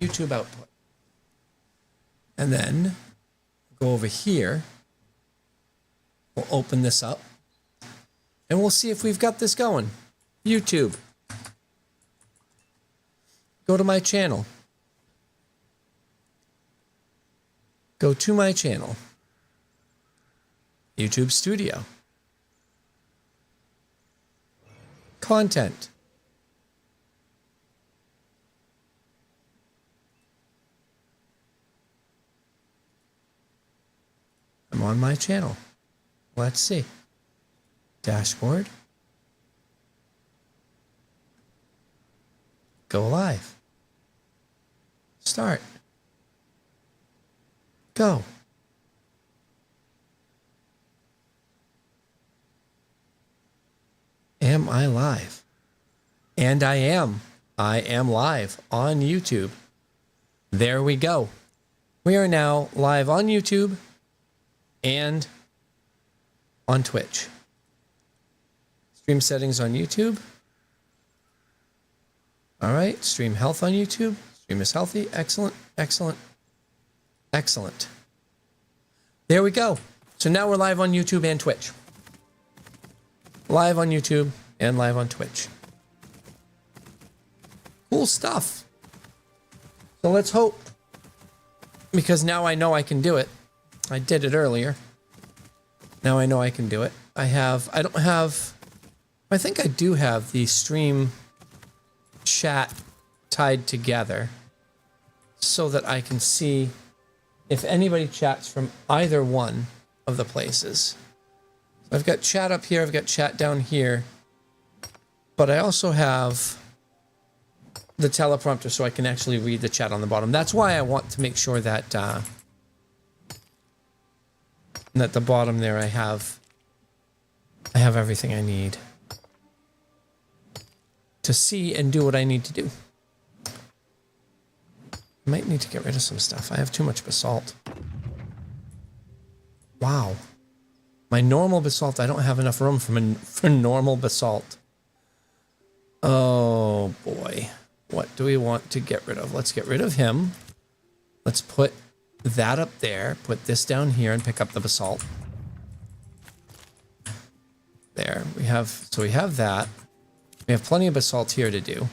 YouTube output. And then go over here. We'll open this up. And we'll see if we've got this going. YouTube. Go to my channel. Go to my channel. YouTube Studio. Content. I'm on my channel. Let's see. Dashboard. Go live. Start. Go. Am I live? And I am. I am live on YouTube. There we go. We are now live on YouTube and on Twitch. Stream settings on YouTube. All right. Stream health on YouTube. Stream is healthy. Excellent. Excellent. Excellent. There we go. So now we're live on YouTube and Twitch. Live on YouTube and live on Twitch. Cool stuff. So let's hope, because now I know I can do it. I did it earlier. Now I know I can do it. I think I do have the stream chat tied together so that I can see if anybody chats from either one of the places. So I've got chat up here, I've got chat down here, but I also have the teleprompter so I can actually read the chat on the bottom. That's why I want to make sure that at the bottom there I have everything I need to see and do what I need to do. I might need to get rid of some stuff. I have too much basalt. Wow. My normal basalt, I don't have enough room for normal basalt. Oh boy. What do we want to get rid of? Let's get rid of him. Let's put that up there. Put this down here and pick up the basalt. There. We have that. We have plenty of basalt here to do.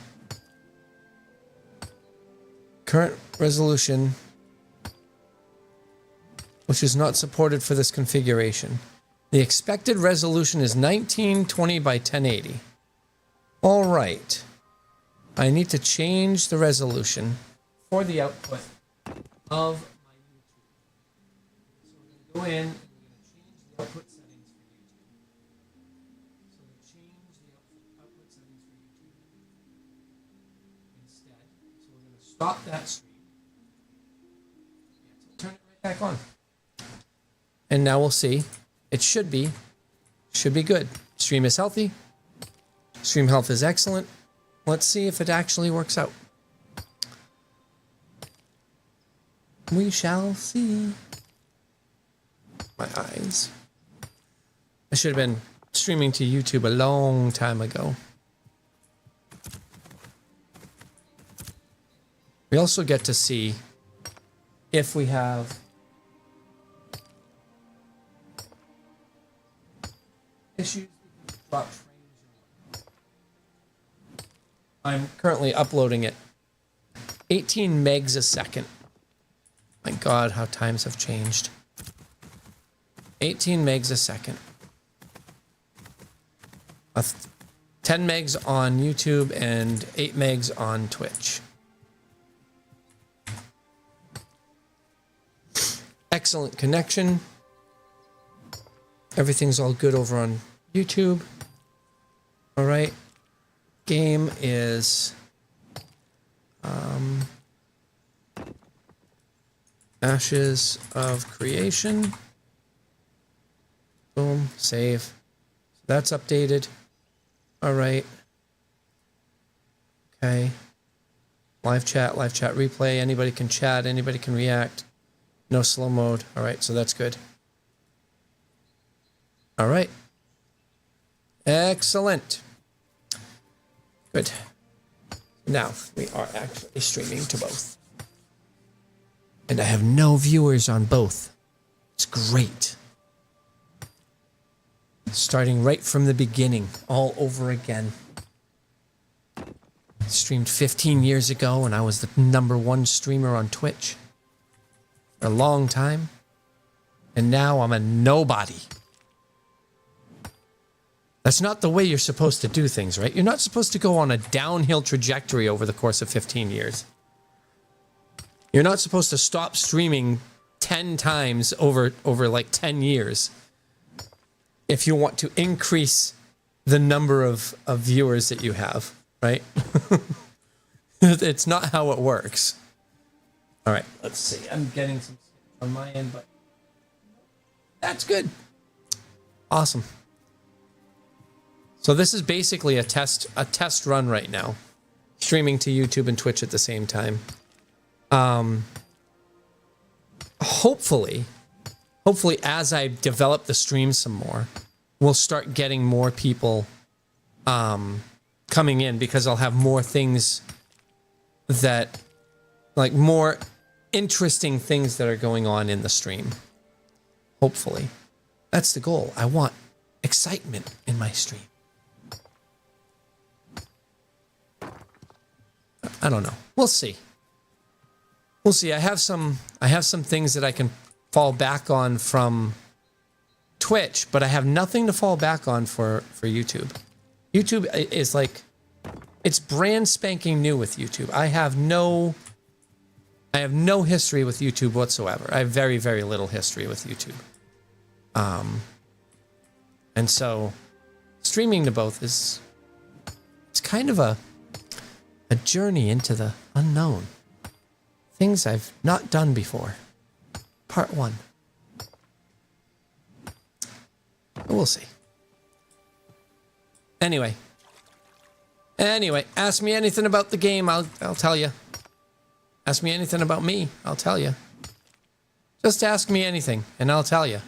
Current resolution, which is not supported for this configuration. The expected resolution is 1920 by 1080. All right. I need to change the resolution for the output of my YouTube. So we're going to go in and we're going to change the output settings for YouTube. So we change the output settings for YouTube instead. So we're going to stop that stream. Turn it right back on. And now we'll see. It should be good. Stream is healthy. Stream health is excellent. Let's see if it actually works out. We shall see. My eyes. I should have been streaming to YouTube a long time ago. We also get to see if we have issues with drop frames. I'm currently uploading it 18 megs a second. My God, how times have changed. 18 megs a second. 10 megs on YouTube and 8 megs on Twitch. Excellent connection. Everything's all good over on YouTube. All right. Game is Ashes of Creation. Boom, save. So that's updated. All right. Okay. Live chat replay. Anybody can chat, anybody can react. No slow mode. All right, so that's good. All right. Excellent. Good. Now we are actually streaming to both. And I have no viewers on both. It's great. Starting right from the beginning, all over again. Streamed 15 years ago, and I was the #1 streamer on Twitch for a long time. And now I'm a nobody. That's not the way you're supposed to do things, right? You're not supposed to go on a downhill trajectory over the course of 15 years. You're not supposed to stop streaming 10 times over like 10 years if you want to increase the number of viewers that you have, right? It's not how it works. All right, let's see. I'm getting some on my end, but that's good. Awesome. So this is basically a test run right now, streaming to YouTube and Twitch at the same time. Hopefully as I develop the stream some more, we'll start getting more people coming in, because I'll have more things that, like, more interesting things that are going on in the stream. Hopefully. That's the goal. I want excitement in my stream. I don't know. We'll see. We'll see. I have some things that I can fall back on from Twitch, but I have nothing to fall back on for YouTube. YouTube is like, it's brand spanking new with YouTube. I have no history with YouTube whatsoever. I have very, very little history with YouTube. And so streaming to both it's kind of a journey into the unknown. Things I've not done before. Part 1. We'll see. Anyway, ask me anything about the game, I'll tell you. Ask me anything about me, I'll tell you. Just ask me anything, and I'll tell you.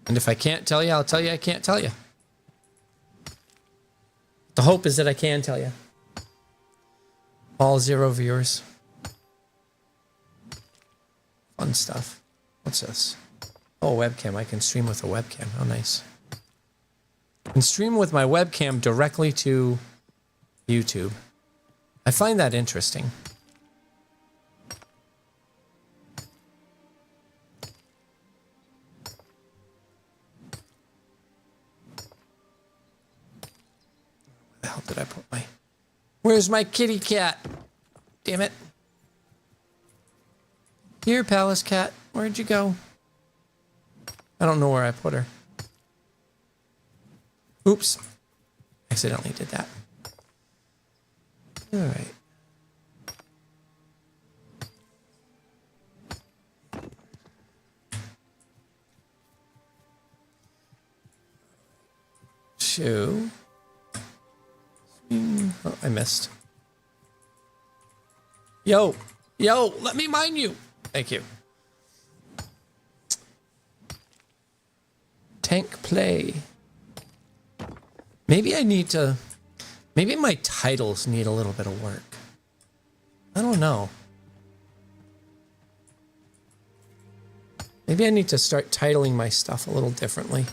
And if I can't tell you, I'll tell you I can't tell you. The hope is that I can tell you. All 0 viewers. Fun stuff. What's this? Oh, webcam. I can stream with a webcam. How nice. I can stream with my webcam directly to YouTube. I find that interesting. Where the hell did I put my... Where's my kitty cat? Damn it. Here, Palace Cat. Where'd you go? I don't know where I put her. Oops. Accidentally did that. All right. Shoe. Oh, I missed. Yo, let me mine you. Thank you. Tank play. Maybe maybe my titles need a little bit of work. I don't know. Maybe I need to start titling my stuff a little differently.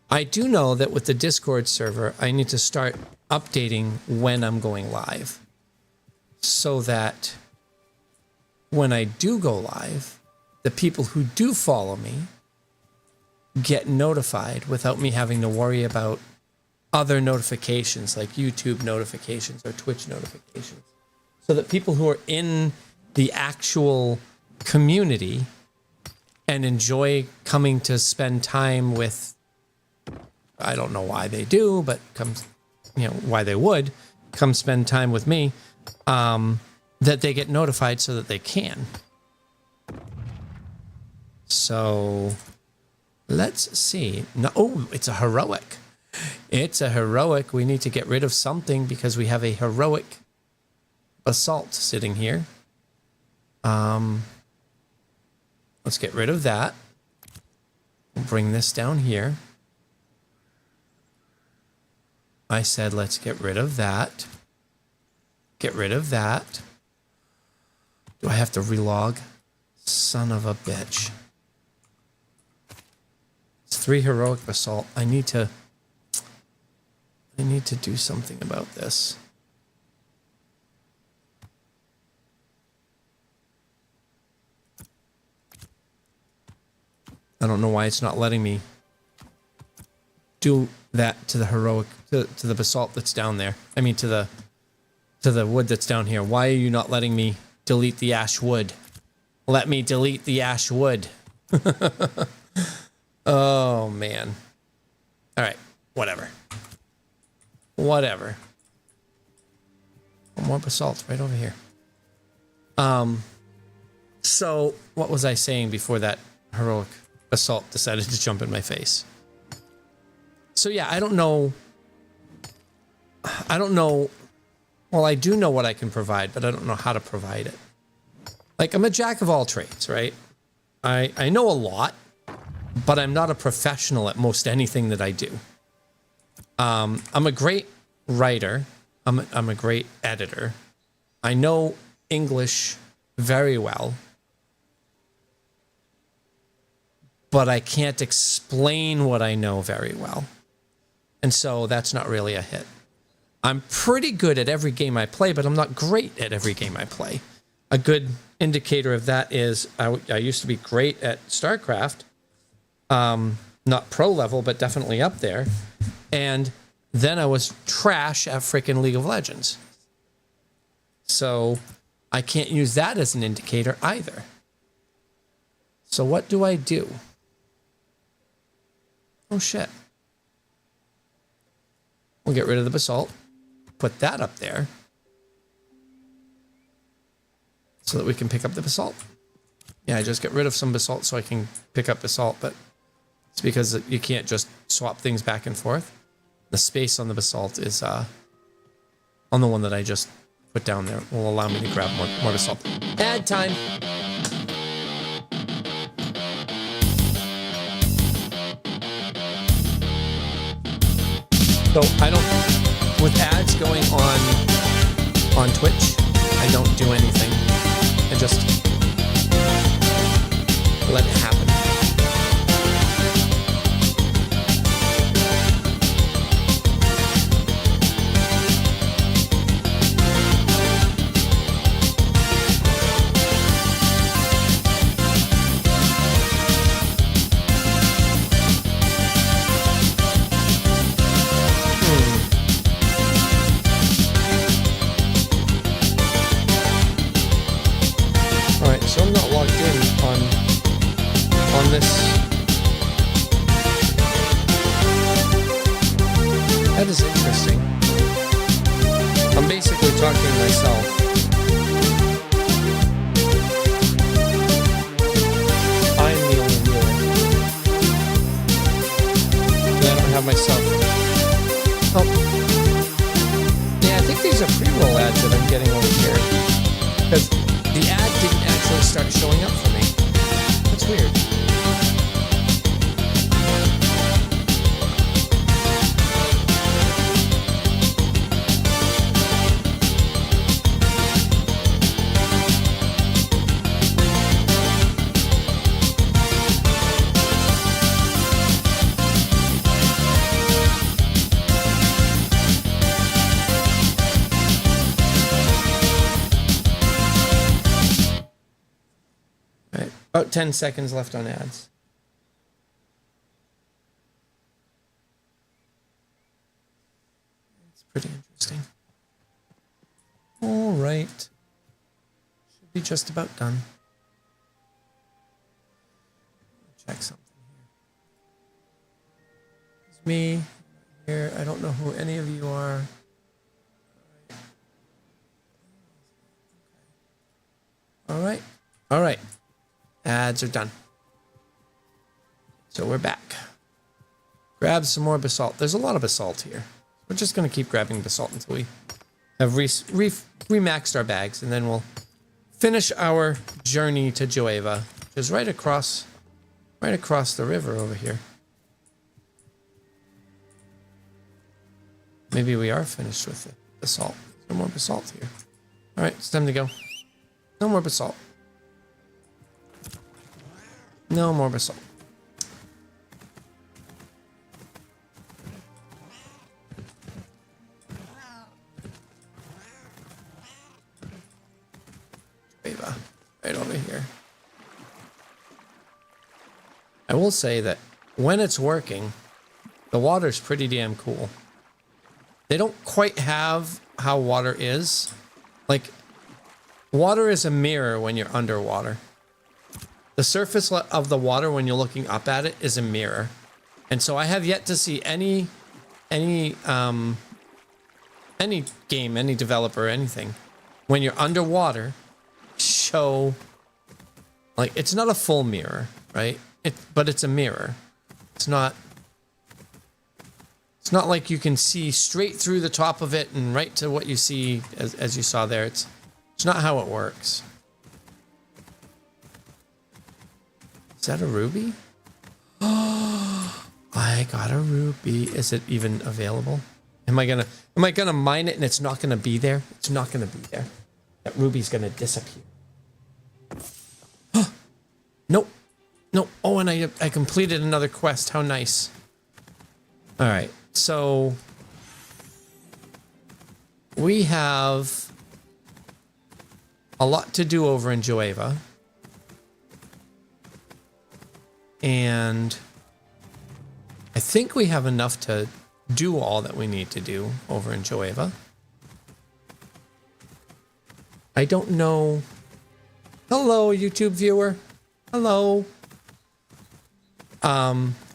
I do know that with the Discord server, I need to start updating when I'm going live, so that when I do go live, the people who do follow me get notified without me having to worry about other notifications like YouTube notifications or Twitch notifications. So that people who are in the actual community and enjoy coming to spend time with, I don't know why they do, but why they would come spend time with me, that they get notified so that they can. So let's see. No, oh, it's a heroic. It's a heroic. We need to get rid of something because we have a heroic basalt sitting here. Let's get rid of that. We'll bring this down here. I said, let's get rid of that. Get rid of that. Do I have to relog? Son of a bitch. It's 3 heroic basalt. I need to do something about this. I don't know why it's not letting me do that to the heroic, to the basalt that's down there. I mean, to the wood that's down here. Why are you not letting me delete the ash wood? Let me delete the ash wood. Oh, man. All right. Whatever. Whatever. More basalt right over here. So what was I saying before that heroic basalt decided to jump in my face? So yeah, I don't know. Well, I do know what I can provide, but I don't know how to provide it. Like, I'm a jack of all trades, right? I know a lot, but I'm not a professional at most anything that I do. I'm a great writer. I'm a great editor. I know English very well, but I can't explain what I know very well. And so that's not really a hit. I'm pretty good at every game I play, but I'm not great at every game I play. A good indicator of that is I used to be great at StarCraft. Not pro level, but definitely up there. And then I was trash at frickin' League of Legends. So I can't use that as an indicator either. So what do I do? Oh, shit. We'll get rid of the basalt. Put that up there. So that we can pick up the basalt. Yeah, I just get rid of some basalt so I can pick up basalt, but it's because you can't just swap things back and forth. The space on the basalt is on the one that I just put down there will allow me to grab more basalt. Ad time. So I don't, with ads going on Twitch, I don't do anything. I just let it happen. That is interesting. I'm basically talking to myself. I'm the only viewer. I don't have myself. Oh. Yeah, I think these are pre-roll ads that I'm getting over here. Because the ad didn't actually start showing up for me. That's weird. About 10 seconds left on ads. It's pretty interesting. All right. Should be just about done. Check something here. It's me here. I don't know who any of you are. All right. All right. Ads are done. So we're back. Grab some more basalt. There's a lot of basalt here. We're just going to keep grabbing basalt until we have remaxed our bags, and then we'll finish our journey to Joeva. which is right across the river over here. Maybe we are finished with the basalt. No more basalt here. All right, it's time to go. No more basalt. No more basalt. Right over here. I will say that when it's working, the water's pretty damn cool. They don't quite have how water is. Like, water is a mirror when you're underwater. The surface of the water when you're looking up at it is a mirror. And so I have yet to see any game, any developer, anything, when you're underwater, show, like, it's not a full mirror, right? But it's a mirror. It's not like you can see straight through the top of it and right to what you see as you saw there. It's not how it works. Is that a ruby? Oh, I got a ruby. Is it even available? Am I gonna mine it and it's not gonna be there? It's not gonna be there. That ruby's gonna disappear. Nope. Nope. Oh, and I completed another quest. How nice. All right. So we have a lot to do over in Joeva. And I think we have enough to do all that we need to do over in Joeva. I don't know. Hello, YouTube viewer. Hello.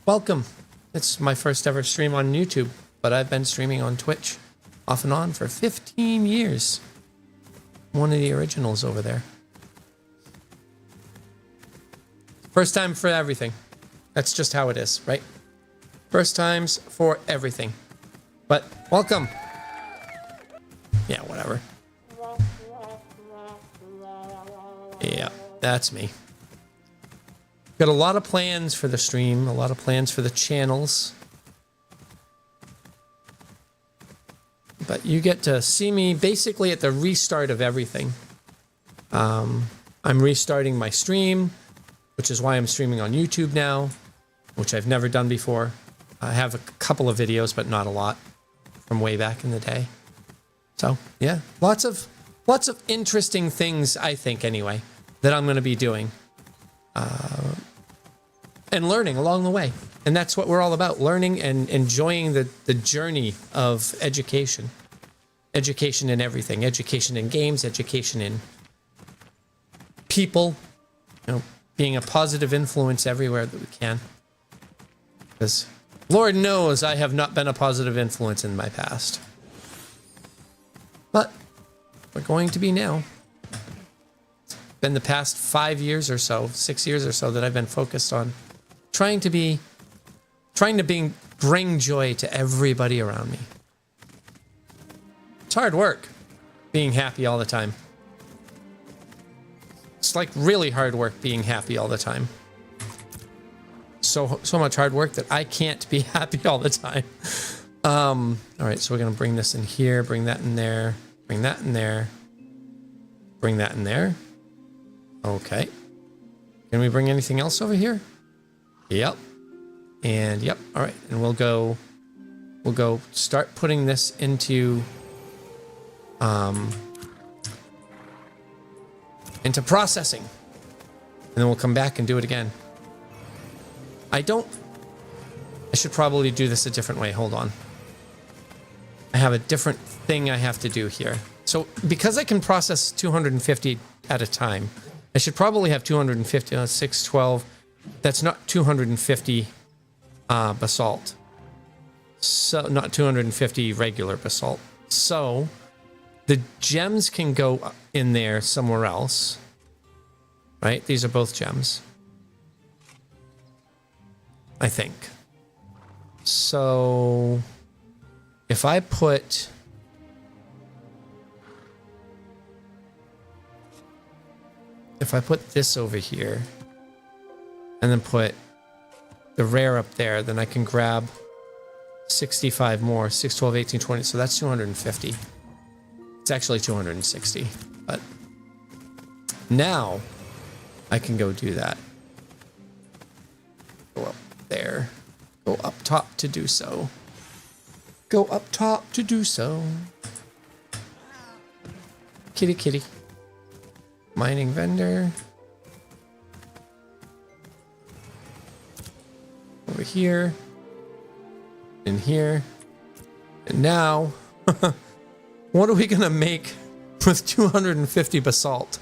Welcome. It's my first ever stream on YouTube, but I've been streaming on Twitch off and on for 15 years. One of the originals over there. First time for everything. That's just how it is, right? First times for everything. But welcome. Yeah, whatever. Yeah, that's me. Got a lot of plans for the stream, a lot of plans for the channels. But you get to see me basically at the restart of everything. I'm restarting my stream, which is why I'm streaming on YouTube now, which I've never done before. I have a couple of videos, but not a lot from way back in the day. So, yeah, lots of interesting things, I think, anyway, that I'm going to be doing. And learning along the way. And that's what we're all about, learning and enjoying the journey of education. Education in everything. Education in games, education in people, you know, being a positive influence everywhere that we can. Because Lord knows I have not been a positive influence in my past. But we're going to be now. It's been the past 5 years or so, 6 years or so that I've been focused on trying to bring joy to everybody around me. It's hard work being happy all the time. It's like really hard work being happy all the time. So much hard work that I can't be happy all the time. All right, so we're gonna bring this in here, bring that in there, bring that in there, bring that in there. Okay. Can we bring anything else over here? Yep. And yep. All right. And we'll go start putting this into processing. And then we'll come back and do it again. I should probably do this a different way. Hold on. I have a different thing I have to do here. So because I can process 250 at a time, I should probably have 250, 6, 12. That's not 250 basalt. So not 250 regular basalt. So the gems can go in there somewhere else. Right? These are both gems. I think. So if I put this over here, and then put the rare up there, then I can grab 65 more. 6, 12, 18, 20. So that's 250. It's actually 260. But now I can go do that. Go up there. Go up top to do so. Go up top to do so. Kitty, kitty. Mining vendor. Over here. In here. And now, what are we going to make with 250 basalt?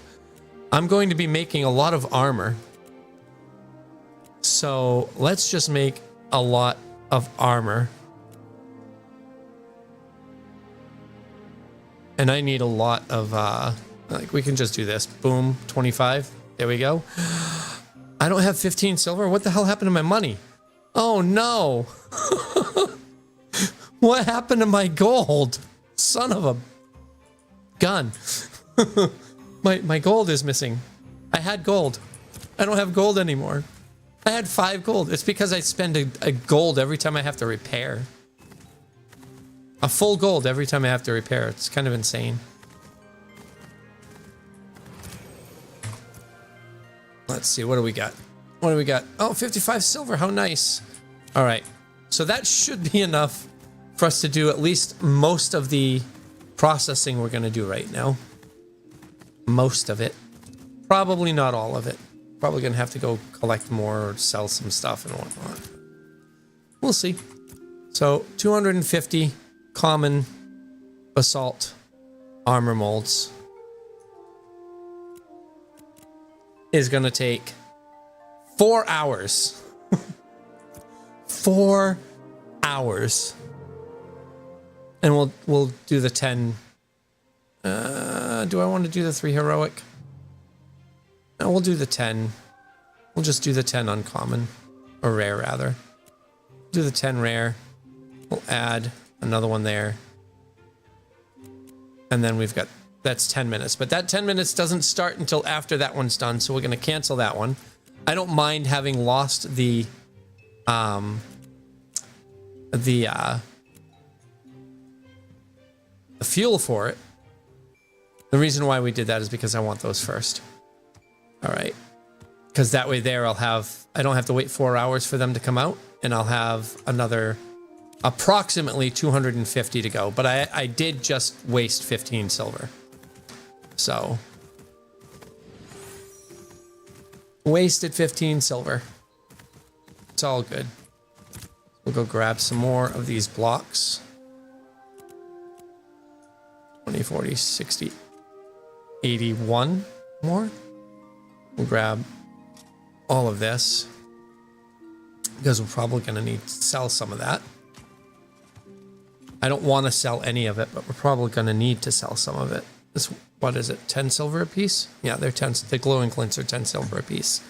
I'm going to be making a lot of armor. So let's just make a lot of armor. And I need a lot of, like, we can just do this. Boom, 25. There we go. I don't have 15 silver. What the hell happened to my money? Oh, no. What happened to my gold? Son of a gun. My gold is missing. I had gold. I don't have gold anymore. I had 5 gold. It's because I spend a gold every time I have to repair. A full gold every time I have to repair. It's kind of insane. Let's see. What do we got? What do we got? Oh, 55 silver. How nice. All right. So that should be enough for us to do at least most of the processing we're going to do right now. Most of it. Probably not all of it. Probably going to have to go collect more or sell some stuff and whatnot. We'll see. So 250 common basalt armor molds is going to take 4 hours. 4 hours. And we'll do the 10. Do I want to do the 3 heroic? No, we'll do the 10. We'll just do the 10 uncommon. Or rare, rather. Do the 10 rare. We'll add another one there. And then we've got... That's 10 minutes. But that 10 minutes doesn't start until after that one's done. So we're going to cancel that one. I don't mind having lost the fuel for it. The reason why we did that is because I want those first. All right. Because that way there I don't have to wait 4 hours for them to come out, and I'll have another approximately 250 to go. But I did just waste 15 silver. So wasted 15 silver. It's all good. We'll go grab some more of these blocks. 20, 40, 60, 81 more. We'll grab all of this because we're probably going to need to sell some of that. I don't want to sell any of it, but we're probably going to need to sell some of it. This, what is it? 10 silver a piece? Yeah, they're 10. The glowing glints are 10 silver a piece.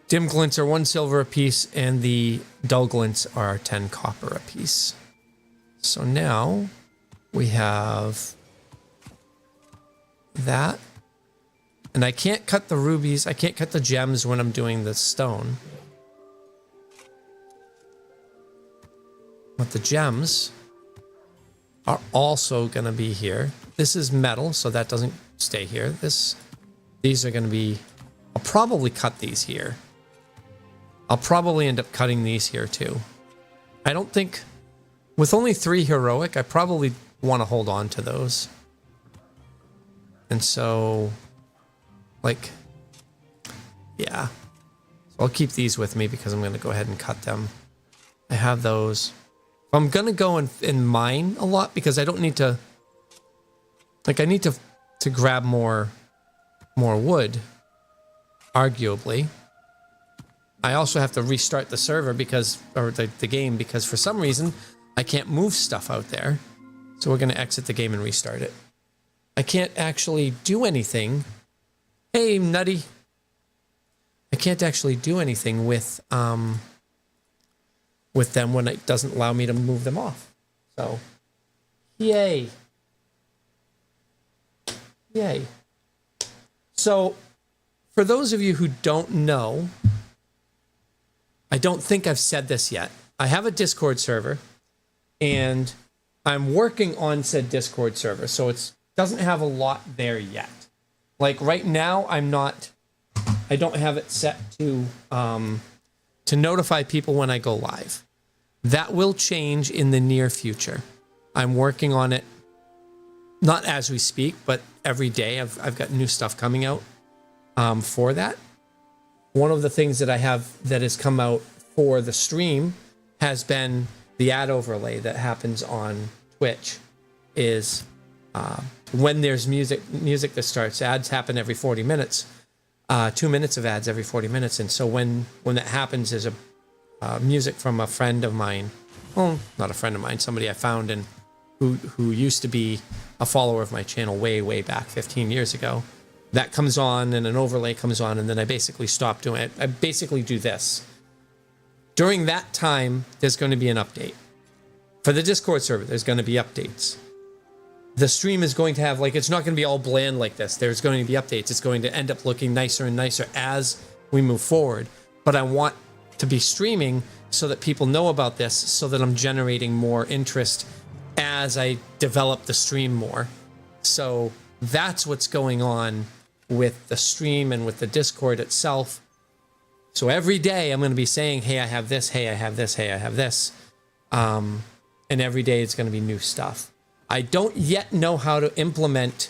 Dim glints are 1 silver a piece, and the dull glints are 10 copper a piece. So now we have that. And I can't cut the rubies. I can't cut the gems when I'm doing the stone. But the gems are also going to be here. This is metal, so that doesn't stay here. These are going to be... I'll probably cut these here. I'll probably end up cutting these here too. I don't think... With only 3 heroic, I probably want to hold on to those. And so... Like... Yeah. So I'll keep these with me because I'm going to go ahead and cut them. I have those. I'm going to go and mine a lot because I don't need to... Like, I need to grab more wood, arguably. I also have to restart the server because... Or the game because for some reason, I can't move stuff out there. So we're going to exit the game and restart it. I can't actually do anything. Hey, Nutty. I can't actually do anything with them when it doesn't allow me to move them off. So, yay. Yay. So, for those of you who don't know, I don't think I've said this yet. I have a Discord server, and I'm working on said Discord server, so it doesn't have a lot there yet. Like right now, I don't have it set to notify people when I go live. That will change in the near future. I'm working on it, not as we speak, but every day I've got new stuff coming out for that. One of the things that I have that has come out for the stream has been the ad overlay that happens on Twitch. Is when there's music that starts, ads happen every 40 minutes, 2 minutes of ads every 40 minutes. And so when that happens, there's a music from a friend of mine. Well, not a friend of mine, somebody I found and who used to be a follower of my channel way back 15 years ago. That comes on and an overlay comes on, and then I basically stop doing it. I basically do this. During that time, there's going to be an update. For the Discord server, there's going to be updates. The stream is going to have, like, it's not going to be all bland like this. There's going to be updates. It's going to end up looking nicer and nicer as we move forward. But I want to be streaming so that people know about this, so that I'm generating more interest as I develop the stream more. So that's what's going on with the stream and with the Discord itself. So every day I'm going to be saying, hey, I have this, hey, I have this, hey, I have this. And every day it's going to be new stuff. I don't yet know how to implement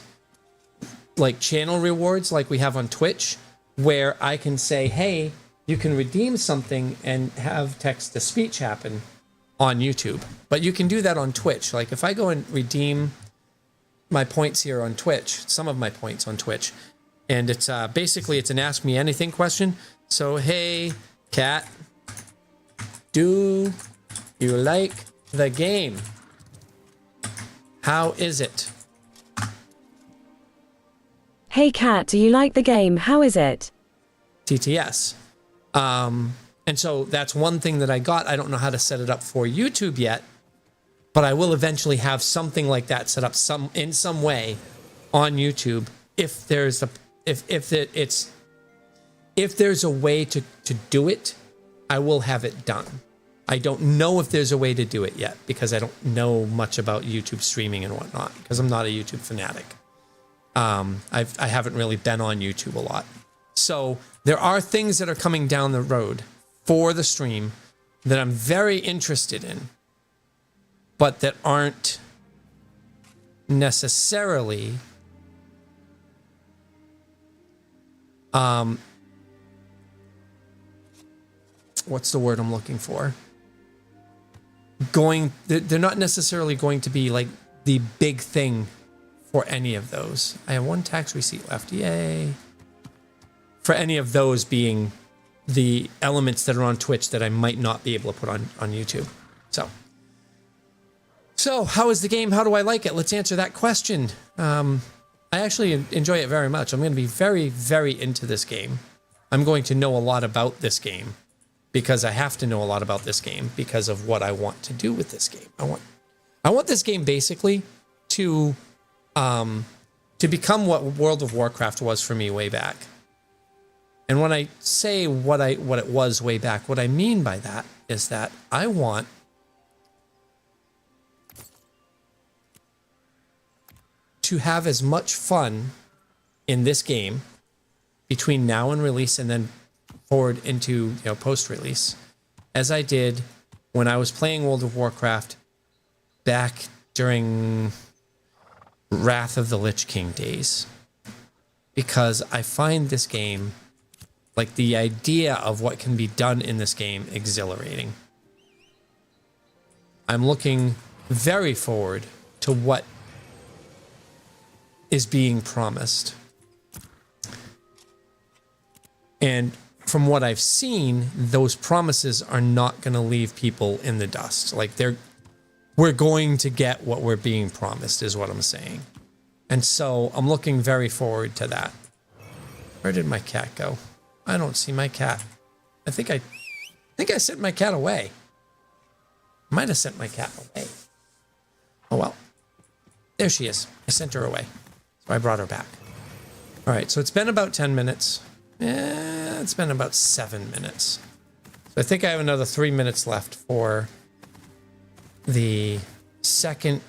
like channel rewards like we have on Twitch, where I can say, hey, you can redeem something and have text to speech happen on YouTube. But you can do that on Twitch. Like if I go and redeem my points here on Twitch, some of my points on Twitch, and it's basically it's an ask me anything question. So, hey, cat, do you like the game? How is it? Hey cat, do you like the game? How is it? TTS. And so that's one thing that I got. I don't know how to set it up for YouTube yet, but I will eventually have something like that set up in some way on YouTube if there's a way to do it. I will have it done. I don't know if there's a way to do it yet because I don't know much about YouTube streaming and whatnot because I'm not a YouTube fanatic. I haven't really been on YouTube a lot. So there are things that are coming down the road for the stream that I'm very interested in, but that aren't necessarily what's the word I'm looking for? They're not necessarily going to be like the big thing for any of those. I have one tax receipt left. Yay. For any of those being the elements that are on Twitch that I might not be able to put on YouTube. So how is the game? How do I like it? Let's answer that question. I actually enjoy it very much. I'm going to be very, very into this game. I'm going to know a lot about this game because I have to know a lot about this game because of what I want to do with this game. I want this game basically to become what World of Warcraft was for me way back. And when I say what it was way back, what I mean by that is that I want to have as much fun in this game between now and release and then forward into post-release as I did when I was playing World of Warcraft back during Wrath of the Lich King days. Because I find this game, like the idea of what can be done in this game, exhilarating. I'm looking very forward to what is being promised. And from what I've seen, those promises are not going to leave people in the dust. Like we're going to get what we're being promised is what I'm saying. And so I'm looking very forward to that. Where did my cat go? I don't see my cat. I think I sent my cat away. Might have sent my cat away. Oh well. There she is. I sent her away. So I brought her back. All right, so it's been about 10 minutes. It's been about 7 minutes. So I think I have another 3 minutes left for the second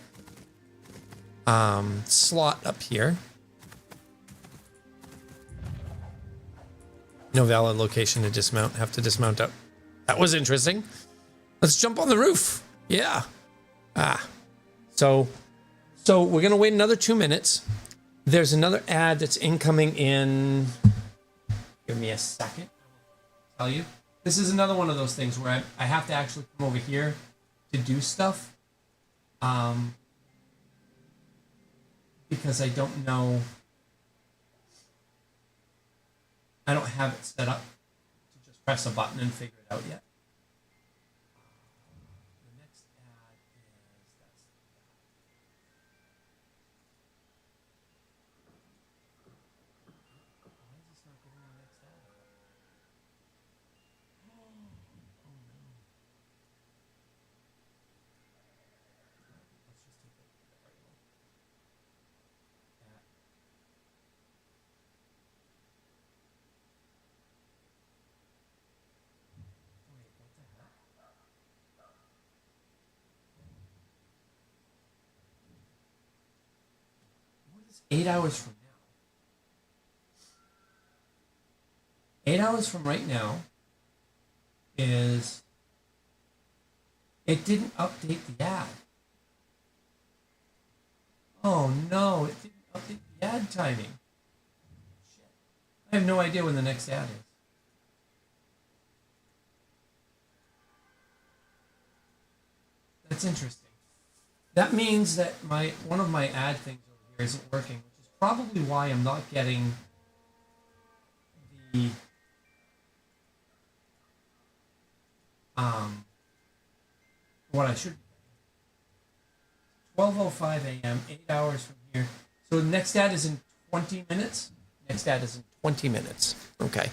slot up here. No valid location to dismount. Have to dismount up. That was interesting. Let's jump on the roof. Yeah. So we're gonna wait another 2 minutes. There's another ad that's incoming in. Give me a second. I'll tell you. This is another one of those things where I have to actually come over here to do stuff. Because I don't know. I don't have it set up to just press a button and figure it out yet. The next ad is that's why is this not getting the next ad? Oh no. Let's just take the right one. Wait, what the heck? What is 8 hours from now? 8 hours from right now is it didn't update the ad. Oh no, it didn't update the ad timing. Shit. I have no idea when the next ad is. That's interesting. That means that one of my ad things over here isn't working, which is probably why I'm not getting the what I should be getting. 12:05 a.m., 8 hours from here. So the next ad is in 20 minutes. Next ad is in 20 minutes. Okay.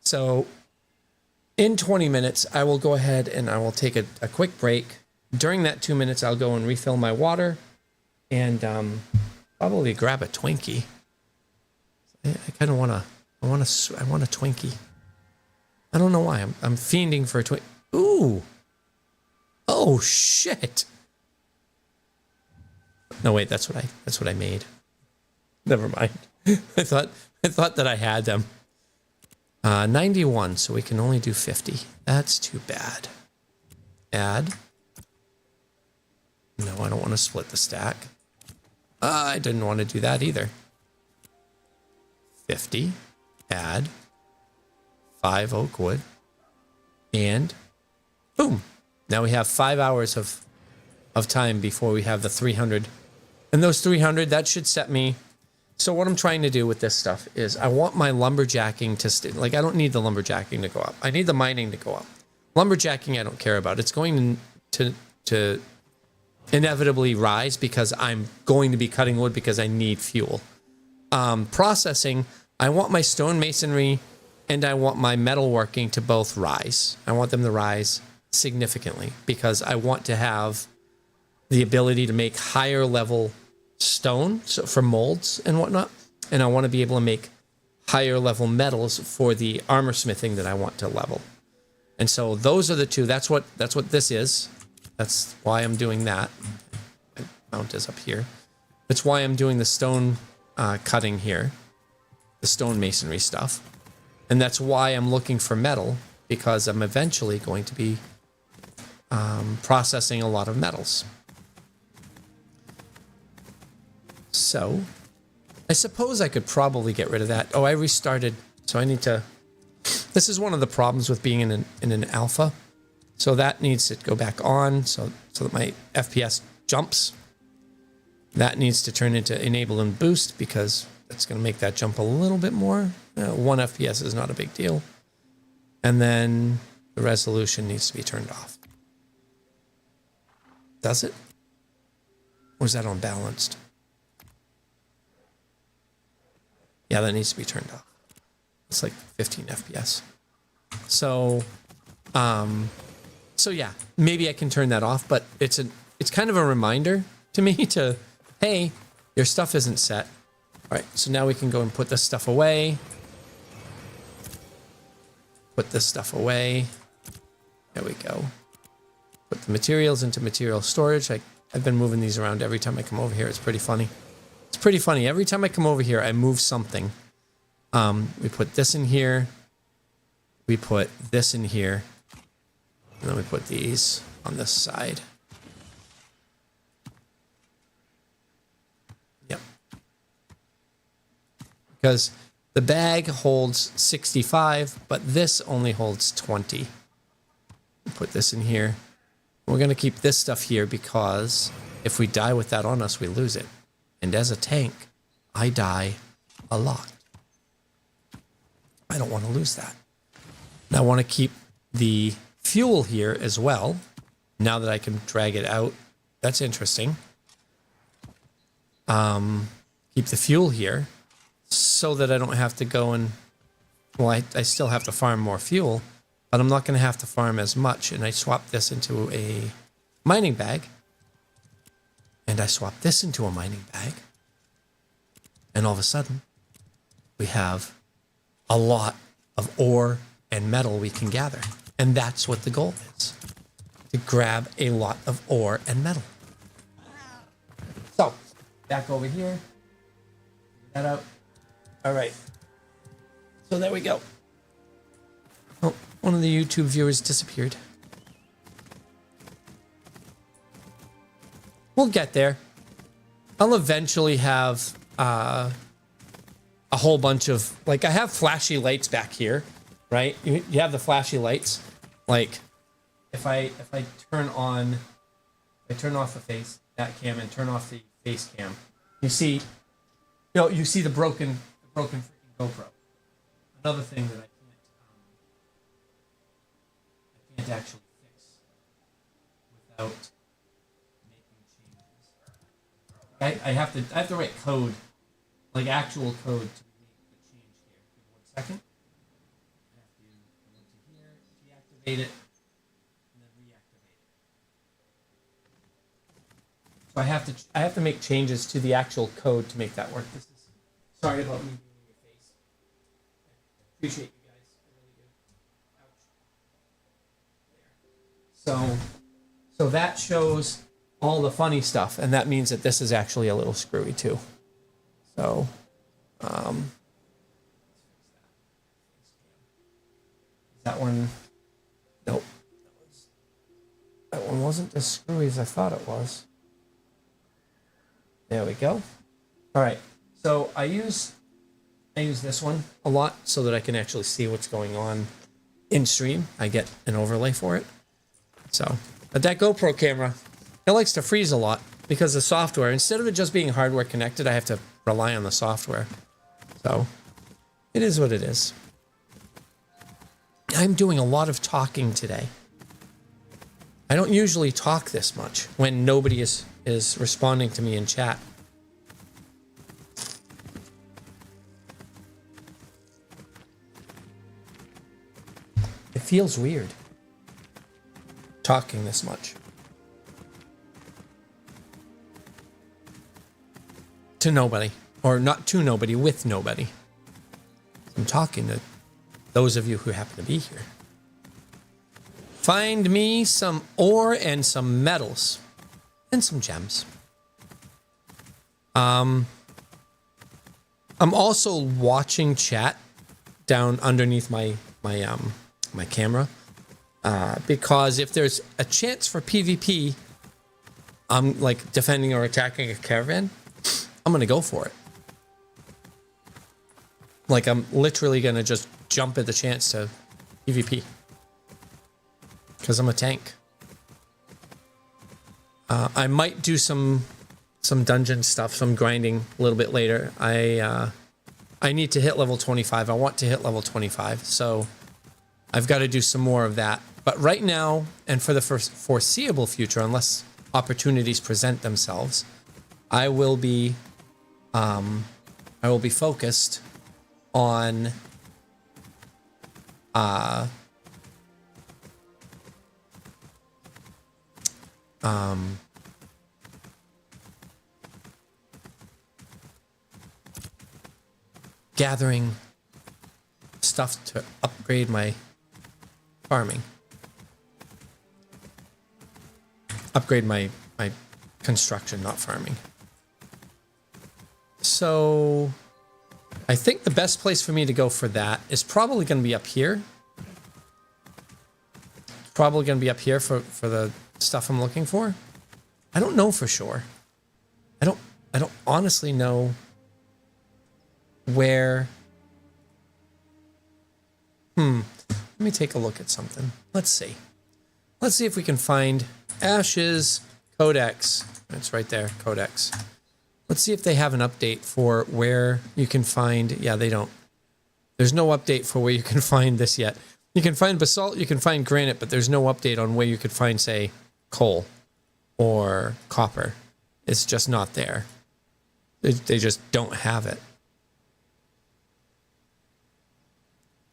So in 20 minutes, I will go ahead and I will take a quick break. During that 2 minutes, I'll go and refill my water and probably grab a Twinkie. I kind of want to. I want a Twinkie. I don't know why. I'm fiending for a Twinkie. Ooh. Oh shit. No wait, that's what I made. Never mind. I thought that I had them. 91, so we can only do 50. That's too bad. Add. No, I don't want to split the stack. I didn't want to do that either. 50. Add. 5 oak wood. And boom. Now we have 5 hours of time before we have the 300. And those 300, that should set me. So what I'm trying to do with this stuff is I want my lumberjacking to like, I don't need the lumberjacking to go up. I need the mining to go up. Lumberjacking, I don't care about. It's going to inevitably rise because I'm going to be cutting wood because I need fuel. Processing, I want my stonemasonry and I want my metalworking to both rise. I want them to rise significantly because I want to have the ability to make higher level stone, so for molds and whatnot, and I want to be able to make higher level metals for the armor smithing that I want to level. And so those are the two. That's what this is. That's why I'm doing that. My mount is up here. That's why I'm doing the stone cutting here, the stone masonry stuff, and that's why I'm looking for metal, because I'm eventually going to be processing a lot of metals. So, I suppose I could probably get rid of that. Oh, I restarted, so I need to. This is one of the problems with being in an alpha. So that needs to go back on, so that my FPS jumps. That needs to turn into enable and boost because that's going to make that jump a little bit more. 1 FPS is not a big deal. And then the resolution needs to be turned off. Does it? Or is that unbalanced? Yeah, that needs to be turned off. It's like 15 FPS. So yeah, maybe I can turn that off, but it's kind of a reminder to me to, hey, your stuff isn't set. All right, so now we can go and put this stuff away. Put this stuff away. There we go. Put the materials into material storage. I've been moving these around every time I come over here. It's pretty funny. It's pretty funny. Every time I come over here, I move something. We put this in here. We put this in here. And then we put these on this side. Yep. Because the bag holds 65, but this only holds 20. Put this in here. We're going to keep this stuff here because if we die with that on us, we lose it. And as a tank, I die a lot. I don't want to lose that. And I want to keep the fuel here as well. Now that I can drag it out. That's interesting. Keep the fuel here so that I don't have to go and... Well, I still have to farm more fuel, but I'm not going to have to farm as much. And I swap this into a mining bag. And I swap this into a mining bag. And all of a sudden, we have a lot of ore and metal we can gather. And that's what the goal is. To grab a lot of ore and metal. So, back over here. Get that out. All right. So there we go. Oh, one of the YouTube viewers disappeared. We'll get there. I'll eventually have a whole bunch of... Like, I have flashy lights back here, right? You have the flashy lights. Like, if I turn on... I turn off the face, that cam, and turn off the face cam. You see... You see the broken freaking GoPro. Another thing that I can't actually fix without making changes. I have to write code, like actual code to make the change here. Give me 1 second. I have to go into here, deactivate it, and then reactivate it. So I have to make changes to the actual code to make that work. This is sorry about me being in your face. I appreciate you guys. I really do. Ouch. There. So that shows all the funny stuff, and that means that this is actually a little screwy too. So, that one, nope. That one wasn't as screwy as I thought it was. There we go. All right. So I use this one a lot so that I can actually see what's going on in stream. I get an overlay for it. So, but that GoPro camera, it likes to freeze a lot because the software, instead of it just being hardware connected, I have to rely on the software. So, it is what it is. I'm doing a lot of talking today. I don't usually talk this much when nobody is responding to me in chat. It feels weird talking this much to nobody, or not to nobody, with nobody. I'm talking to those of you who happen to be here. Find me some ore and some metals and some gems. I'm also watching chat down underneath my camera, because if there's a chance for PvP, I'm like defending or attacking a caravan, I'm gonna go for it. Like I'm literally gonna just jump at the chance to PvP because I'm a tank. I might do some dungeon stuff, some grinding a little bit later. I need to hit level 25. I want to hit level 25, so I've got to do some more of that. But right now, and for the foreseeable future, unless opportunities present themselves, I will be focused on gathering stuff to upgrade my farming. upgrade my construction, not farming. So I think the best place for me to go for that is probably going to be up here. Probably going to be up here for the stuff I'm looking for. I don't know for sure. I don't honestly know where. Let me take a look at something. Let's see. Let's see if we can find Ashes Codex. It's right there, Codex. Let's see if they have an update for where you can find. Yeah, they don't. There's no update for where you can find this yet. You can find basalt, you can find granite, but there's no update on where you could find, say, coal or copper. It's just not there. They just don't have it.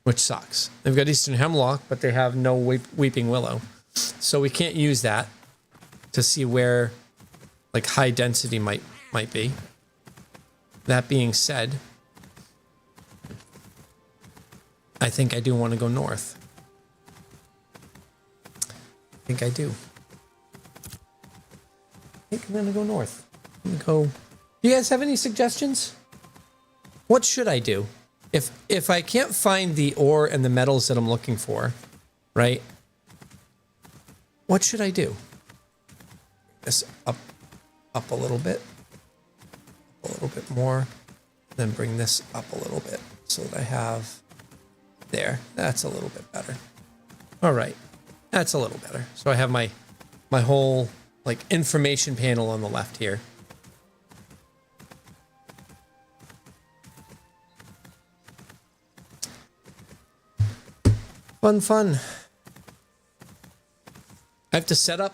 Which sucks. They've got Eastern Hemlock, but they have no Weeping Willow. So we can't use that to see where, like, high density might be. That being said, I think I do want to go north. I think I do. I think I'm going to go north. I'm gonna go. You guys have any suggestions? What should I do? If I can't find the ore and the metals that I'm looking for, right? What should I do? This up a little bit. A little bit more. Then bring this up a little bit so that I have there. That's a little bit better. All right. That's a little better. So I have my whole like information panel on the left here. Fun. I have to set up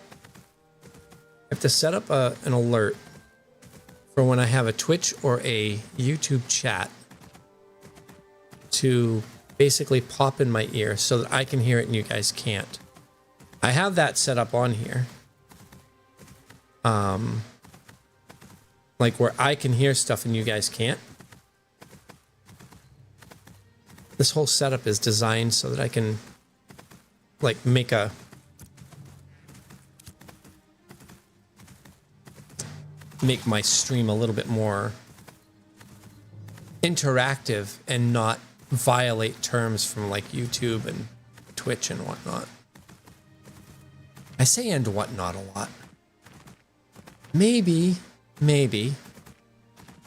an alert for when I have a Twitch or a YouTube chat to basically pop in my ear so that I can hear it and you guys can't. I have that set up on here. Like where I can hear stuff and you guys can't. This whole setup is designed so that I can like make my stream a little bit more interactive and not violate terms from like YouTube and Twitch and whatnot. I say and whatnot a lot. Maybe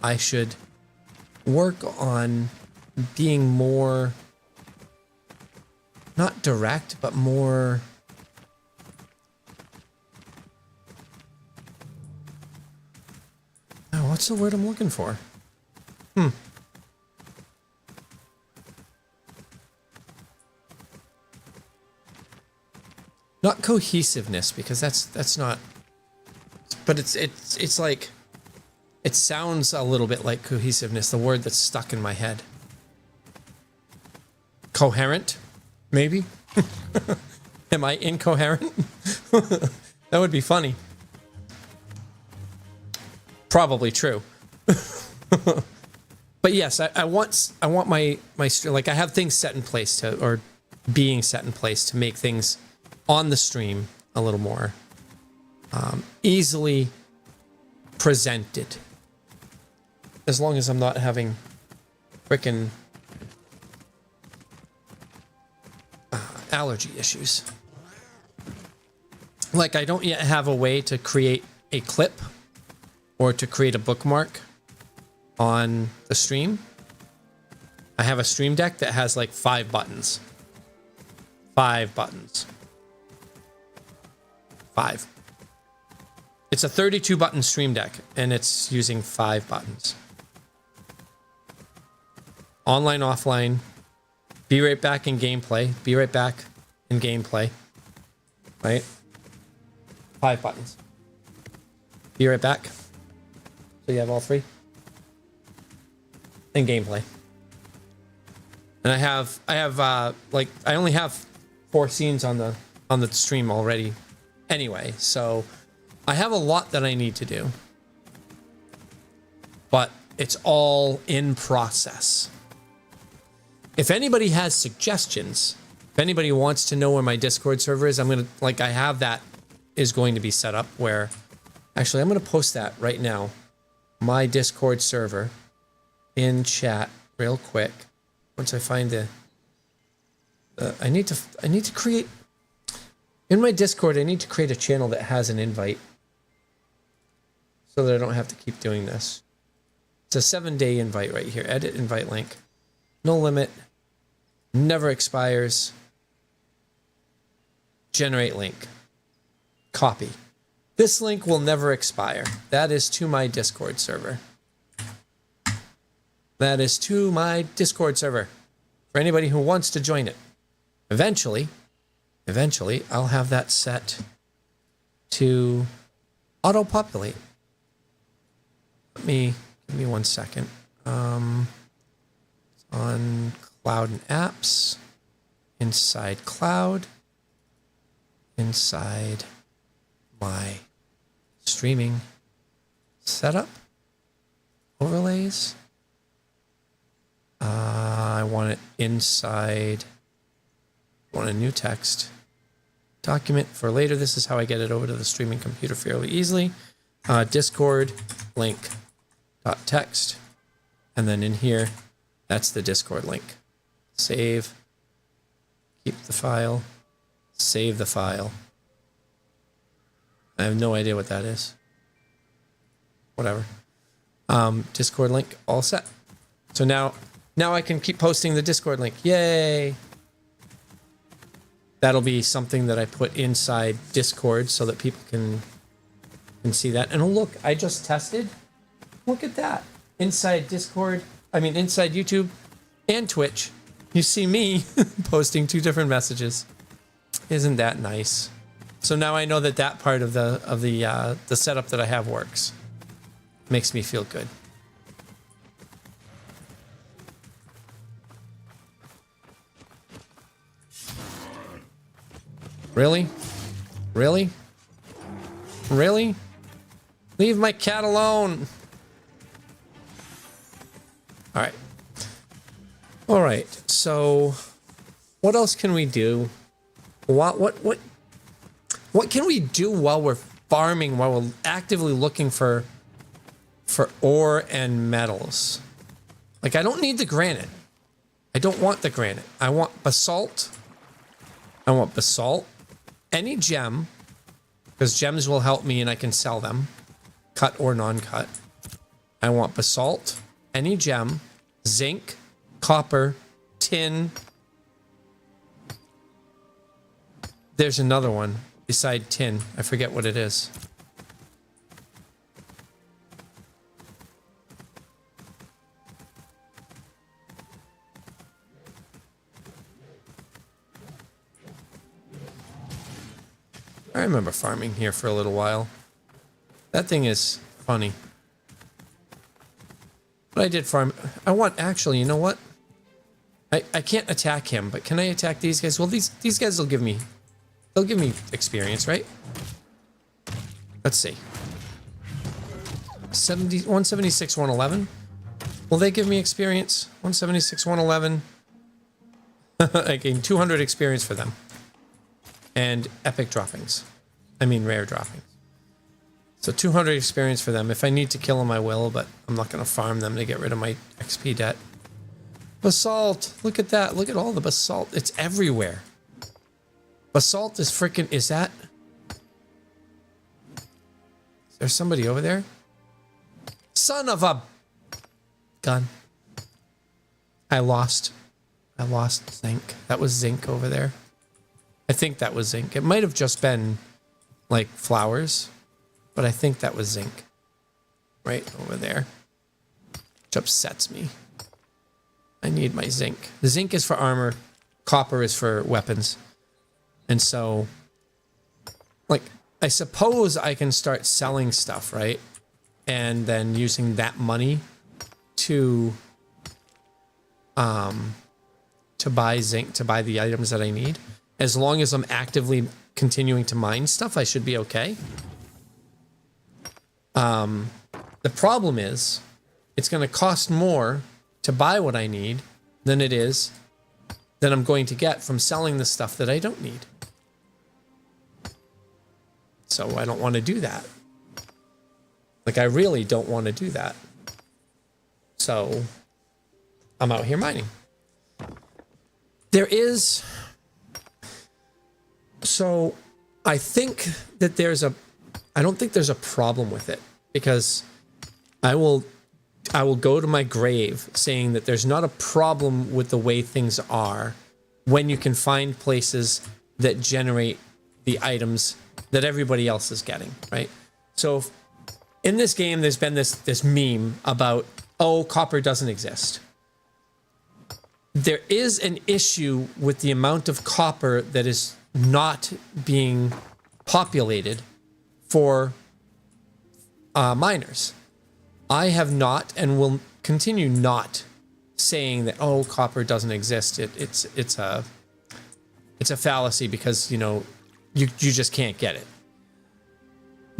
I should work on being more, not direct, but more what's the word I'm looking for? Not cohesiveness, because that's not, but it's like, it sounds a little bit like cohesiveness, the word that's stuck in my head. Coherent, maybe? Am I incoherent? That would be funny. Probably true. But yes, I want my like I have things set in place to, or being set in place to make things on the stream a little more easily presented. As long as I'm not having frickin' allergy issues. Like I don't yet have a way to create a clip or to create a bookmark on the stream. I have a stream deck that has like 5 buttons. 5 buttons. 5. It's a 32 button stream deck and it's using 5 buttons. Online, offline. Be right back in gameplay. Be right back in gameplay. Right? 5 buttons. Be right back. So you have all 3. And gameplay. And I have like I only have 4 scenes on the stream already anyway, so I have a lot that I need to do. But it's all in process. If anybody has suggestions, if anybody wants to know where my Discord server is, I'm gonna, like, I have that is going to be set up where, actually, I'm going to post that right now. My Discord server in chat real quick. Once I find the, I need to create, in my Discord, I need to create a channel that has an invite so that I don't have to keep doing this. It's a 7-day invite right here. Edit invite link. No limit. Never expires. Generate link. Copy. This link will never expire. That is to my Discord server. That is to my Discord server. For anybody who wants to join it. Eventually, I'll have that set to auto-populate. Give me 1 second. On Cloud and Apps, inside Cloud, inside my streaming setup, overlays. I want it inside, I want a new text document for later. This is how I get it over to the streaming computer fairly easily. Discord link dot text, and then in here, that's the Discord link. Save, keep the file, save the file. I have no idea what that is. Whatever. Discord link all set. So now I can keep posting the Discord link. Yay! That'll be something that I put inside Discord so that people can see that. And look, I just tested. Look at that. Inside Discord, inside YouTube and Twitch, you see me posting 2 different messages. Isn't that nice? So now I know that that part of the setup that I have works. Makes me feel good. Really? Really? Really? Leave my cat alone. All right. All right. So what else can we do? What can we do while we're farming, while we're actively looking for ore and metals? Like, I don't need the granite. I don't want the granite. I want basalt. I want basalt. Any gem, because gems will help me and I can sell them, cut or non-cut. I want basalt, any gem, zinc, copper, tin. There's another one beside tin. I forget what it is. I remember farming here for a little while. That thing is funny. But I did farm. I want, actually, you know what? I can't attack him, but can I attack these guys? Well, these guys will give me, they'll give me experience, right? Let's see. 176, 111. Will they give me experience? 176, 111. I gain 200 experience for them. And epic droppings. Rare droppings. So 200 experience for them. If I need to kill them, I will, but I'm not going to farm them to get rid of my XP debt. Basalt. Look at that. Look at all the basalt. It's everywhere. Basalt is freaking... Is that... Is there somebody over there? Son of a... Gun. I lost zinc. That was zinc over there. I think that was zinc. It might have just been like flowers, but I think that was zinc right over there, which upsets me. I need my zinc. The zinc is for armor. Copper is for weapons. And so, like, I suppose I can start selling stuff, right? And then using that money to buy zinc, to buy the items that I need. As long as I'm actively continuing to mine stuff, I should be okay. The problem is, it's going to cost more to buy what I need than it is that I'm going to get from selling the stuff that I don't need. So I don't want to do that. Like, I really don't want to do that. So I'm out here mining. So I think that I don't think there's a problem with it, because I will go to my grave saying that there's not a problem with the way things are when you can find places that generate the items that everybody else is getting, right? So in this game, there's been this meme about, oh, copper doesn't exist. There is an issue with the amount of copper that is not being populated for miners. I have not, and will continue not, saying that, oh, copper doesn't exist. It's a fallacy, because you just can't get it,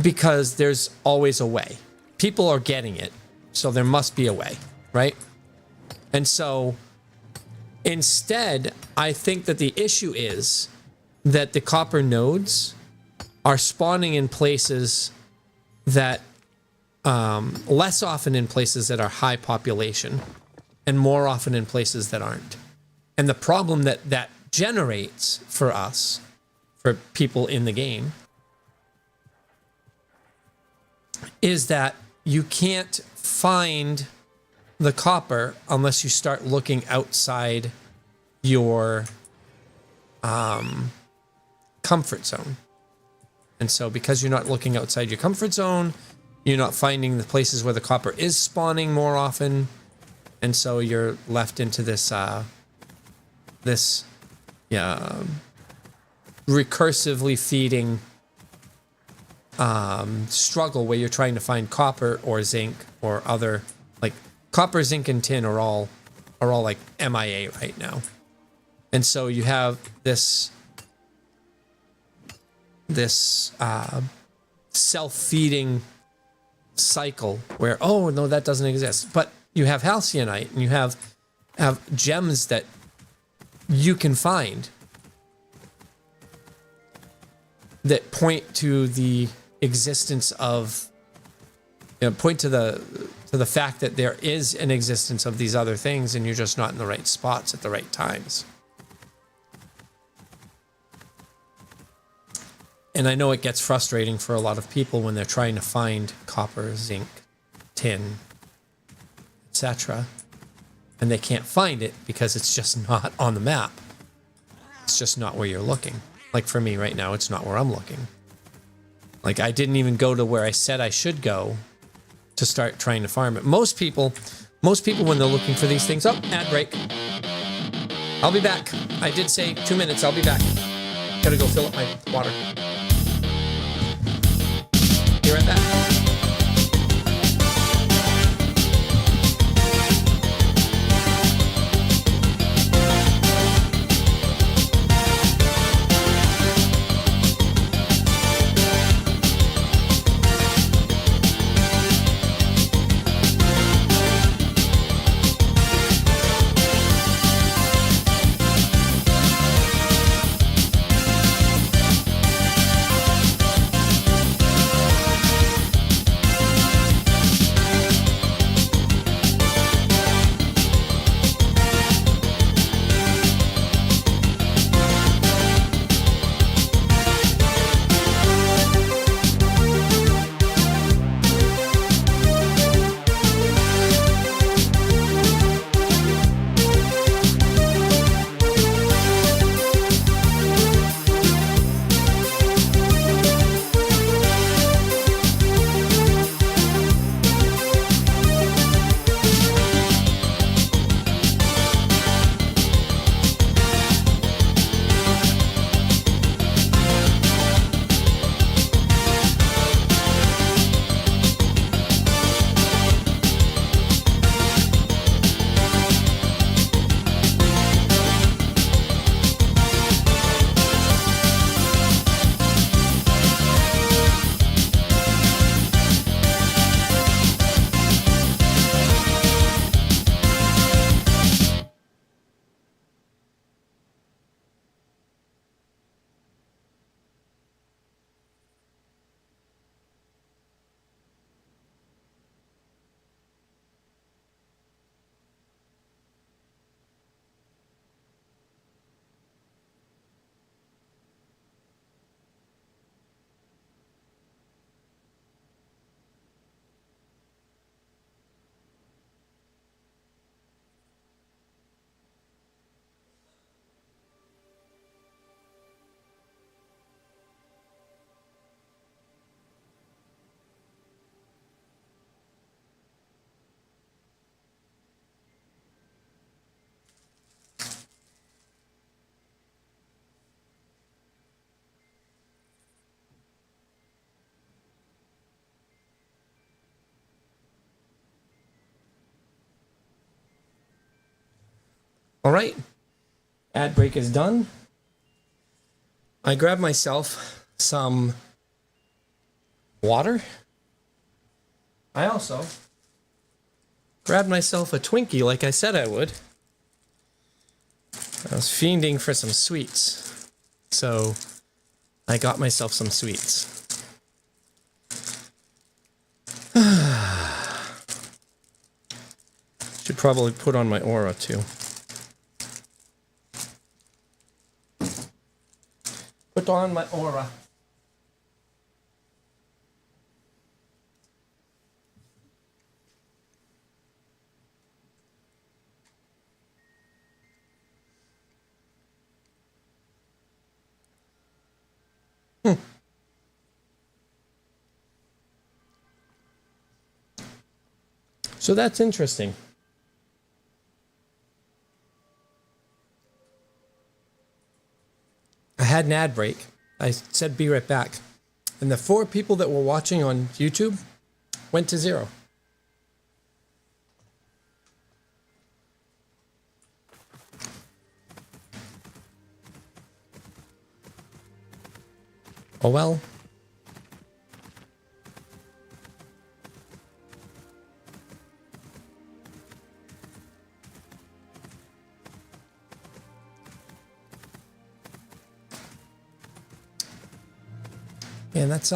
because there's always a way. People are getting it, so there must be a way, right? And so instead, I think that the issue is that the copper nodes are spawning in places that less often in places that are high population, and more often in places that aren't. And the problem that generates for us, for people in the game, is that you can't find the copper unless you start looking outside your comfort zone. And so because you're not looking outside your comfort zone, you're not finding the places where the copper is spawning more often. And so you're left into this recursively feeding struggle, where you're trying to find copper or zinc or other, like copper, zinc, and tin are all like MIA right now. And so you have this self-feeding cycle where, oh no, that doesn't exist. But you have halcyon,ite, and you have gems that you can find that point to the existence of, point to the fact that there is an existence of these other things, and you're just not in the right spots at the right times. And I know it gets frustrating for a lot of people when they're trying to find copper, zinc, tin, etc., and they can't find it because it's just not on the map. It's just not where you're looking. Like for me right now, it's not where I'm looking. Like I didn't even go to where I said I should go to start trying to farm it. Most people when they're looking for these things, ad break. I'll be back. I did say 2 minutes, I'll be back. Gotta go fill up my water. Be right back. All right. Ad break is done. I grabbed myself some water. I also grabbed myself a Twinkie like I said I would. I was fiending for some sweets. So I got myself some sweets. Should probably put on my aura too. Put on my aura. So that's interesting. I had an ad break. I said be right back. And the 4 people that were watching on YouTube went to 0. Oh well. Man, that's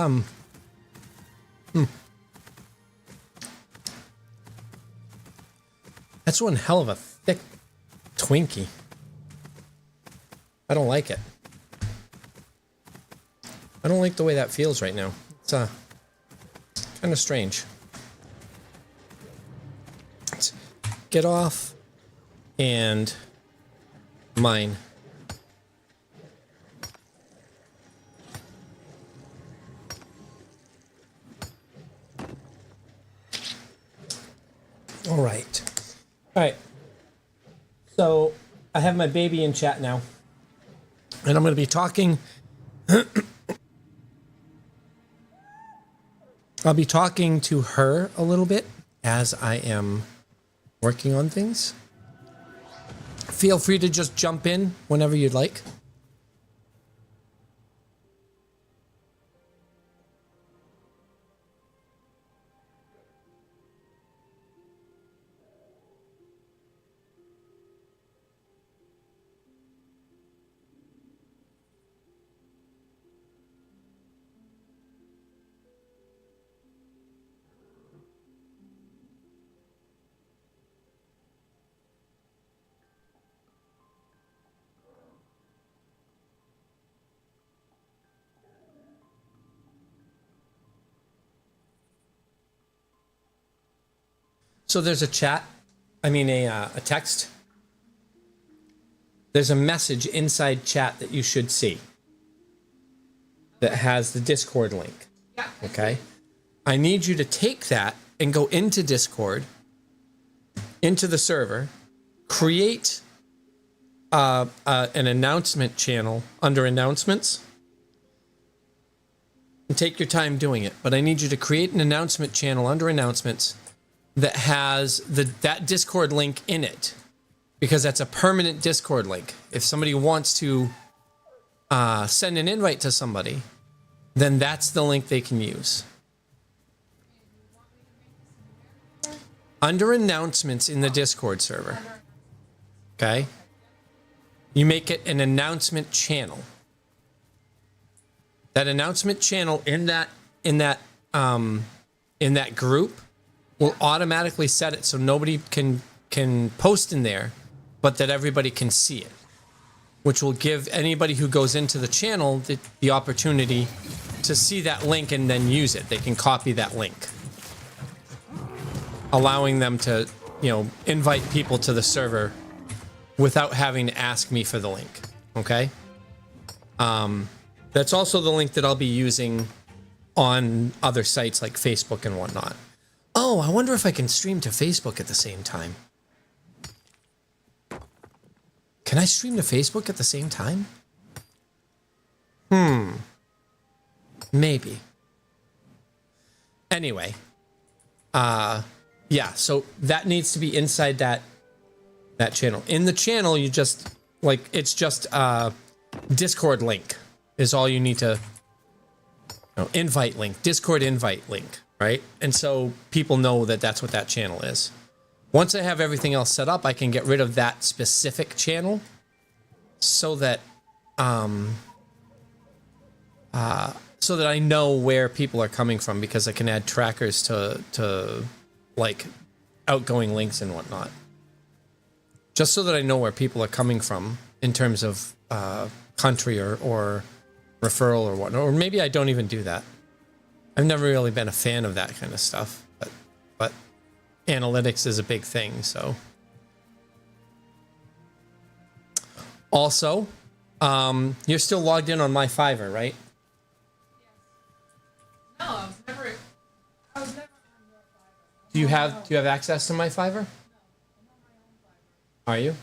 That's one hell of a thick Twinkie. I don't like it. I don't like the way that feels right now. It's kind of strange. Let's get off and mine. All right. All right. So I have my baby in chat now. And I'm going to be talking. I'll be talking to her a little bit as I am working on things. Feel free to just jump in whenever you'd like. So there's a chat, a text. There's a message inside chat that you should see that has the Discord link. Yeah. Okay. I need you to take that and go into Discord, into the server, create an announcement channel under announcements, and take your time doing it. But I need you to create an announcement channel under announcements that has that Discord link in it, because that's a permanent Discord link. If somebody wants to send an invite to somebody, then that's the link they can use. Under announcements in the Discord server, okay, you make it an announcement channel. That announcement channel in that group will automatically set it so nobody can post in there, but that everybody can see it, which will give anybody who goes into the channel the opportunity to see that link and then use it. They can copy that link, allowing them to, invite people to the server without having to ask me for the link. Okay. That's also the link that I'll be using on other sites like Facebook and whatnot. Oh, I wonder if I can stream to Facebook at the same time. Can I stream to Facebook at the same time? Maybe. Anyway. Yeah, so that needs to be inside that that channel. In the channel, you just like it's just Discord link is all you need to. No, invite link, Discord invite link, right? And so people know that that's what that channel is. Once I have everything else set up, I can get rid of that specific channel so that so that I know where people are coming from, because I can add trackers to like outgoing links and whatnot. Just so that I know where people are coming from in terms of country or referral or whatnot. Or maybe I don't even do that. I've never really been a fan of that kind of stuff, but analytics is a big thing, so. Also, you're still logged in on my Fiverr, right? No, I was never on your Fiverr. Do you have access to my Fiverr? Are you?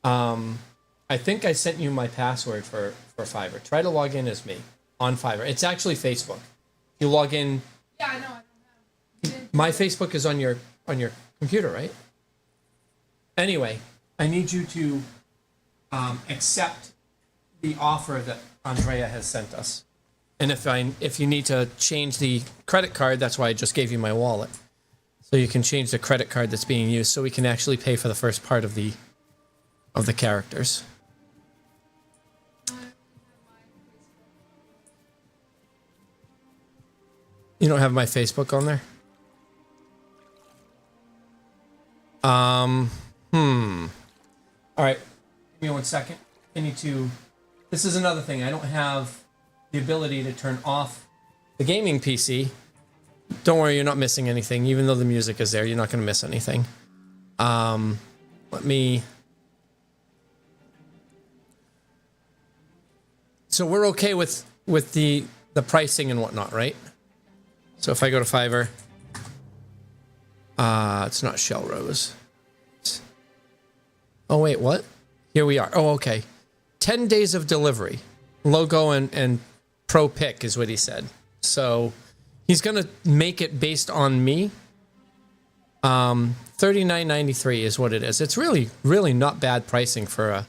I think I sent you my password for Fiverr. Try to log in as me on Fiverr. It's actually Facebook. You log in. Yeah, I know. I don't have. My Facebook is on your computer, right? Anyway, I need you to accept the offer that Andrea has sent us. And if you need to change the credit card, that's why I just gave you my wallet. So you can change the credit card that's being used, so we can actually pay for the first part of the characters. You don't have my Facebook on there? All right. Give me 1 second. I need to. This is another thing. I don't have the ability to turn off the gaming PC. Don't worry, you're not missing anything. Even though the music is there, you're not going to miss anything. Let me. So we're okay with the pricing and whatnot, right? So if I go to Fiverr, it's not Shell Rose. Oh wait, what? Here we are. Oh, okay. 10 days of delivery. Logo and pro pick is what he said. So he's gonna make it based on me. $39.93 is what it is. It's really, really not bad pricing for a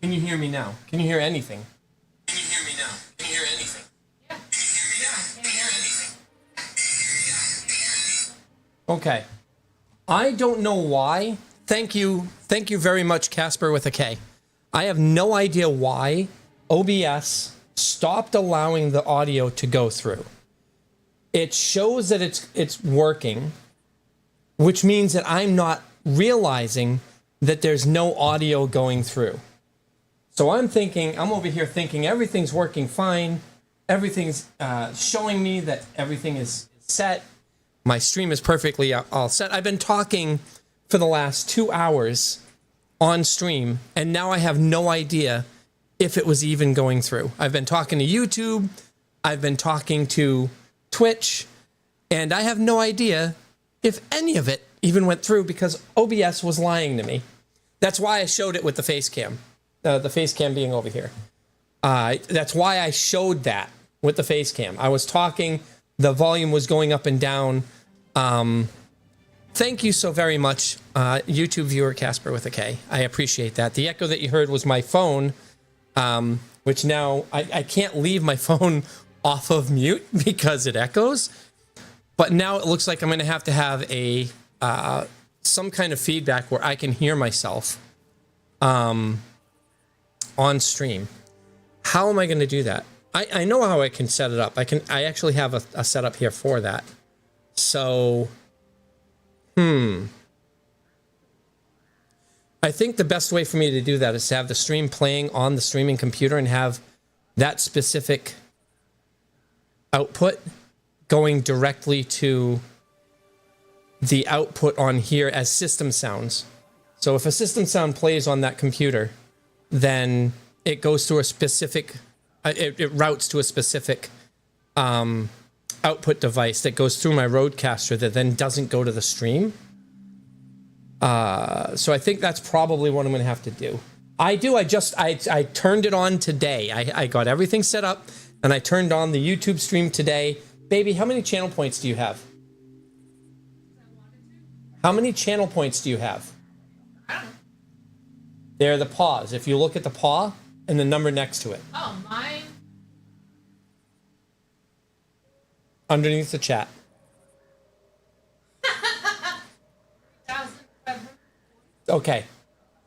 Can you hear me now? Can you hear anything? Yeah. Yeah, I can't hear anything. Okay. I don't know why. Thank you very much, Casper with a K. I have no idea why OBS stopped allowing the audio to go through. It shows that it's working, which means that I'm not realizing that there's no audio going through. So I'm over here thinking everything's working fine. Everything's showing me that everything is set. My stream is perfectly all set. I've been talking for the last 2 hours on stream, and now I have no idea if it was even going through. I've been talking to YouTube. I've been talking to Twitch, and I have no idea if any of it even went through because OBS was lying to me. That's why I showed it with the face cam, the face cam being over here. That's why I showed that with the face cam. I was talking, the volume was going up and down. Thank you so very much, YouTube viewer Casper with a K. I appreciate that. The echo that you heard was my phone, which now I can't leave my phone off of mute because it echoes. But now it looks like I'm going to have a some kind of feedback where I can hear myself on stream. How am I going to do that? I know how I can set it up. I actually have a setup here for that. So, I think the best way for me to do that is to have the stream playing on the streaming computer and have that specific output going directly to the output on here as system sounds. So if a system sound plays on that computer, then it goes through a specific, it routes to a specific output device that goes through my Rodecaster that then doesn't go to the stream. So I think that's probably what I'm going to have to do. I turned it on today. I got everything set up and I turned on the YouTube stream today. Baby, how many channel points do you have? How many channel points do you have? They're the paws. If you look at the paw and the number next to it. Oh, mine. Underneath the chat. 1,500. Okay.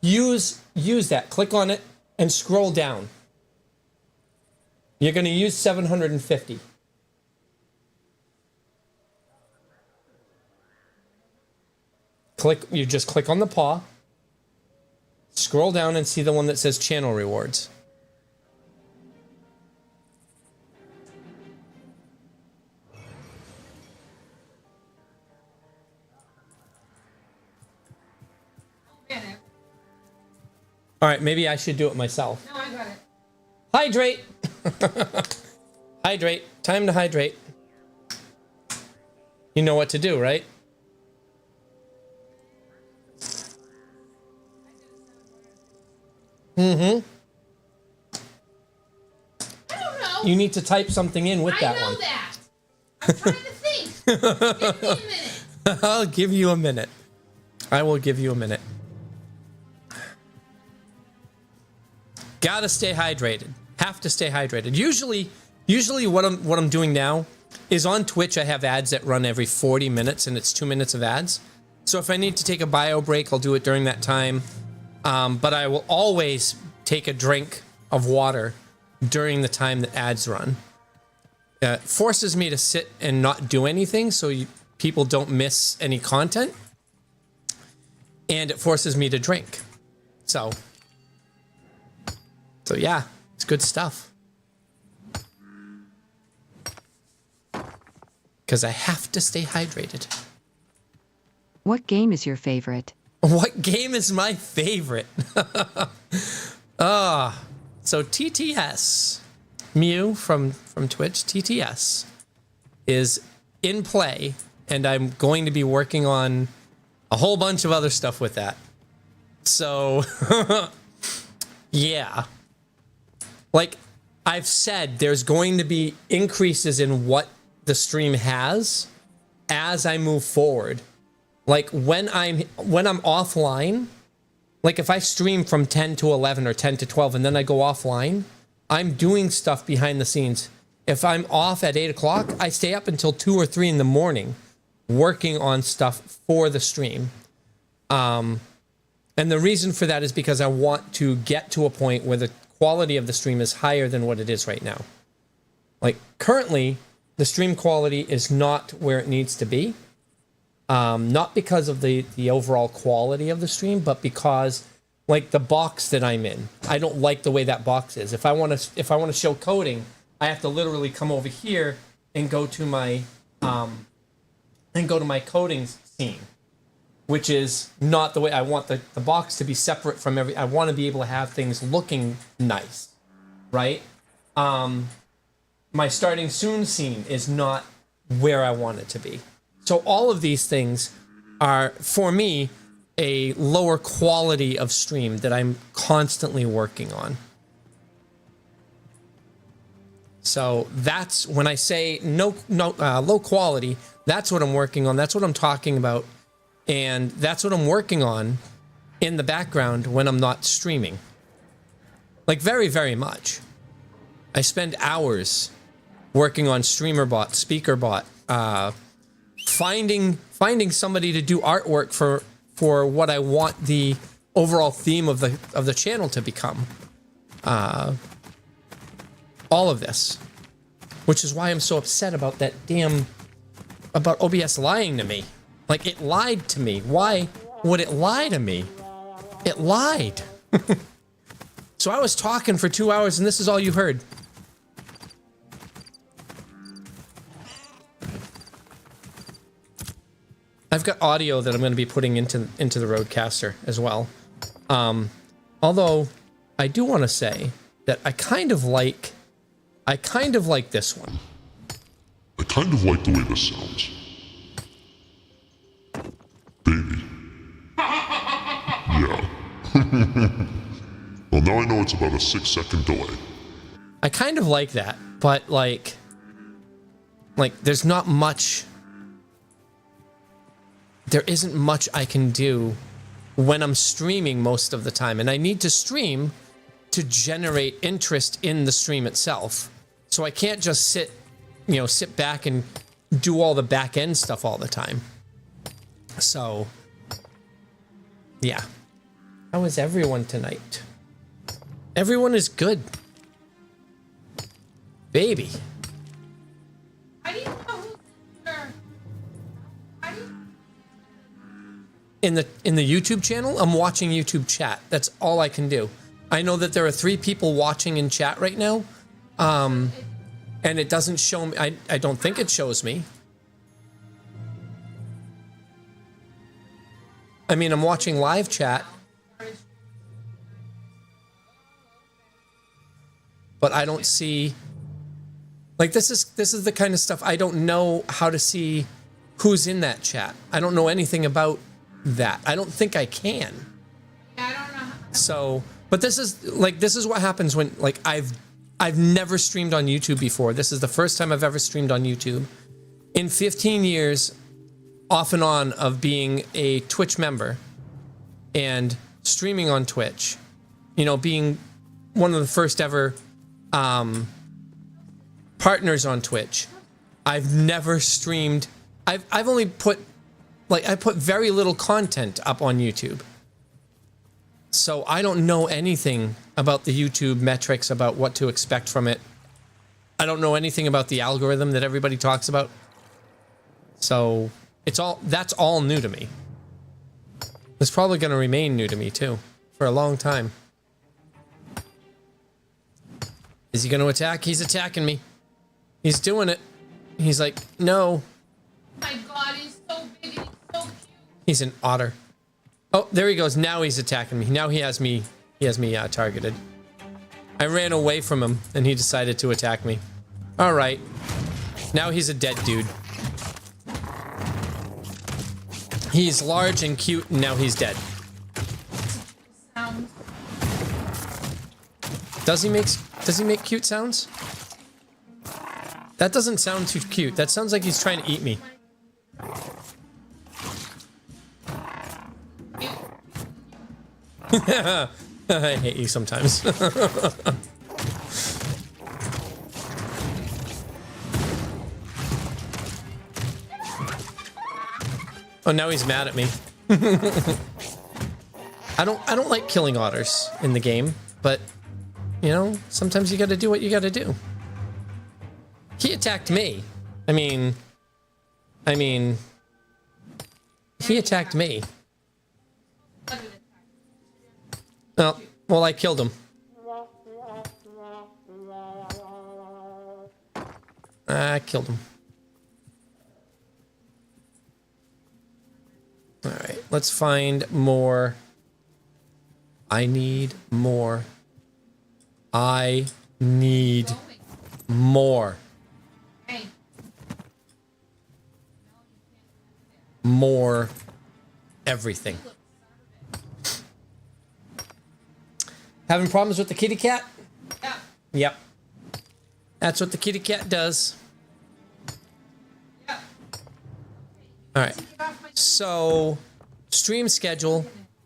Use that. Click on it and scroll down. You're going to use 750. You just click on the paw. Scroll down and see the one that says channel rewards. All right, maybe I should do it myself. No, I got it. Hydrate. Hydrate. Time to hydrate. You know what to do, right? Mm-hmm. I don't know. You need to type something in with that one. I know that. I'm trying to think. Give me a minute. I'll give you a minute. I will give you a minute. Gotta stay hydrated. Have to stay hydrated. Usually what I'm doing now is on Twitch I have ads that run every 40 minutes and it's 2 minutes of ads. So if I need to take a bio break, I'll do it during that time. But I will always take a drink of water during the time that ads run. It forces me to sit and not do anything so people don't miss any content. And it forces me to drink. So yeah, it's good stuff. Because I have to stay hydrated. What game is your favorite? What game is my favorite? So TTS, Mew from Twitch, TTS, is in play, and I'm going to be working on a whole bunch of other stuff with that. So, yeah. Like I've said, there's going to be increases in what the stream has as I move forward. Like when I'm offline, like if I stream from 10 to 11 or 10 to 12 and then I go offline, I'm doing stuff behind the scenes. If I'm off at 8 o'clock, I stay up until 2 or 3 in the morning working on stuff for the stream. And the reason for that is because I want to get to a point where the quality of the stream is higher than what it is right now. Like currently, the stream quality is not where it needs to be. Not because of the overall quality of the stream, but because like the box that I'm in, I don't like the way that box is. If I want to show coding, I have to literally come over here and go to my coding scene, which is not the way I want the box to be separate from I want to be able to have things looking nice, right? My starting soon scene is not where I want it to be. So all of these things are, for me, a lower quality of stream that I'm constantly working on. So that's when I say low quality, that's what I'm working on. That's what I'm talking about. And that's what I'm working on in the background when I'm not streaming. Like very, very much. I spend hours working on StreamerBot, SpeakerBot, finding somebody to do artwork for what I want the overall theme of the channel to become. All of this, which is why I'm so upset about about OBS lying to me. Like it lied to me. Why would it lie to me? It lied. So I was talking for 2 hours and this is all you heard. I've got audio that I'm going to be putting into the Rodecaster as well. Although I do want to say that I kind of like this one. I kind of like the way this sounds. Baby. Yeah. Well, now I know it's about a 6-second delay. I kind of like that, but like there's not much. There isn't much I can do when I'm streaming most of the time, and I need to stream to generate interest in the stream itself. So I can't just sit back and do all the back end stuff all the time. So, yeah. How is everyone tonight? Everyone is good. Baby. How do you know who's there? How do you... In the YouTube channel, I'm watching YouTube chat. That's all I can do. I know that there are 3 people watching in chat right now. And it doesn't show me. I don't think it shows me. I mean, I'm watching live chat. But I don't see, like, this is the kind of stuff I don't know how to see who's in that chat. I don't know anything about that. I don't think I can. Yeah, I don't know. So, but this is what happens when, like, I've never streamed on YouTube before. This is the first time I've ever streamed on YouTube. In 15 years, off and on, of being a Twitch member and streaming on Twitch, being one of the first ever partners on Twitch, I've never streamed. I've only put, I put very little content up on YouTube. So I don't know anything about the YouTube metrics, about what to expect from it. I don't know anything about the algorithm that everybody talks about. So that's all new to me. It's probably going to remain new to me too for a long time. Is he going to attack? He's attacking me. He's doing it. He's like, no. My God, he's so big and he's so cute. He's an otter. Oh, there he goes. Now he's attacking me. Now he has me targeted. I ran away from him and he decided to attack me. All right. Now he's a dead dude. He's large and cute and now he's dead. Sounds. Does he make cute sounds? That doesn't sound too cute. That sounds like he's trying to eat me. I hate you sometimes. Oh, now he's mad at me. I don't like killing otters in the game, but you know, sometimes you got to do what you got to do. He attacked me. I mean, he attacked me. Oh, well, I killed him. I killed him. All right, let's find more. I need more. I need more. More everything. Having problems with the kitty cat? Yeah. Yep. That's what the kitty cat does. Yeah. All right. So, stream schedule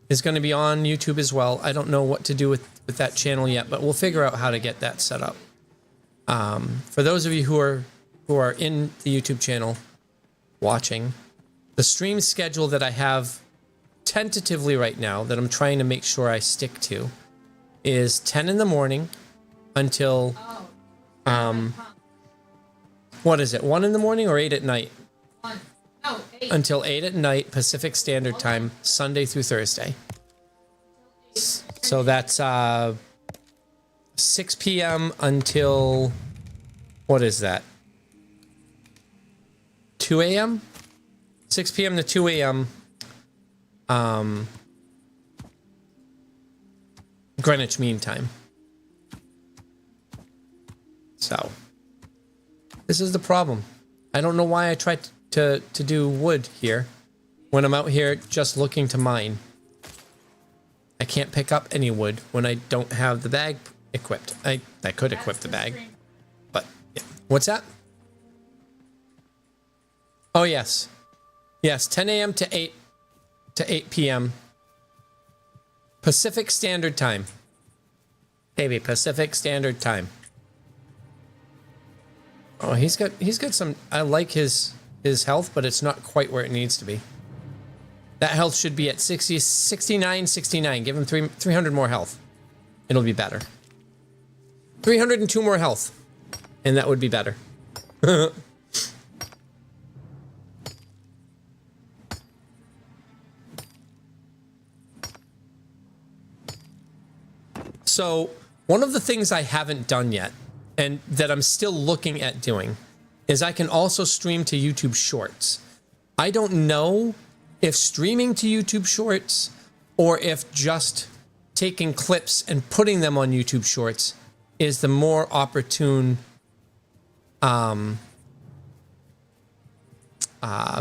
is going to be on YouTube as well. I don't know what to do with that channel yet, but we'll figure out how to get that set up. For those of you who are in the YouTube channel watching, the stream schedule that I have tentatively right now that I'm trying to make sure I stick to is 10 in the morning until what is it? 1 in the morning or 8 at night? 1. No, 8. Until 8 at night Pacific Standard Time, Sunday through Thursday. So that's 6 p.m. until what is that? 2 a.m. 6 p.m. to 2 a.m. Greenwich Mean Time. So this is the problem. I don't know why I tried to do wood here when I'm out here just looking to mine. I can't pick up any wood when I don't have the bag equipped. I could equip the bag, but yeah. What's that? Oh yes, yes. 10 a.m. to 8 p.m. Pacific Standard Time. Baby, Pacific Standard Time. Oh, he's got some. I like his health, but it's not quite where it needs to be. That health should be at 60, 69, 69. Give him 300 more health. It'll be better. 302 more health, and that would be better. So, one of the things I haven't done yet, and that I'm still looking at doing, is I can also stream to YouTube Shorts. I don't know if streaming to YouTube Shorts or if just taking clips and putting them on YouTube Shorts is the more opportune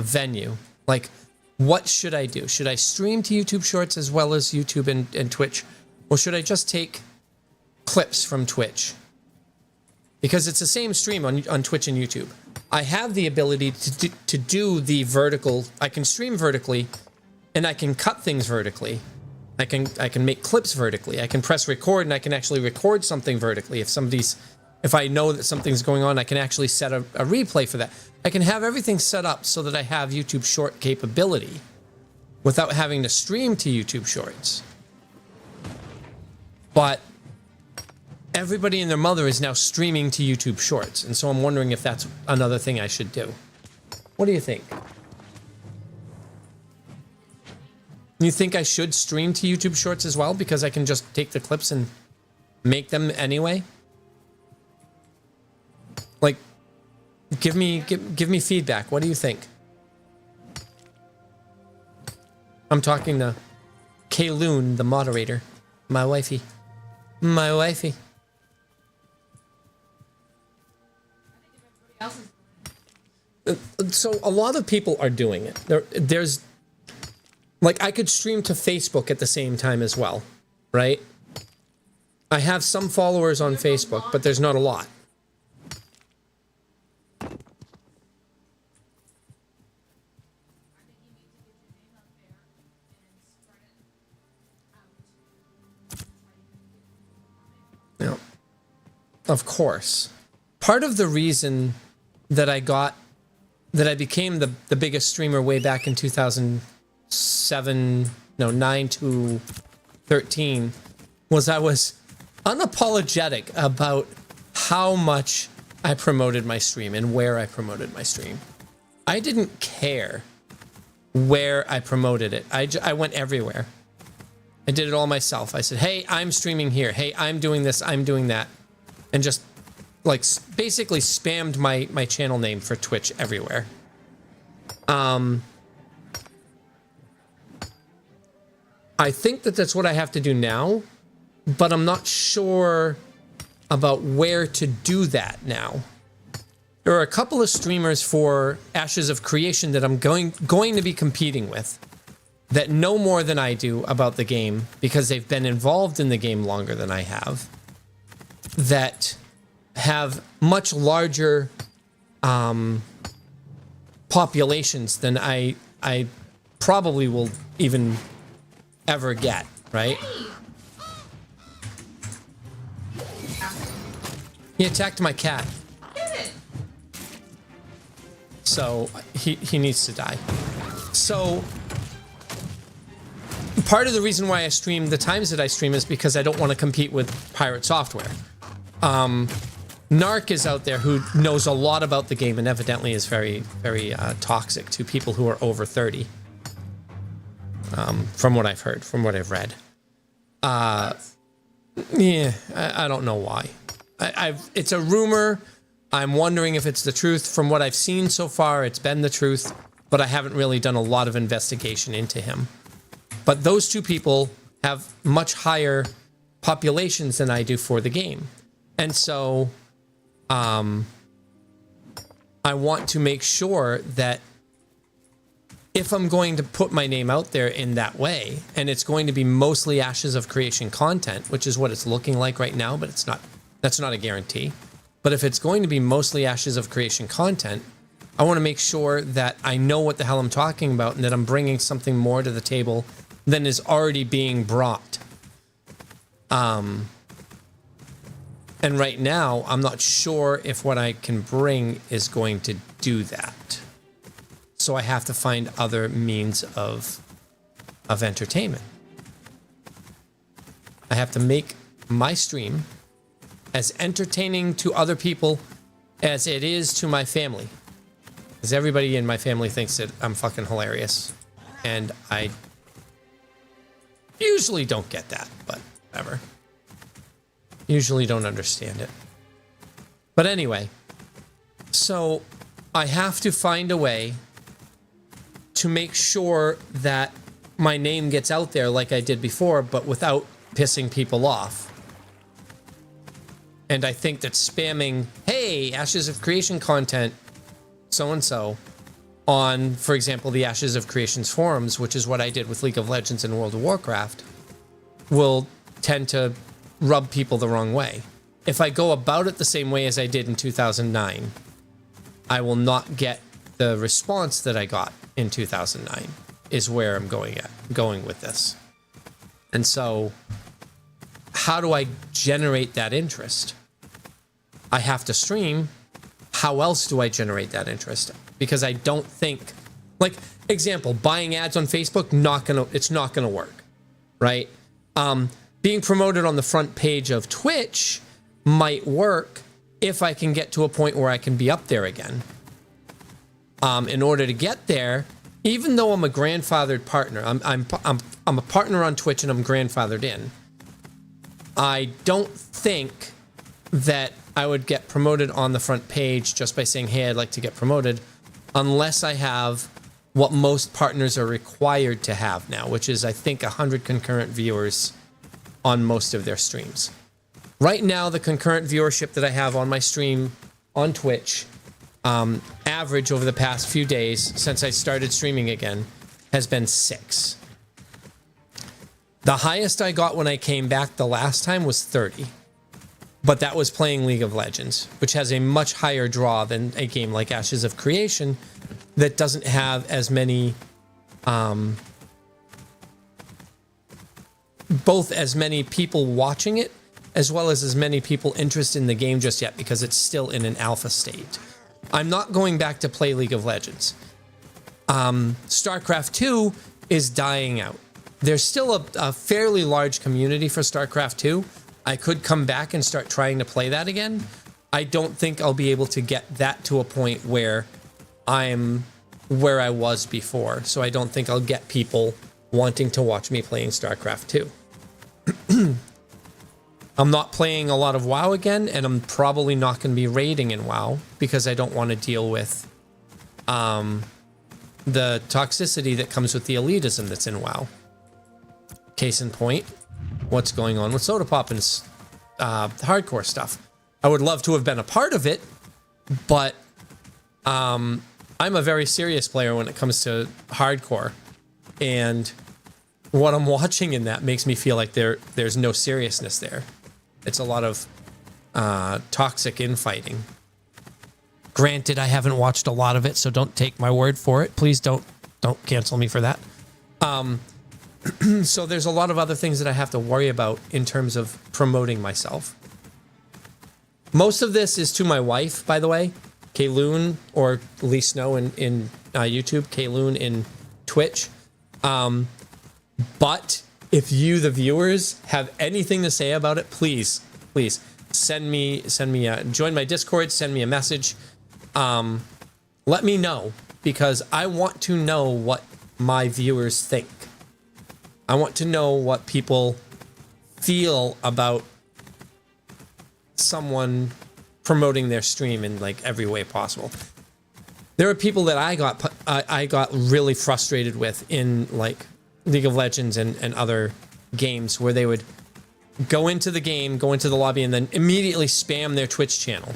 venue. Like, what should I do? Should I stream to YouTube Shorts as well as YouTube and Twitch? Or should I just take clips from Twitch? Because it's the same stream on Twitch and YouTube. I have the ability to do the vertical. I can stream vertically, and I can cut things vertically. I can make clips vertically. I can press record, and I can actually record something vertically. If I know that something's going on, I can actually set a replay for that. I can have everything set up so that I have YouTube Short capability without having to stream to YouTube Shorts. But everybody and their mother is now streaming to YouTube Shorts, and so I'm wondering if that's another thing I should do. What do you think? You think I should stream to YouTube Shorts as well, because I can just take the clips and make them anyway? Like, give me feedback. What do you think? I'm talking to Kayloon, the moderator, my wifey. My wifey. So a lot of people are doing it. There's like, I could stream to Facebook at the same time as well, right? I have some followers on Facebook, but there's not a lot. Of course. Part of the reason that I became the biggest streamer way back in 9 to 13 was I was unapologetic about how much I promoted my stream and where I promoted my stream. I didn't care where I promoted it. I went everywhere. I did it all myself. I said, hey, I'm streaming here. Hey, I'm doing this. I'm doing that. And just like basically spammed my channel name for Twitch everywhere. I think that that's what I have to do now, but I'm not sure about where to do that now. There are a couple of streamers for Ashes of Creation that I'm going to be competing with that know more than I do about the game because they've been involved in the game longer than I have, that have much larger populations than I probably will even ever get, right? He attacked my cat. So he needs to die. So part of the reason why I stream the times that I stream is because I don't want to compete with pirate software. Narc is out there who knows a lot about the game and evidently is very, very toxic to people who are over 30. From what I've heard, from what I've read. Yeah, I don't know why. It's a rumor. I'm wondering if it's the truth. From what I've seen so far, it's been the truth, but I haven't really done a lot of investigation into him. But those two people have much higher populations than I do for the game. And so I want to make sure that if I'm going to put my name out there in that way, and it's going to be mostly Ashes of Creation content, which is what it's looking like right now, but it's not, that's not a guarantee. But if it's going to be mostly Ashes of Creation content, I want to make sure that I know what the hell I'm talking about and that I'm bringing something more to the table than is already being brought. And right now, I'm not sure if what I can bring is going to do that. So I have to find other means of entertainment. I have to make my stream as entertaining to other people as it is to my family. Because everybody in my family thinks that I'm fucking hilarious. And I usually don't get that, but whatever. Usually don't understand it. But anyway, so I have to find a way to make sure that my name gets out there like I did before, but without pissing people off. And I think that spamming, hey, Ashes of Creation content, so-and-so, on, for example, the Ashes of Creation's forums, which is what I did with League of Legends and World of Warcraft, will tend to rub people the wrong way. If I go about it the same way as I did in 2009, I will not get the response that I got in 2009, is where I'm going with this. And so, how do I generate that interest? I have to stream. How else do I generate that interest? Because I don't think, like, example, buying ads on Facebook, it's not gonna work, right? Being promoted on the front page of Twitch might work if I can get to a point where I can be up there again. In order to get there, even though I'm a grandfathered partner, I'm a partner on Twitch and I'm grandfathered in. I don't think that I would get promoted on the front page just by saying, hey, I'd like to get promoted, unless I have what most partners are required to have now, which is, I think, 100 concurrent viewers on most of their streams. Right now, the concurrent viewership that I have on my stream on Twitch, average over the past few days since I started streaming again, has been 6. The highest I got when I came back the last time was 30. But that was playing League of Legends, which has a much higher draw than a game like Ashes of Creation that doesn't have as many, both as many people watching it as well as many people interested in the game just yet because it's still in an alpha state. I'm not going back to play League of Legends. StarCraft 2 is dying out. There's still a fairly large community for StarCraft 2. I could come back and start trying to play that again. I don't think I'll be able to get that to a point where I'm where I was before. So I don't think I'll get people wanting to watch me playing StarCraft 2. I'm not playing a lot of WoW again, and I'm probably not going to be raiding in WoW because I don't want to deal with the toxicity that comes with the elitism that's in WoW. Case in point, what's going on with Soda Pop and hardcore stuff. I would love to have been a part of it, but I'm a very serious player when it comes to hardcore, and what I'm watching in that makes me feel like there's no seriousness there. It's a lot of toxic infighting. Granted, I haven't watched a lot of it, so don't take my word for it. Please don't cancel me for that. So there's a lot of other things that I have to worry about in terms of promoting myself. Most of this is to my wife, by the way. Kayloon, or Lee Snow in YouTube, Kayloon in Twitch. But if you, the viewers, have anything to say about it, please send me join my Discord, send me a message. Let me know, because I want to know what my viewers think. I want to know what people feel about someone promoting their stream in like every way possible. There are people that I got really frustrated with in like League of Legends and other games, where they would go into the game, go into the lobby, and then immediately spam their Twitch channel.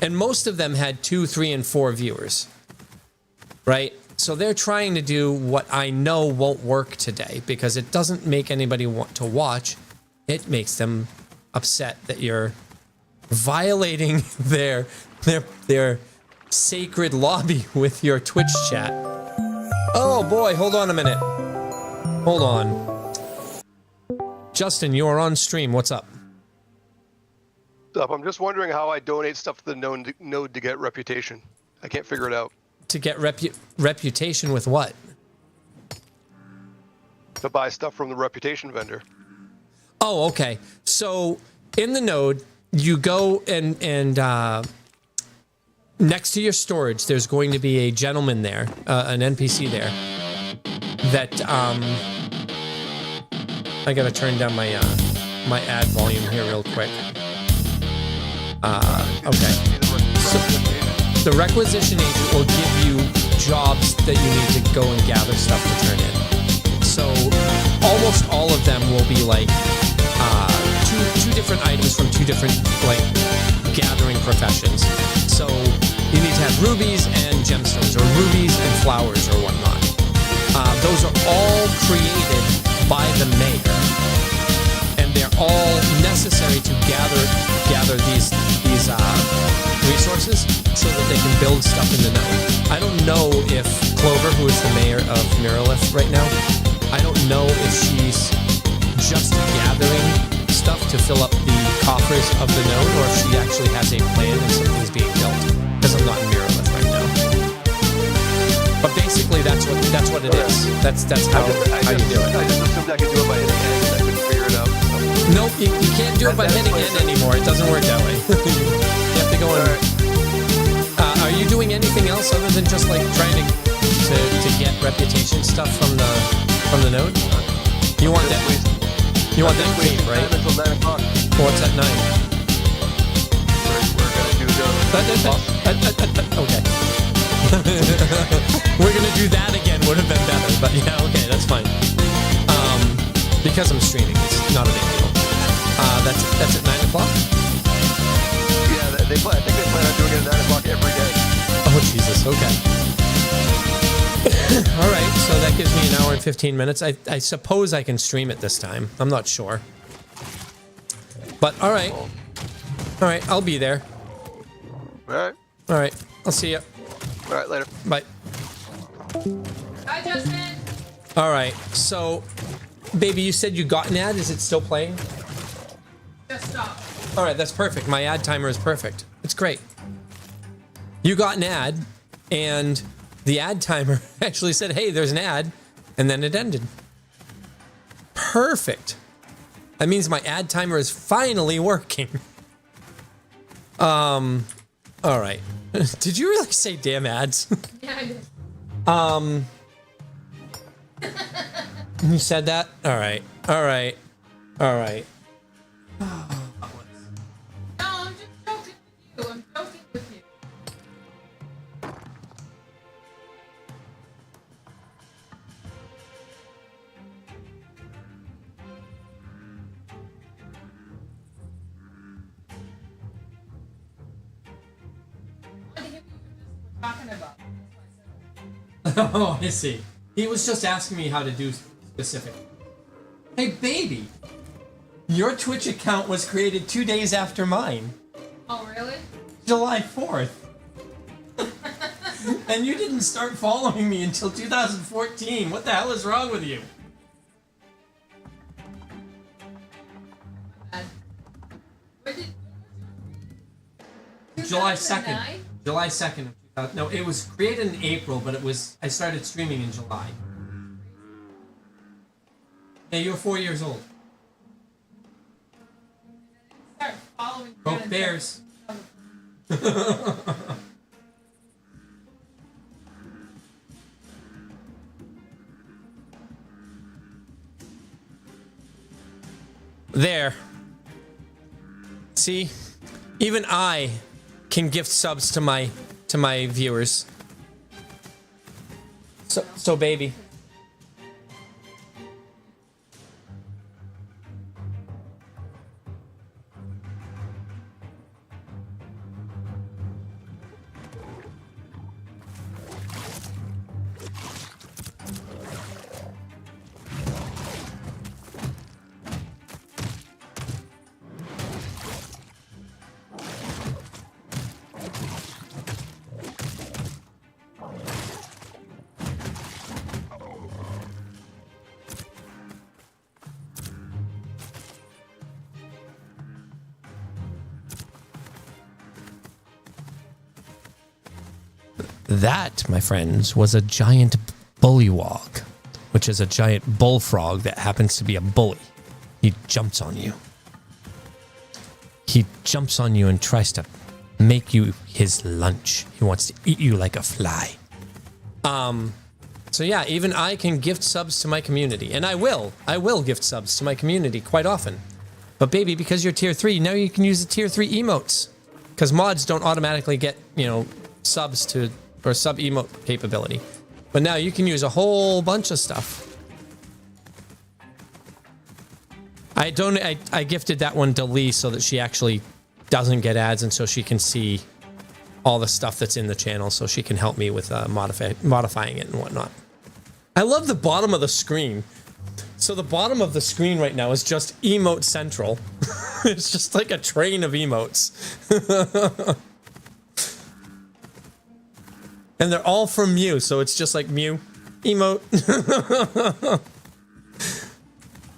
And most of them had 2, 3, and 4 viewers, right? So they're trying to do what I know won't work today, because it doesn't make anybody want to watch. It makes them upset that you're violating their sacred lobby with your Twitch chat. Oh boy, hold on a minute. Hold on. Justin, you're on stream. What's up? I'm just wondering how I donate stuff to the node to get reputation. I can't figure it out. To get reputation with what? To buy stuff from the reputation vendor. Oh, okay. So in the node, you go and next to your storage, there's going to be a gentleman there, an NPC there, that I gotta turn down my my ad volume here real quick. Okay. So the requisition agent will give you jobs that you need to go and gather stuff to turn in. So almost all of them will be like two different items from 2 different like gathering professions. So you need to have rubies and gemstones, or rubies and flowers, or whatnot. Those are all created by the mayor, and they're all necessary to gather these resources so that they can build stuff in the node. I don't know if Clover, who is the mayor of Miralith right now, I don't know if she's just gathering stuff to fill up the coffers of the node, or if she actually has a plan and something's being built, because I'm not in Miralith right now. But basically, that's what it is. That's how you do it. I just assumed I could do it by hitting N, I couldn't figure it out. So. Nope, you can't do it by hitting N anymore. It doesn't work that way. You have to go in. Are you doing anything else other than just like trying to get reputation stuff from the node? You want that? You want that cave, right? Until 9 o'clock. What's at 9? We're gonna do the Okay. We're gonna do that again. Would have been better, but yeah, okay, that's fine. Because I'm streaming, it's not a big deal. That's at 9 o'clock. Yeah, I think they plan on doing it at 9 o'clock every day. Oh Jesus. Okay. All right, so that gives me an hour and 15 minutes. I suppose I can stream it this time. I'm not sure. But all right. All right, I'll be there. All All right, I'll see you. right, later. Bye. Hi, Justin. All right, so, baby, you said you got an ad. Is it still playing? Just stop. All right, that's perfect. My ad timer is perfect. It's great. You got an ad, and the ad timer actually said, hey, there's an ad, and then it ended. Perfect. That means my ad timer is finally working. All right. Did you really say damn ads? Yeah, I did. You said that? All right. All right. All right. No, I'm just joking with you. I'm joking with you. I wanted to hear what you were talking about. That's why I said it. Oh, I see. He was just asking me how to do specific. Hey, baby. Your Twitch account was created 2 days after mine. Oh, really? July 4th. And you didn't start following me until 2014. What the hell is wrong with you? When did, July 2009? 2nd. July 2nd of 2000. No, it was created in April, but I started streaming in July. Yeah, you were 4 years old. Start following Go Brandon. Bears. There. See? Even I can gift subs to my viewers. So baby. That, my friends, was a giant bullywog, which is a giant bullfrog that happens to be a bully. He jumps on you. He jumps on you and tries to make you his lunch. He wants to eat you like a fly. So yeah, even I can gift subs to my community, and I will gift subs to my community quite often. But baby, because you're tier 3, now you can use the tier 3 emotes. Because mods don't automatically get, subs to, or sub emote capability. But now you can use a whole bunch of stuff. I gifted that one to Lee so that she actually doesn't get ads and so she can see all the stuff that's in the channel so she can help me with modifying it and whatnot. I love the bottom of the screen. So the bottom of the screen right now is just emote central. It's just like a train of emotes. And they're all from Mew, so it's just like Mew emote.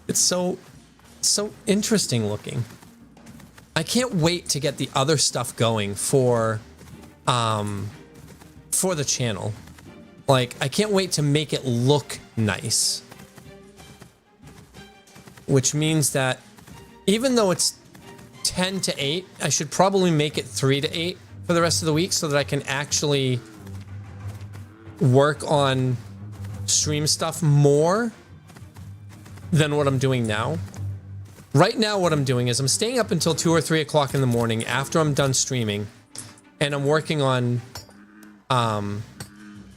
It's so interesting looking. I can't wait to get the other stuff going for the channel. Like, I can't wait to make it look nice. Which means that even though it's 10 to 8, I should probably make it 3 to 8 for the rest of the week so that I can actually work on stream stuff more than what I'm doing now. Right now, what I'm doing is I'm staying up until 2 or 3 o'clock in the morning after I'm done streaming, and I'm working on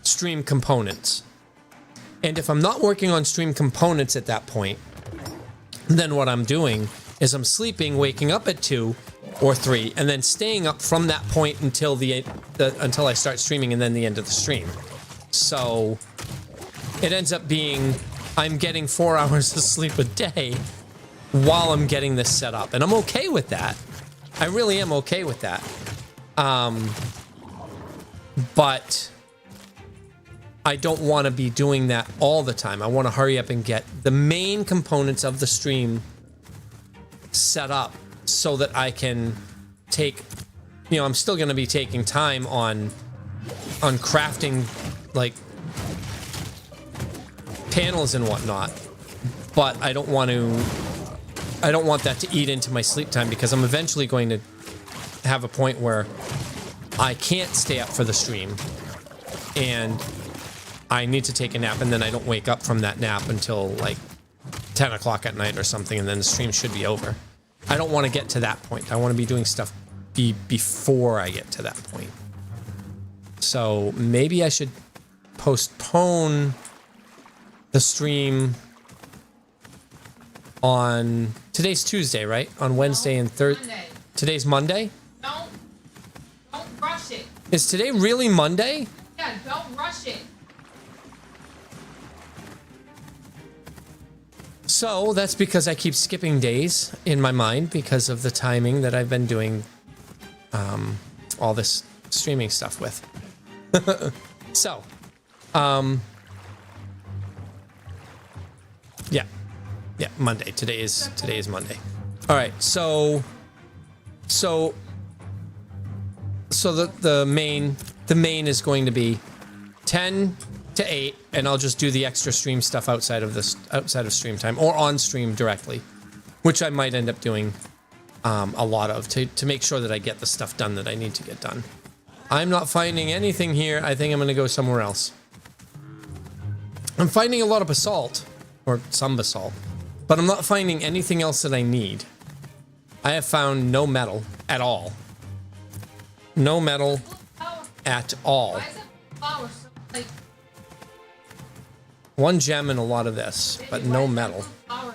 stream components. And if I'm not working on stream components at that point, then what I'm doing is I'm sleeping, waking up at 2 or 3, and then staying up from that point until until I start streaming, and then the end of the stream. So it ends up being I'm getting 4 hours of sleep a day while I'm getting this set up, and I'm okay with that. I really am okay with that. But I don't want to be doing that all the time. I want to hurry up and get the main components of the stream set up so that I can take, you know, I'm still going to be taking time on crafting like panels and whatnot, but I don't want that to eat into my sleep time, because I'm eventually going to have a point where I can't stay up for the stream and I need to take a nap, and then I don't wake up from that nap until like 10 o'clock at night or something, and then the stream should be over. I don't want to get to that point. I want to be doing stuff before I get to that point. So maybe I should postpone the stream on, today's Tuesday, right? On Wednesday and Thursday. Monday. Today's Monday? Don't rush it. Is today really Monday? Yeah, don't rush it. So that's because I keep skipping days in my mind because of the timing that I've been doing all this streaming stuff with. So, yeah, Monday. Today is Monday. All right, so the main is going to be 10 to 8, and I'll just do the extra stream stuff outside of stream time or on stream directly, which I might end up doing a lot of to make sure that I get the stuff done that I need to get done. I'm not finding anything here. I think I'm going to go somewhere else. I'm finding a lot of basalt, or some basalt, but I'm not finding anything else that I need. I have found no metal at all. No metal at all. Why is it flowers so like One gem and a lot of this, but no metal. flowers?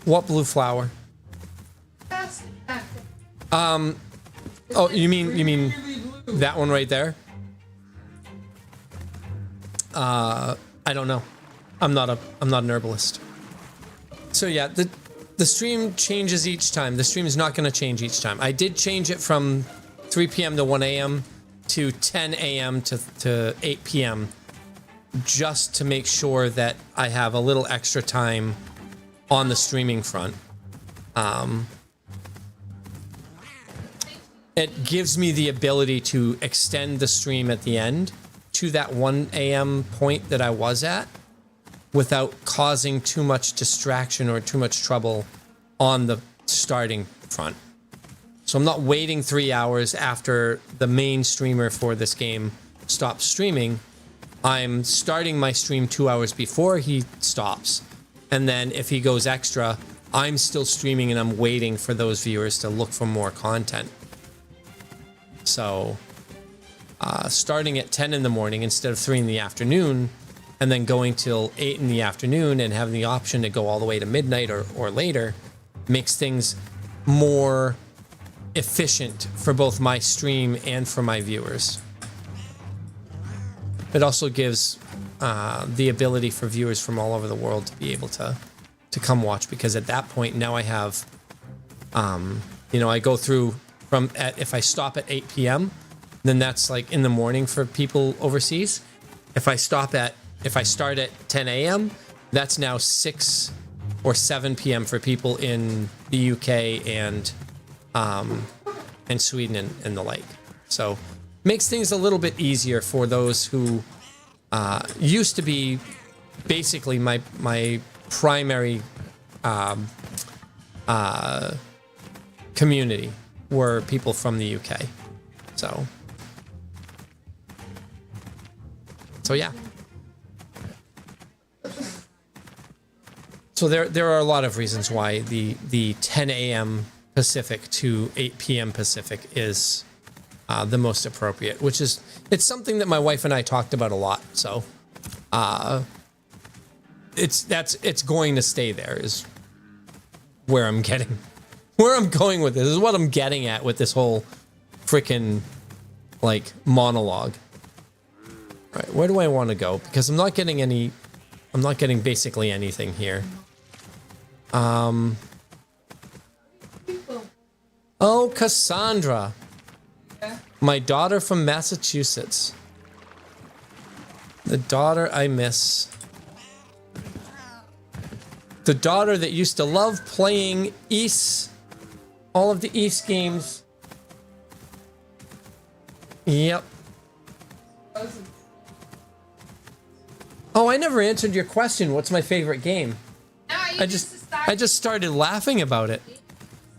What blue flower? That's Oh, you mean that one right there? I don't know. I'm not an herbalist. So yeah, the stream changes each time. The stream is not going to change each time. I did change it from 3 p.m. to 1 a.m. to 10 a.m. to 8 p.m. just to make sure that I have a little extra time on the streaming front. It gives me the ability to extend the stream at the end to that 1 a.m. point that I was at without causing too much distraction or too much trouble on the starting front. So I'm not waiting 3 hours after the main streamer for this game stops streaming. I'm starting my stream 2 hours before he stops. And then if he goes extra, I'm still streaming and I'm waiting for those viewers to look for more content. So starting at 10 in the morning instead of 3 in the afternoon, and then going till 8 in the afternoon and having the option to go all the way to midnight or later, makes things more efficient for both my stream and for my viewers. It also gives the ability for viewers from all over the world to be able to come watch, because at that point now I have, I go through if I stop at 8 p.m., then that's like in the morning for people overseas. If I start at 10 a.m., that's now 6 or 7 p.m. for people in the UK and Sweden and the like. So makes things a little bit easier for those who used to be basically my primary community were people from the UK. So yeah. So there are a lot of reasons why the 10 a.m. Pacific to 8 p.m. Pacific is the most appropriate, which is, it's something that my wife and I talked about a lot. So it's going to stay there is where I'm going with this. Is what I'm getting at with this whole freaking like monologue. All right, where do I want to go? Because I'm not getting basically anything here. Oh, Cassandra. My daughter from Massachusetts. The daughter I miss. the daughter that used to love playing Ys, all of the Ys games. Yep. Oh, I never answered your question. What's my favorite game? No, you I just started laughing about it.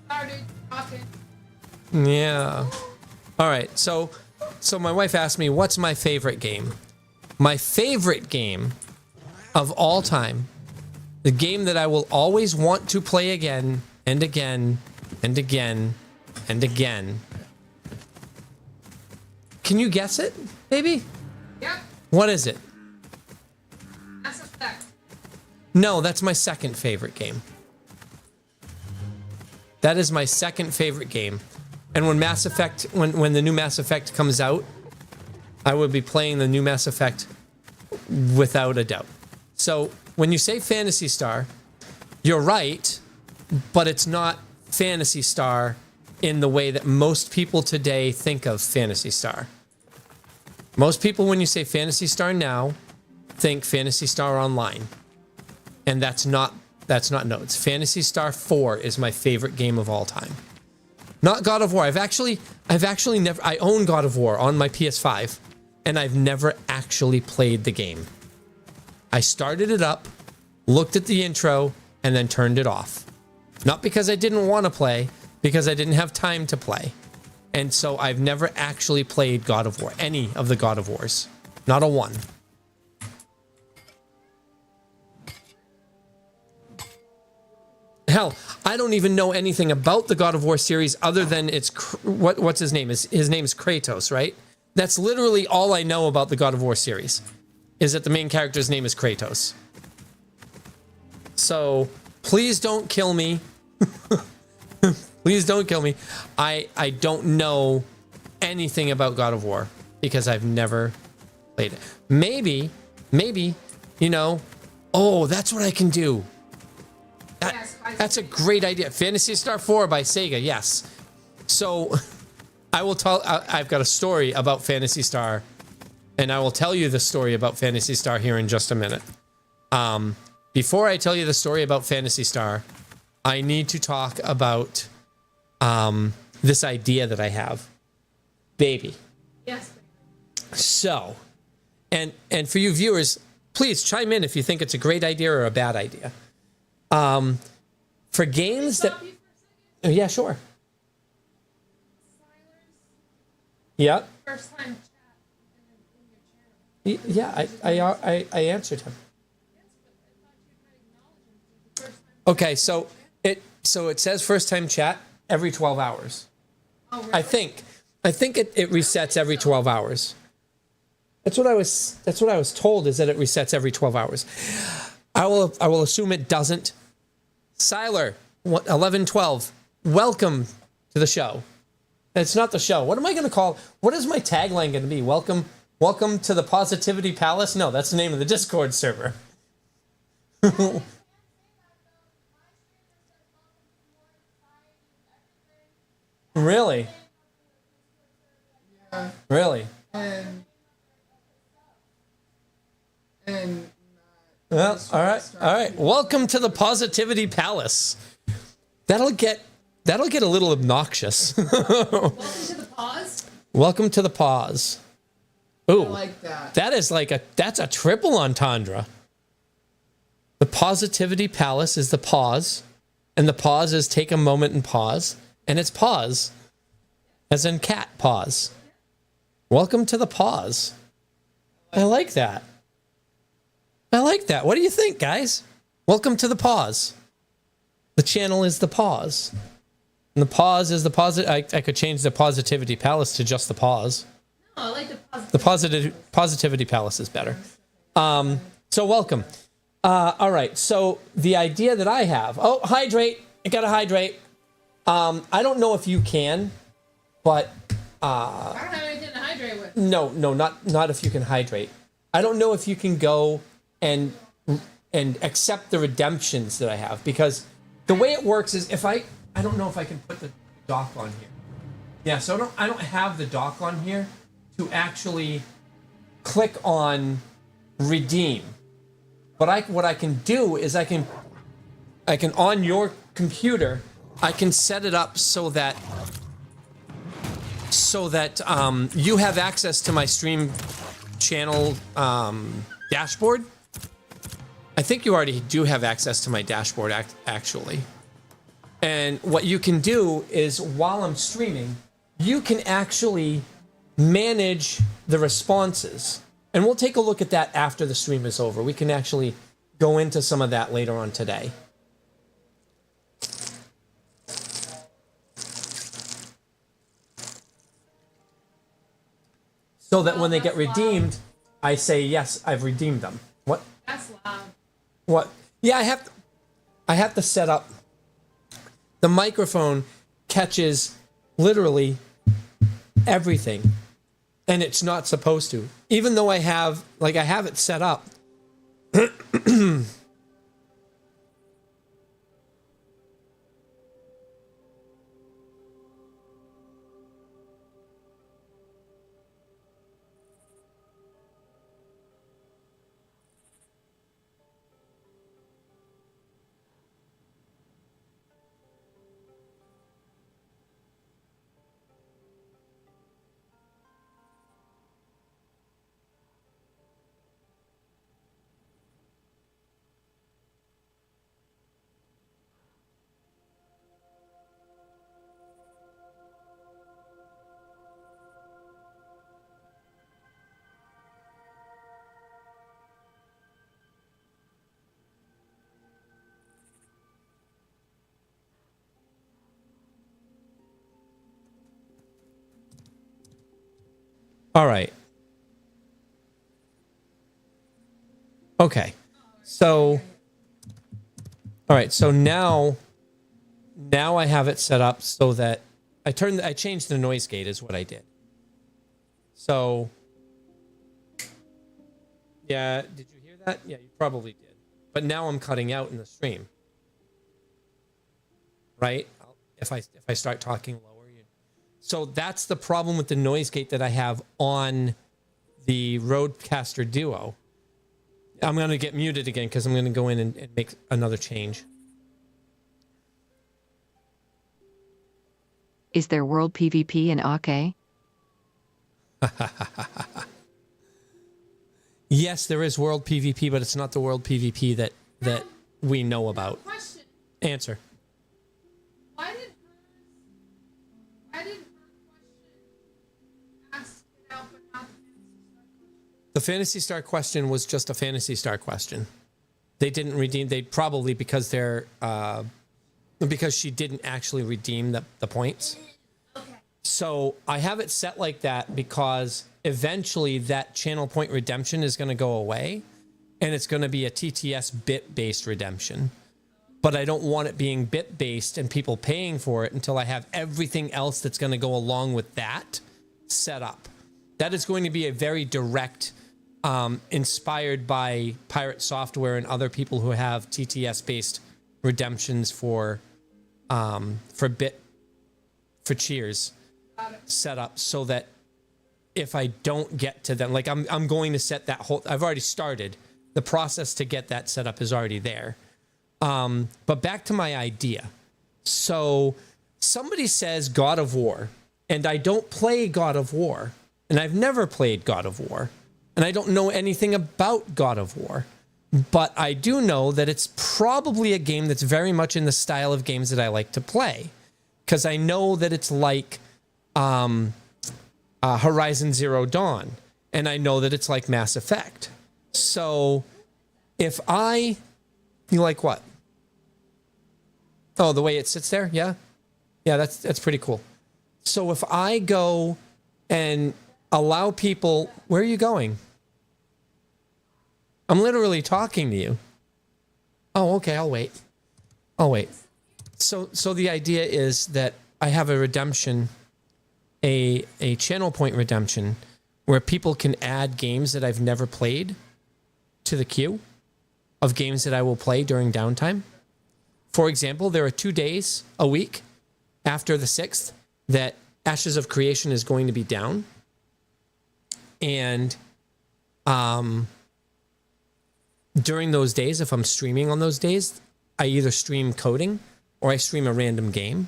started talking. Yeah. All right. So my wife asked me, "What's my favorite game?" My favorite game of all time, the game that I will always want to play again and again and again and again. Can you guess it, baby? Yep. What is it? Mass Effect. No, that's my second favorite game. That is my second favorite game. And when Mass Effect, when the new Mass Effect comes out, I will be playing the new Mass Effect without a doubt. So when you say Phantasy Star, you're right, but it's not Phantasy Star in the way that most people today think of Phantasy Star. Most people, when you say Phantasy Star now, think Phantasy Star Online. And that's not notes. Phantasy Star 4 is my favorite game of all time. Not God of War. I've actually never, I own God of War on my PS5, and I've never actually played the game. I started it up, looked at the intro, and then turned it off. Not because I didn't want to play, because I didn't have time to play. And so I've never actually played God of War, any of the God of Wars. Not a one. Hell, I don't even know anything about the God of War series other than it's what's his name? His name is Kratos, right? That's literally all I know about the God of War series, is that the main character's name is Kratos. So please don't kill me. Please don't kill me. I don't know anything about God of War because I've never played it. Maybe, you know, oh, that's what I can do. That's a great idea. Phantasy Star 4 by Sega, yes. So I will tell, I've got a story about Phantasy Star, and I will tell you the story about Phantasy Star here in just a minute. Before I tell you the story about Phantasy Star, I need to talk about this idea that I have. Baby. Yes. So, and for you viewers, please chime in if you think it's a great idea or a bad idea. For games that... Oh, yeah, sure. Yeah. First time chat in your channel. Yeah, I answered him. Okay, so it says first time chat every 12 hours. Oh, really? I think it resets every 12 hours. That's what I was told, is that it resets every 12 hours. I will assume it doesn't. Siler 1112, welcome to the show. It's not the show. What am I going to call? What is my tagline going to be? Welcome to the Positivity Palace? No, that's the name of the Discord server. Really? Yeah, Really? and Well, all right. Welcome to the Positivity Palace. That'll get a little obnoxious. Welcome to the pause. Welcome to the pause. Ooh, I like that. That's a triple entendre. The Positivity Palace is the pause, and the pause is take a moment and pause, and it's pause, as in cat pause. Welcome to the pause. I like that. What do you think, guys? Welcome to the pause. The channel is the pause. And the pause is the I could change the Positivity Palace to just the pause. No, I like the pause. The Positivity Palace is better. So welcome. All right. So the idea that I have. Oh, hydrate. I gotta hydrate. I don't know if you can, but I don't have anything to hydrate with. no, not if you can hydrate. I don't know if you can go and accept the redemptions that I have, because the way it works is if I don't know if I can put the dock on here. Yeah, so I don't have the dock on here to actually click on redeem. But what I can do is I can on your computer, I can set it up so that you have access to my stream channel dashboard. I think you already do have access to my dashboard actually. And what you can do is while I'm streaming, you can actually manage the responses. And we'll take a look at that after the stream is over. We can actually go into some of that later on today. So that when they get redeemed, I say, yes, I've redeemed them. What? That's loud. What? Yeah, I have to set up. The microphone catches literally everything. And it's not supposed to. Even though I have it set up. All right. Okay. So, all right. So now I have it set up so that I changed the noise gate is what I did. So, yeah. Did you hear that? Yeah, you probably did. But now I'm cutting out in the stream. Right? If I start talking lower. So that's the problem with the noise gate that I have on the Rodecaster Duo. I'm going to get muted again because I'm going to go in and make another change. Is there world PvP in Ake? Yes, there is world PvP, but it's not the world PvP that we know about. Question. Answer. Why did her question ask it out but not The Phantasy Star question was just a Phantasy Star question. They didn't redeem. They probably because she didn't actually redeem the points. Okay. So I have it set like that because eventually that channel point redemption is going to go away, and it's going to be a TTS bit-based redemption. But I don't want it being bit-based and people paying for it until I have everything else that's going to go along with that set up. That is going to be a very direct, inspired by Pirate Software and other people who have TTS-based redemptions for cheers set up so that if I don't get to them, like I'm going to set that whole, I've already started. The process to get that set up is already there. But back to my idea. So somebody says God of War, and I don't play God of War, and I've never played God of War, and I don't know anything about God of War, but I do know that it's probably a game that's very much in the style of games that I like to play, because I know that it's like Horizon Zero Dawn, and I know that it's like Mass Effect. So if you like what? Oh, the way it sits there? Yeah? Yeah, that's pretty cool. So if I go and allow people... Where are you going? I'm literally talking to you. Oh, okay, I'll wait. So the idea is that I have a redemption, a channel point redemption, where people can add games that I've never played to the queue of games that I will play during downtime. For example, there are 2 days a week after the 6th that Ashes of Creation is going to be down. And during those days, if I'm streaming on those days, I either stream coding or I stream a random game,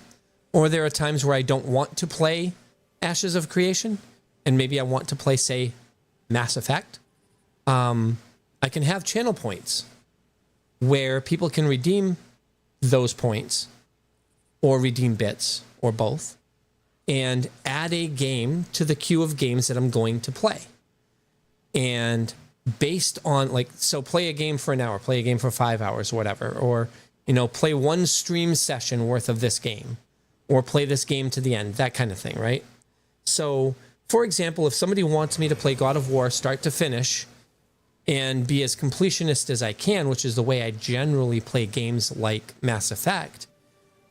or there are times where I don't want to play Ashes of Creation, and maybe I want to play, say, Mass Effect. I can have channel points where people can redeem those points or redeem bits or both and add a game to the queue of games that I'm going to play. And based on, like, so play a game for an hour, play a game for 5 hours, whatever, or, you know, play one stream session worth of this game, or play this game to the end, that kind of thing, right? So, for example, if somebody wants me to play God of War start to finish and be as completionist as I can, which is the way I generally play games like Mass Effect,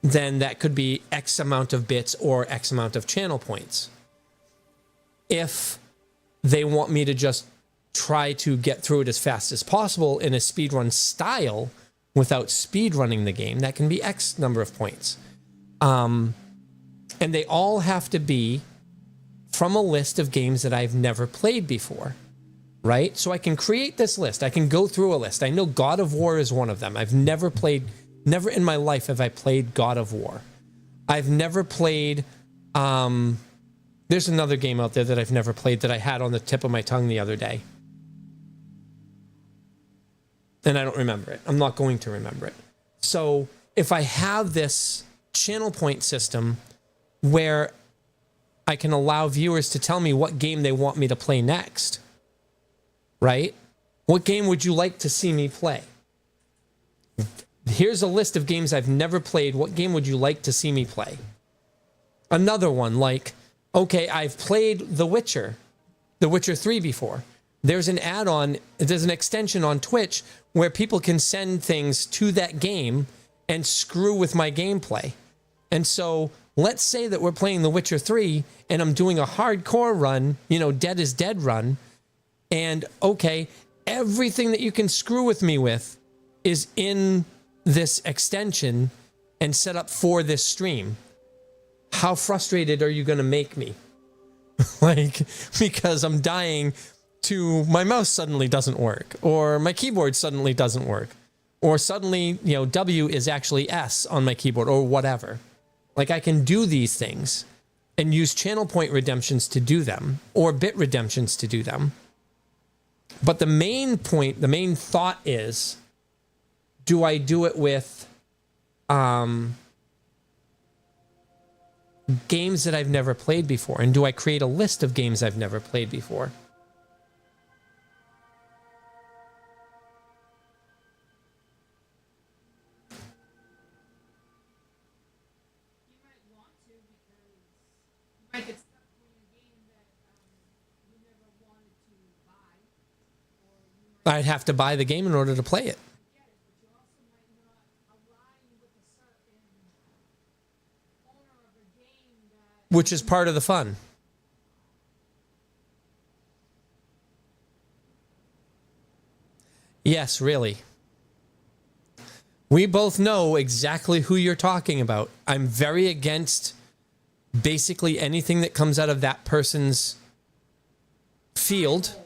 then that could be X amount of bits or X amount of channel points. If they want me to just try to get through it as fast as possible in a speedrun style without speedrunning the game, that can be X number of points. And they all have to be from a list of games that I've never played before, right? So I can create this list. I can go through a list. I know God of War is one of them. I've never in my life have I played God of War. I've never played, there's another game out there that I've never played that I had on the tip of my tongue the other day. And I don't remember it. I'm not going to remember it. So if I have this channel point system where I can allow viewers to tell me what game they want me to play next, right? What game would you like to see me play? Here's a list of games I've never played. What game would you like to see me play? Another one, like, okay, I've played The Witcher 3 before. There's an add-on, there's an extension on Twitch where people can send things to that game and screw with my gameplay. And so let's say that we're playing The Witcher 3 and I'm doing a hardcore run, you know, Dead is Dead run. And okay, everything that you can screw with me with is in this extension and set up for this stream. How frustrated are you going to make me? Like, because I'm dying to my mouse suddenly doesn't work, or my keyboard suddenly doesn't work, or suddenly, you know, W is actually S on my keyboard, or whatever. Like, I can do these things and use channel point redemptions to do them, or bit redemptions to do them. But the main point, the main thought is, do I do it with games that I've never played before? And do I create a list of games I've never played before? Might get stuck playing a game that you never wanted to buy, or you might I'd have to buy the game in order to play it. get it, but you also might not align with a certain owner of a game that Which is part of the fun. Yes, really. We both know exactly who you're talking about. I'm very against basically anything that comes out of that person's field,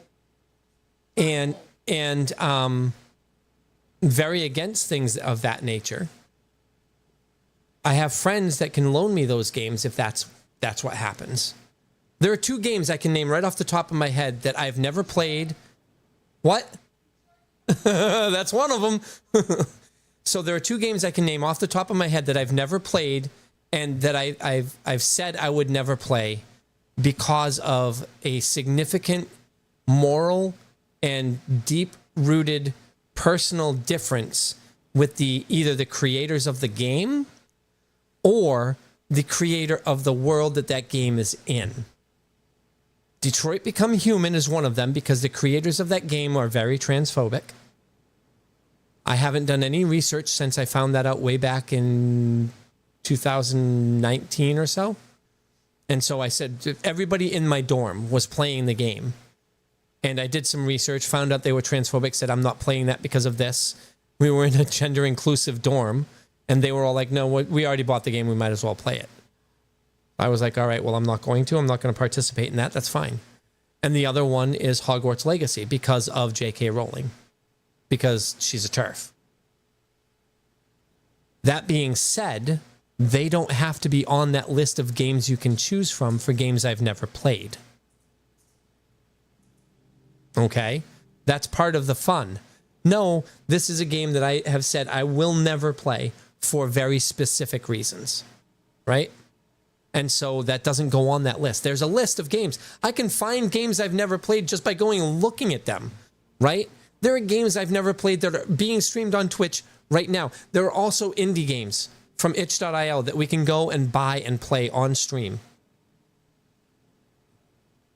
and very against things of that nature. I have friends that can loan me those games if that's what happens. There are two games I can name right off the top of my head that I've never played. What? That's one of them. So there are two games I can name off the top of my head that I've never played and that I've said I would never play because of a significant moral and deep-rooted personal difference with either the creators of the game or the creator of the world that game is in. Detroit Become Human is one of them because the creators of that game are very transphobic. I haven't done any research since I found that out way back in 2019 or so. And so I said, everybody in my dorm was playing the game. And I did some research, found out they were transphobic, said, I'm not playing that because of this. We were in a gender inclusive dorm. And they were all like, no, we already bought the game. We might as well play it. I was like, all right, well, I'm not going to. I'm not going to participate in that. That's fine. And the other one is Hogwarts Legacy because of J.K. Rowling. Because she's a TERF. That being said, they don't have to be on that list of games you can choose from for games I've never played. Okay? That's part of the fun. No, this is a game that I have said I will never play for very specific reasons, right? And so that doesn't go on that list. There's a list of games. I can find games I've never played just by going and looking at them, right? There are games I've never played that are being streamed on Twitch right now. There are also indie games from itch.io that we can go and buy and play on stream.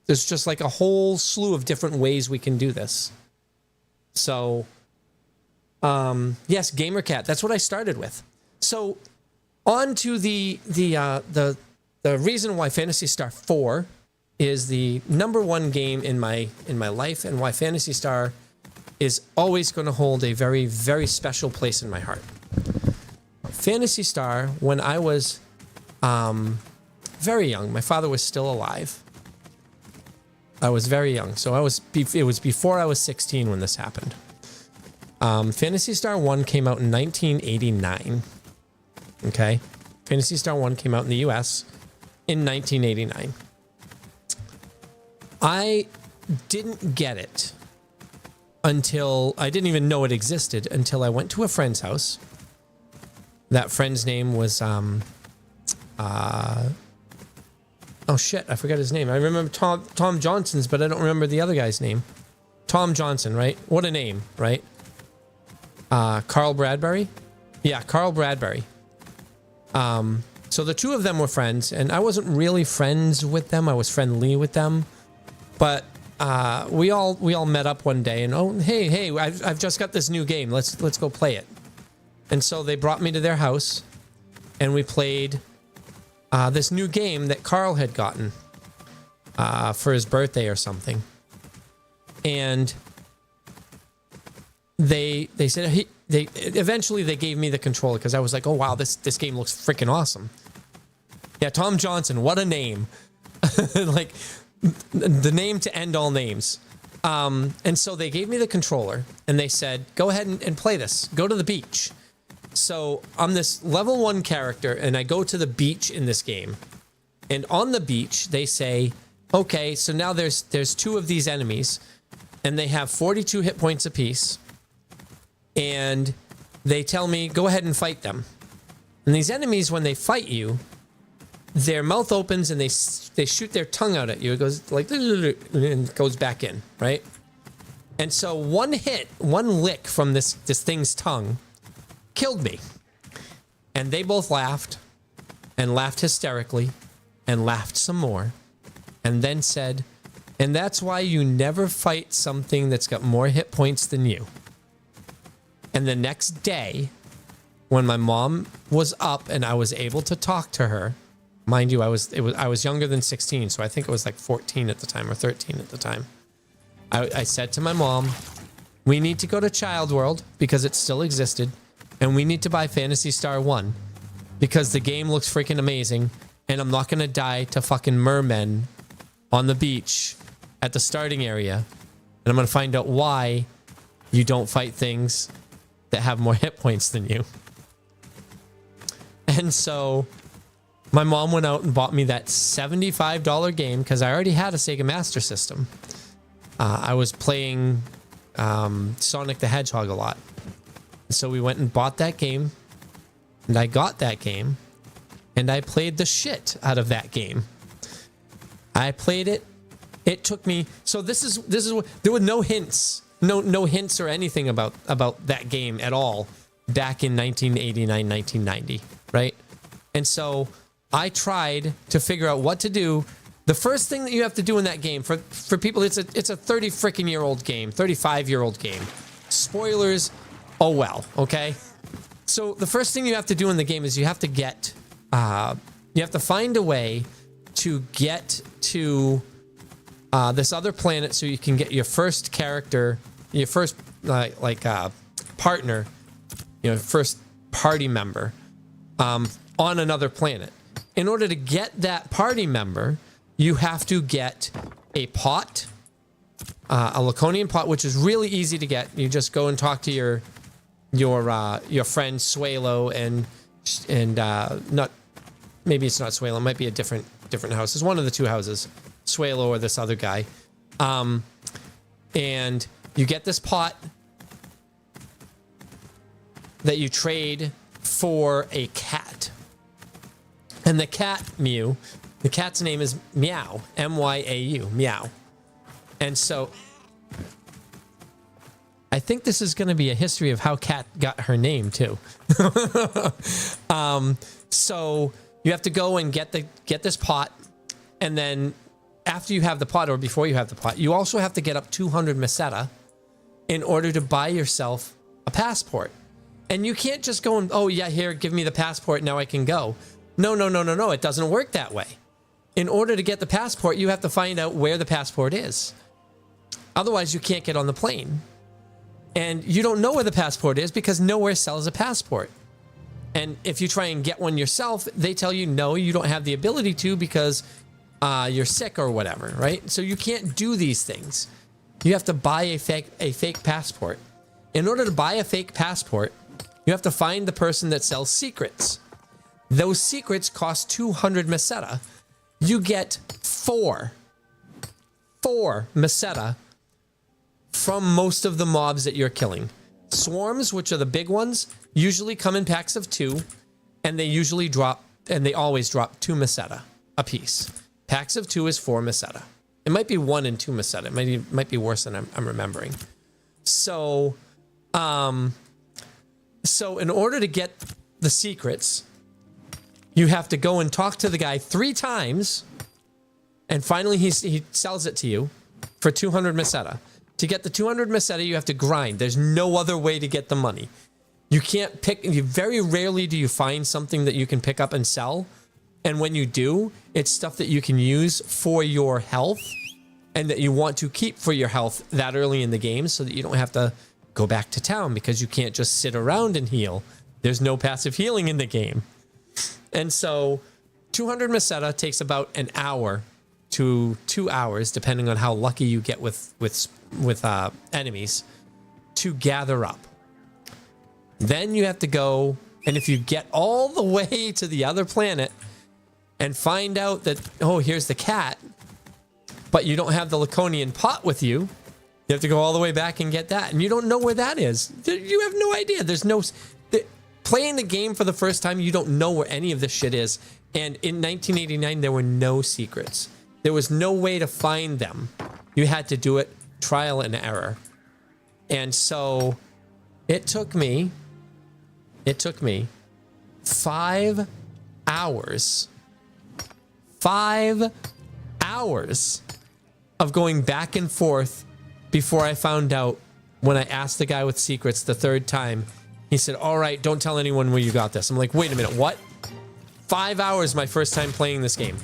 There's just like a whole slew of different ways we can do this. So, yes, GamerCat. That's what I started with. So, on to the reason why Phantasy Star 4 is the number one game in my life, and why Phantasy Star is always going to hold a very, very special place in my heart. Phantasy Star, when I was very young, my father was still alive. I was very young, so it was before I was 16 when this happened. Phantasy Star 1 came out in 1989. Okay? Phantasy Star 1 came out in the US in 1989. I didn't get it until I didn't even know it existed until I went to a friend's house. That friend's name was oh shit, I forgot his name. I remember Tom Johnson's, but I don't remember the other guy's name. Tom Johnson, right? What a name, right? Carl Bradbury? Yeah, Carl Bradbury. So the two of them were friends, and I wasn't really friends with them. I was friendly with them. But we all met up one day, and oh, hey, I've just got this new game. Let's go play it. And so they brought me to their house, and we played this new game that Carl had gotten for his birthday or something. And they said eventually they gave me the controller because I was like, oh wow, this game looks freaking awesome. Yeah, Tom Johnson, what a name. Like the name to end all names. And so they gave me the controller and they said, go ahead and play this. Go to the beach. So I'm this level 1 character and I go to the beach in this game. And on the beach, they say, okay, so now there's two of these enemies and they have 42 hit points apiece. And they tell me, go ahead and fight them. And these enemies, when they fight you, their mouth opens and they shoot their tongue out at you. It goes like, and it goes back in, right? And so one lick from this thing's tongue killed me. And they both laughed and laughed hysterically and laughed some more and then said, and that's why you never fight something that's got more hit points than you. And the next day, when my mom was up and I was able to talk to her, mind you, I was younger than 16, so I think it was like 14 at the time or 13 at the time. I said to my mom, we need to go to Child World because it still existed, and we need to buy Phantasy Star 1 because the game looks freaking amazing, and I'm not going to die to fucking mermen on the beach at the starting area, and I'm going to find out why you don't fight things that have more hit points than you. And so my mom went out and bought me that $75 game because I already had a Sega Master System. I was playing Sonic the Hedgehog a lot. So we went and bought that game, and I got that game, and I played the shit out of that game. I played it. It took me. So this is there were no hints. No hints or anything about that game at all back in 1989, 1990, right? And so I tried to figure out what to do. The first thing that you have to do in that game for people, it's a 30 freaking year old game, 35-year-old game. Spoilers, oh well, okay? So the first thing you have to do in the game is you have to find a way to get to this other planet so you can get your first character, your first partner, first party member on another planet. In order to get that party member, you have to get a pot, a Laconian pot, which is really easy to get. You just go and talk to your friend Suelo, and not, maybe it's not Suelo, it might be a different house. It's one of the two houses, Suelo or this other guy. And you get this pot that you trade for a cat. And the cat, Mew, the cat's name is Meow, M-Y-A-U, Meow. And so I think this is going to be a history of how Cat got her name too. So you have to go and get this pot, and then after you have the pot or before you have the pot, you also have to get up 200 meseta in order to buy yourself a passport. And you can't just go and, oh yeah, here, give me the passport, now I can go. No, it doesn't work that way. In order to get the passport, you have to find out where the passport is. Otherwise, you can't get on the plane. And you don't know where the passport is because nowhere sells a passport. And if you try and get one yourself, they tell you, no, you don't have the ability to because you're sick or whatever, right? So you can't do these things. You have to buy a fake passport. In order to buy a fake passport, you have to find the person that sells secrets. Those secrets cost 200 meseta. You get four meseta from most of the mobs that you're killing. Swarms, which are the big ones, usually come in packs of 2, and they always drop 2 meseta a piece. Packs of 2 is 4 meseta. It might be 1 and 2 meseta. It might be worse than I'm remembering. So in order to get the secrets, you have to go and talk to the guy 3 times, and finally he sells it to you for 200 meseta. To get the 200 meseta, you have to grind. There's no other way to get the money. You can't pick. Very rarely do you find something that you can pick up and sell. And when you do, it's stuff that you can use for your health and that you want to keep for your health that early in the game so that you don't have to go back to town because you can't just sit around and heal. There's no passive healing in the game. And so 200 meseta takes about an hour to 2 hours, depending on how lucky you get with enemies, to gather up. Then you have to go, and if you get all the way to the other planet and find out that, oh, here's the cat, but you don't have the Laconian pot with you, you have to go all the way back and get that, and you don't know where that is. You have no idea. There's no... Playing the game for the first time, you don't know where any of this shit is. And in 1989, there were no secrets. There was no way to find them. You had to do it trial and error. And so it took me 5 hours. 5 hours of going back and forth before I found out, when I asked the guy with secrets the 3rd time, he said, all right, don't tell anyone where you got this. I'm like, wait a minute, what? 5 hours my first time playing this game.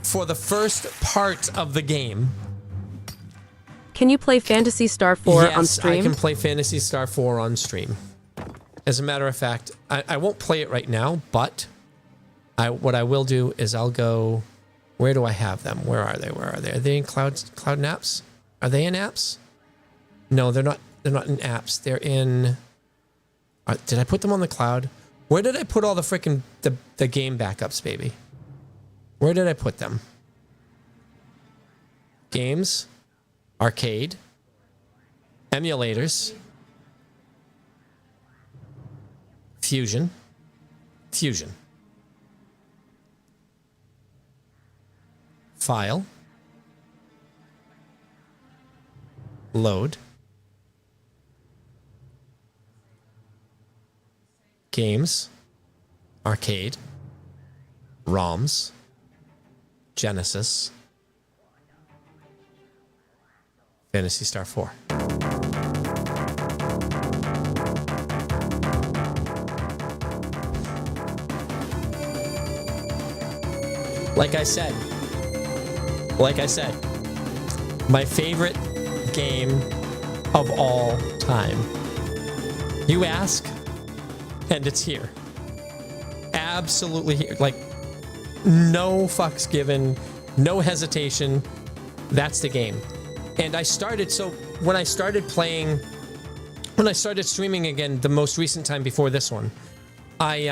For the first part of the game. Can you play Phantasy Star 4 on stream? Yes, I can play Phantasy Star 4 on stream. As a matter of fact, I won't play it right now, but what I will do is I'll go... Where do I have them? Where are they? Are they in Cloud Apps? Are they in apps? No, they're not. They're not in apps. They're in... did I put them on the cloud? Where did I put all the freaking... The game backups, baby? Where did I put them? Games. Arcade. Emulators. Fusion. File. Load. Games. Arcade. ROMs. Genesis. Phantasy Star 4. Like I said, my favorite game of all time. You ask, and it's here. Absolutely here. Like, no fucks given, no hesitation. That's the game. And when I started playing when I started streaming again, the most recent time before this one, I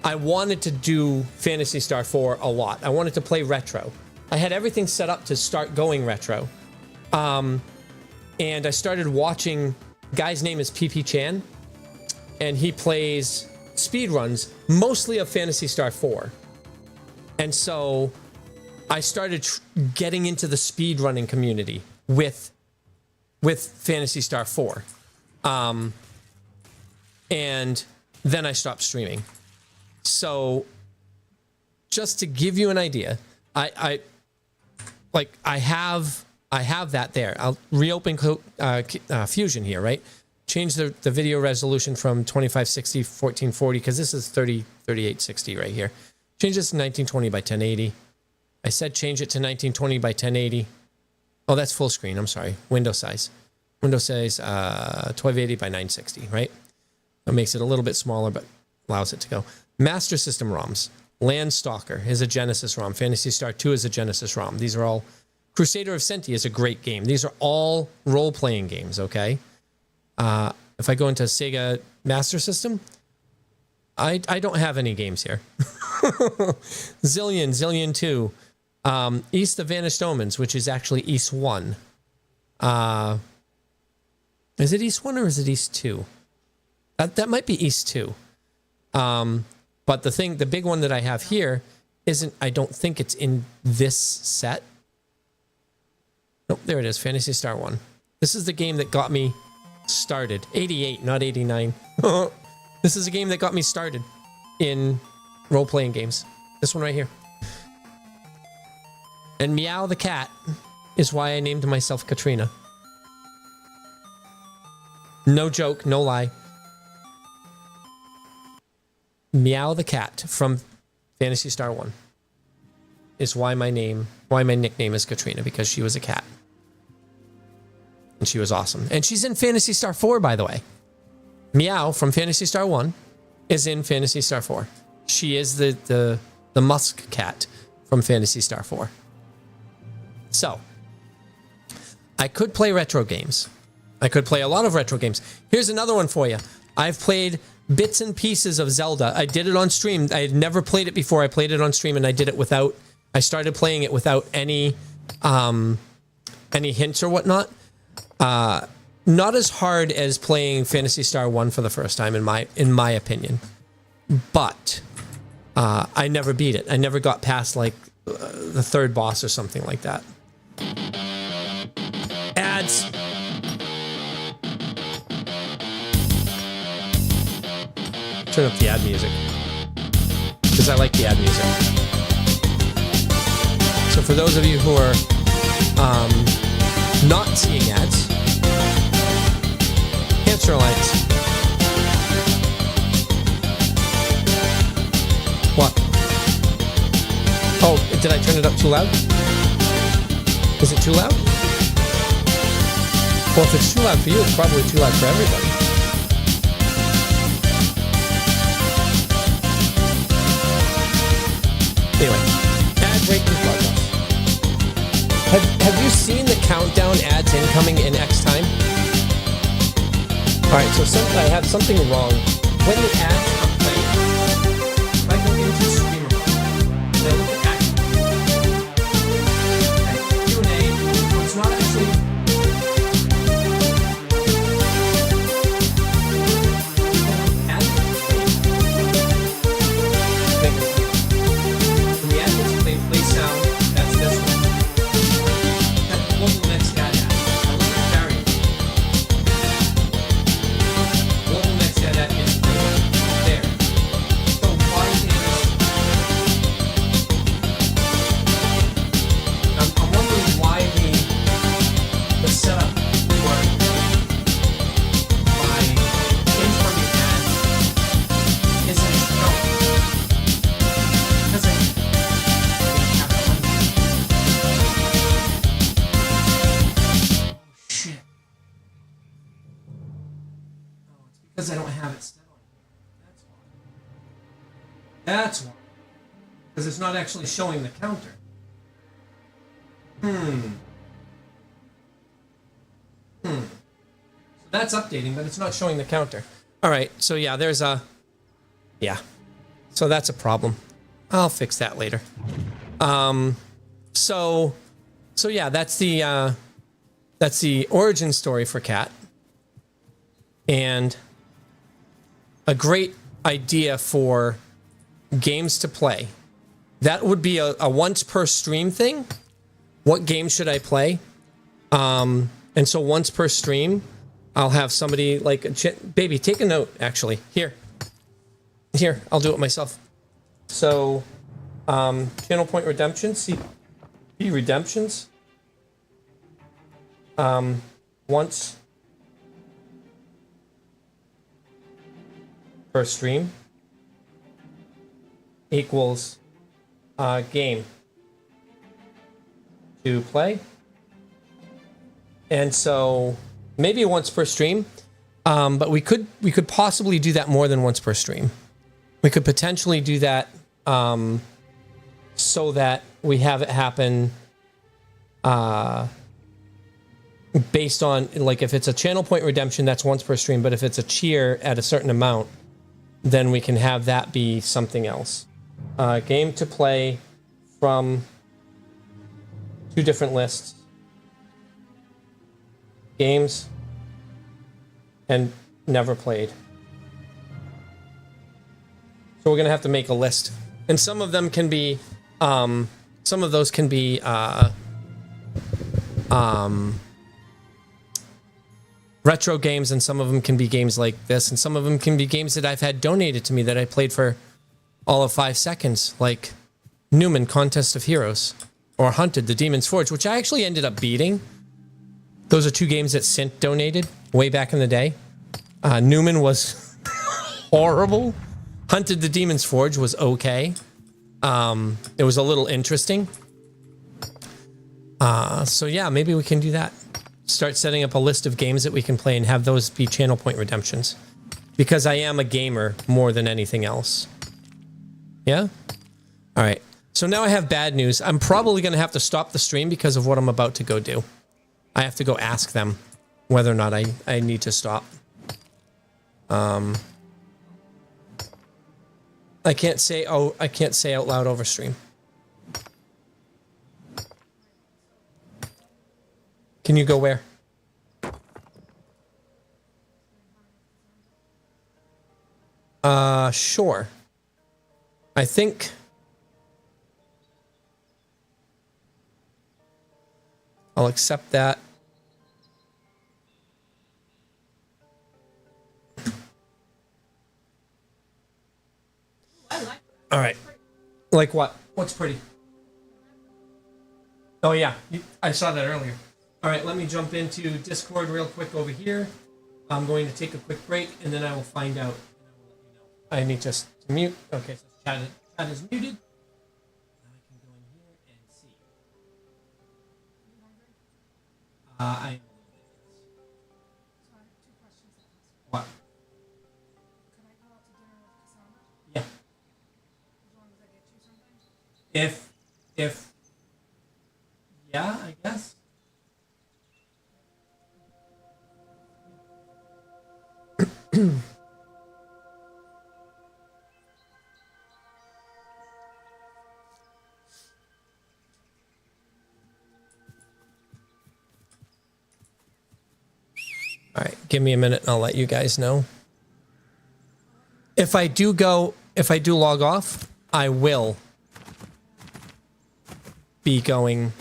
wanted to do Phantasy Star 4 a lot. I wanted to play retro. I had everything set up to start going retro. And I started watching, guy's name is PP Chan, and he plays speedruns, mostly of Phantasy Star 4. And so I started getting into the speedrunning community with Phantasy Star 4. And then I stopped streaming. So just to give you an idea, I have that there. I'll reopen Fusion here, right? Change the video resolution from 2560 1440 because this is 3860 right here. Change this to 1920 by 1080. I said change it to 1920 by 1080. Oh, that's full screen. I'm sorry. Window size. Window size 1280 by 960, right? That makes it a little bit smaller, but allows it to go. Master System ROMs. Landstalker is a Genesis ROM. Phantasy Star 2 is a Genesis ROM. These are all... Crusader of Senti is a great game. These are all role-playing games, okay? If I go into Sega Master System, I don't have any games here. Zillion 2. East of Vanished Omens, which is actually East 1. Is it East 1 or is it East 2? That might be East 2. But the big one that I have here isn't, I don't think it's in this set. Nope, there it is, Phantasy Star 1. This is the game that got me started. 88, not 89. This is a game that got me started in role-playing games. This one right here. And Meow the cat is why I named myself Katrina. No joke, no lie. Meow the cat from Phantasy Star 1 is why my nickname is Katrina, because she was a cat. And she was awesome. And she's in Phantasy Star 4, by the way. Meow from Phantasy Star 1 is in Phantasy Star 4. She is the musk cat from Phantasy Star 4. So, I could play retro games. I could play a lot of retro games. Here's another one for you. I've played bits and pieces of Zelda. I did it on stream. I had never played it before. I played it on stream, and I did it without... I started playing it without any hints or whatnot. Not as hard as playing Phantasy Star 1 for the first time, in my opinion. But I never beat it. I never got past like the third boss or something like that. Ads. Turn up the ad music because I like the ad music. So for those of you who are not seeing ads, Hamster Alliance. What? Oh, did I turn it up too loud? Is it too loud? Well, if it's too loud for you, it's probably too loud for everybody. Anyway, ad break in progress. Have you seen the countdown ads incoming in X time? Alright, so I have something wrong. When the ads are playing, if I go into streamer mode, and I look at action, Q&A, it's not actually... Because I don't have it set on. That's why. Because it's not actually showing the counter. So That's updating, but it's not showing the counter. All right, so yeah, there's a... Yeah. So that's a problem. I'll fix that later. So yeah, that's the origin story for Cat. And a great idea for games to play. That would be a once per stream thing. What game should I play? And so once per stream, I'll have somebody like, baby, take a note, actually. Here, I'll do it myself. So, channel point redemptions, CP redemptions. Once per stream equals game to play. And so maybe once per stream, but we could possibly do that more than once per stream. We could potentially do that so that we have it happen based on, like, if it's a channel point redemption, that's once per stream, but if it's a cheer at a certain amount, then we can have that be something else. Game to play from 2 different lists. Games and never played. So we're gonna have to make a list, and some of them can be, some of those can be retro games, and some of them can be games like this, and some of them can be games that I've had donated to me that I played for all of 5 seconds, like Newman Contest of Heroes, or Hunted the Demon's Forge, which I actually ended up beating. Those are 2 games that Sint donated way back in the day. Newman was horrible. Hunted the Demon's Forge was okay. It was a little interesting. So yeah, maybe we can do that. Start setting up a list of games that we can play and have those be channel point redemptions. Because I am a gamer more than anything else. Yeah? All right. So now I have bad news. I'm probably going to have to stop the stream because of what I'm about to go do. I have to go ask them whether or not I need to stop. I can't say out loud over stream. Can you go where? Sure. I think I'll accept that. All right. Like what? What's pretty? Oh yeah, I saw that earlier. All right, let me jump into Discord real quick over here. I'm going to take a quick break, and then I will find out. I need just to mute. Okay, so chat is muted. Now I can go in here and see. I am. What? Yeah. If yeah, I guess. All right, give me a minute and I'll let you guys know. If I do log off, I will be going.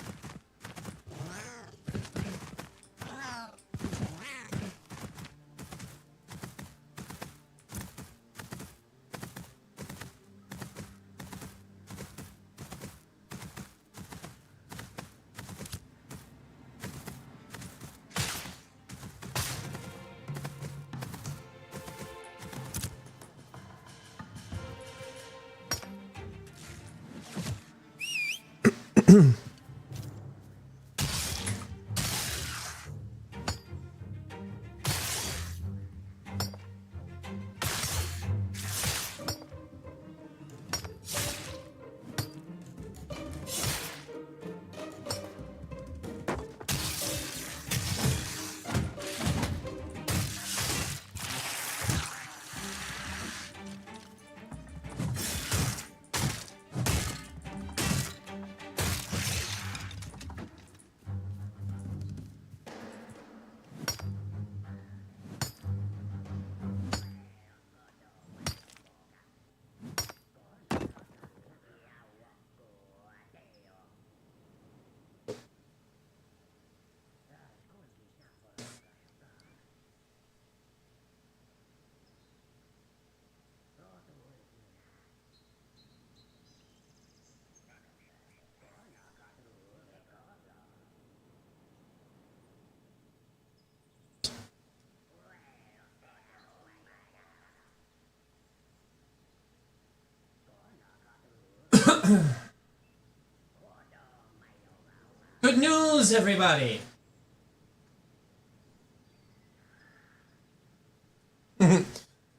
Good news, everybody!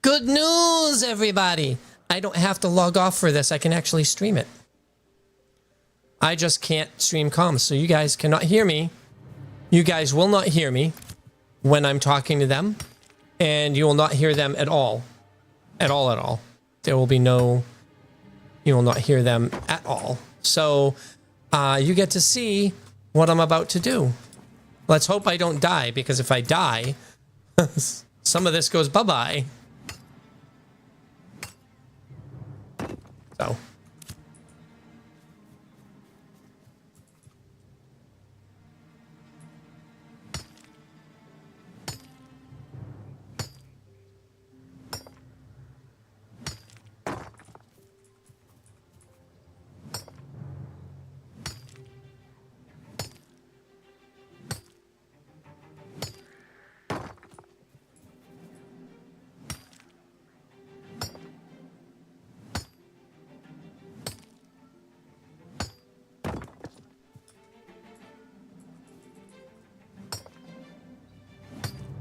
Good news, everybody! I don't have to log off for this. I can actually stream it. I just can't stream comms, so you guys cannot hear me. You guys will not hear me when I'm talking to them, and you will not hear them at all. At all, at all. There will be no... You will not hear them at all. So, you get to see what I'm about to do. Let's hope I don't die, because if I die, some of this goes bye-bye. So...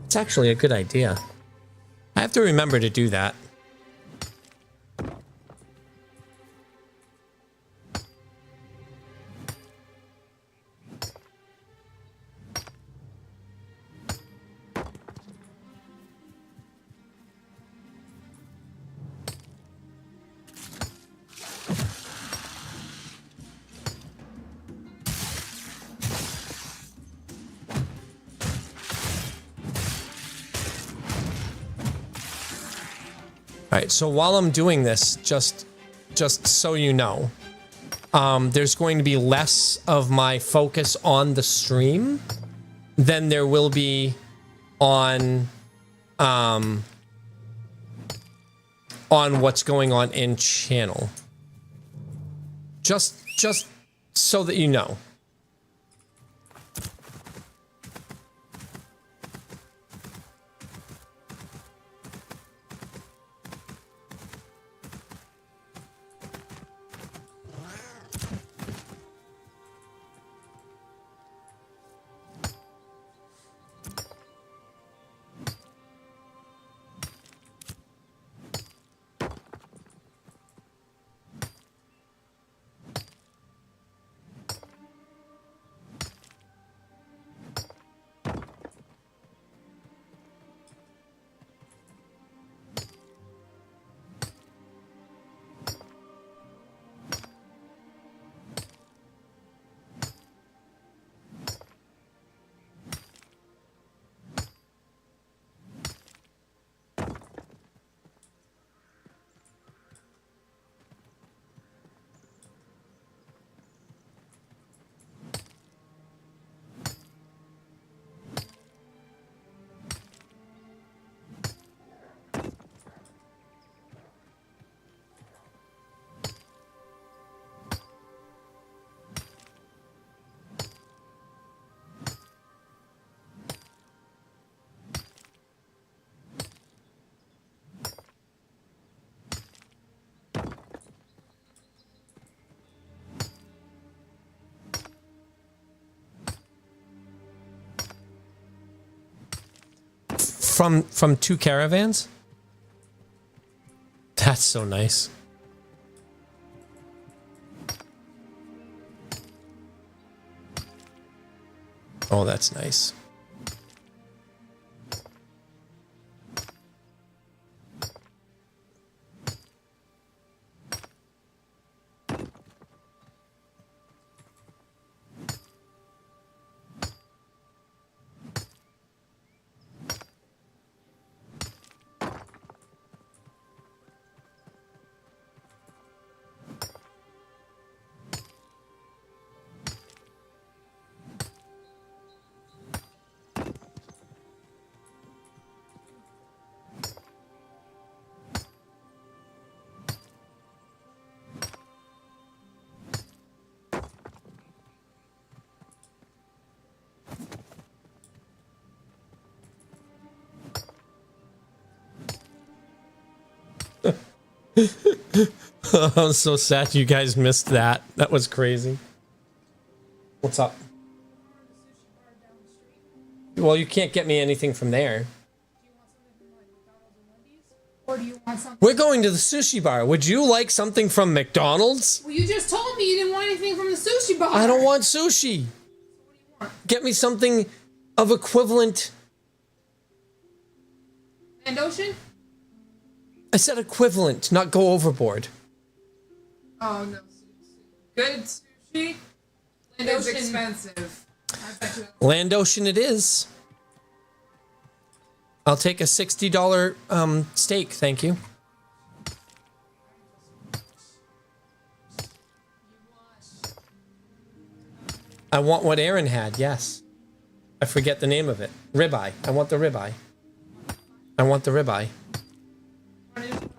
It's actually a good idea. I have to remember to do that. All right, so while I'm doing this, just so you know, there's going to be less of my focus on the stream than there will be on what's going on in channel. Just so that you know. From 2 caravans? That's so nice. Oh, that's nice. I'm so sad you guys missed that. That was crazy. What's up? Well, you can't get me anything from there. Or do you want something? We're going to the sushi bar. Would you like something from McDonald's? Well, you just told me you didn't want anything from the sushi bar. I don't want sushi. Get me something of equivalent. And Ocean? I said equivalent, not go overboard. Oh no, good sushi. And It's Ocean. expensive. I bet you. Land Ocean it is. I'll take a $60 steak, thank you. I want what Aaron had, yes. I forget the name of it. Ribeye. I want the ribeye. I want the ribeye. Want to do Land Ocean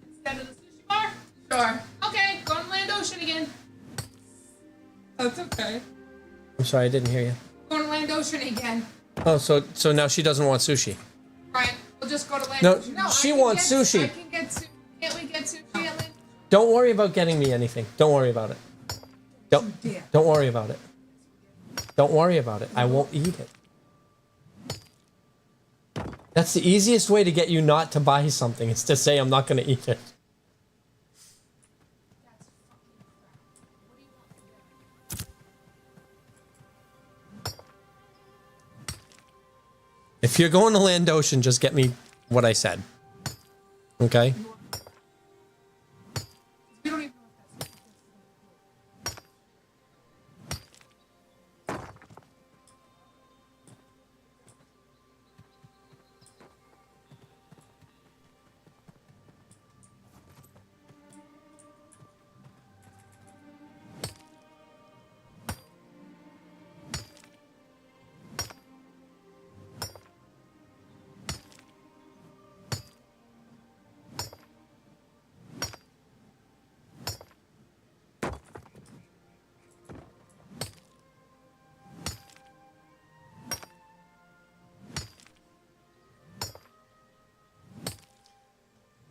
instead of the sushi bar? Sure. Okay, go to Land Ocean again. That's okay. I'm sorry, I didn't hear you. Go to Land Ocean again. Oh, so now she doesn't want sushi. Right, we'll just go to Land No, Ocean. she I can wants get- sushi. I can get sushi. Can't we get sushi at Land? Don't worry about getting me anything. Don't worry about it. Don't worry about it. Don't worry about it. I won't eat it. That's the easiest way to get you not to buy something, is to say I'm not going to eat it. If you're going to Land Ocean, just get me what I said. Okay? We don't even know if that's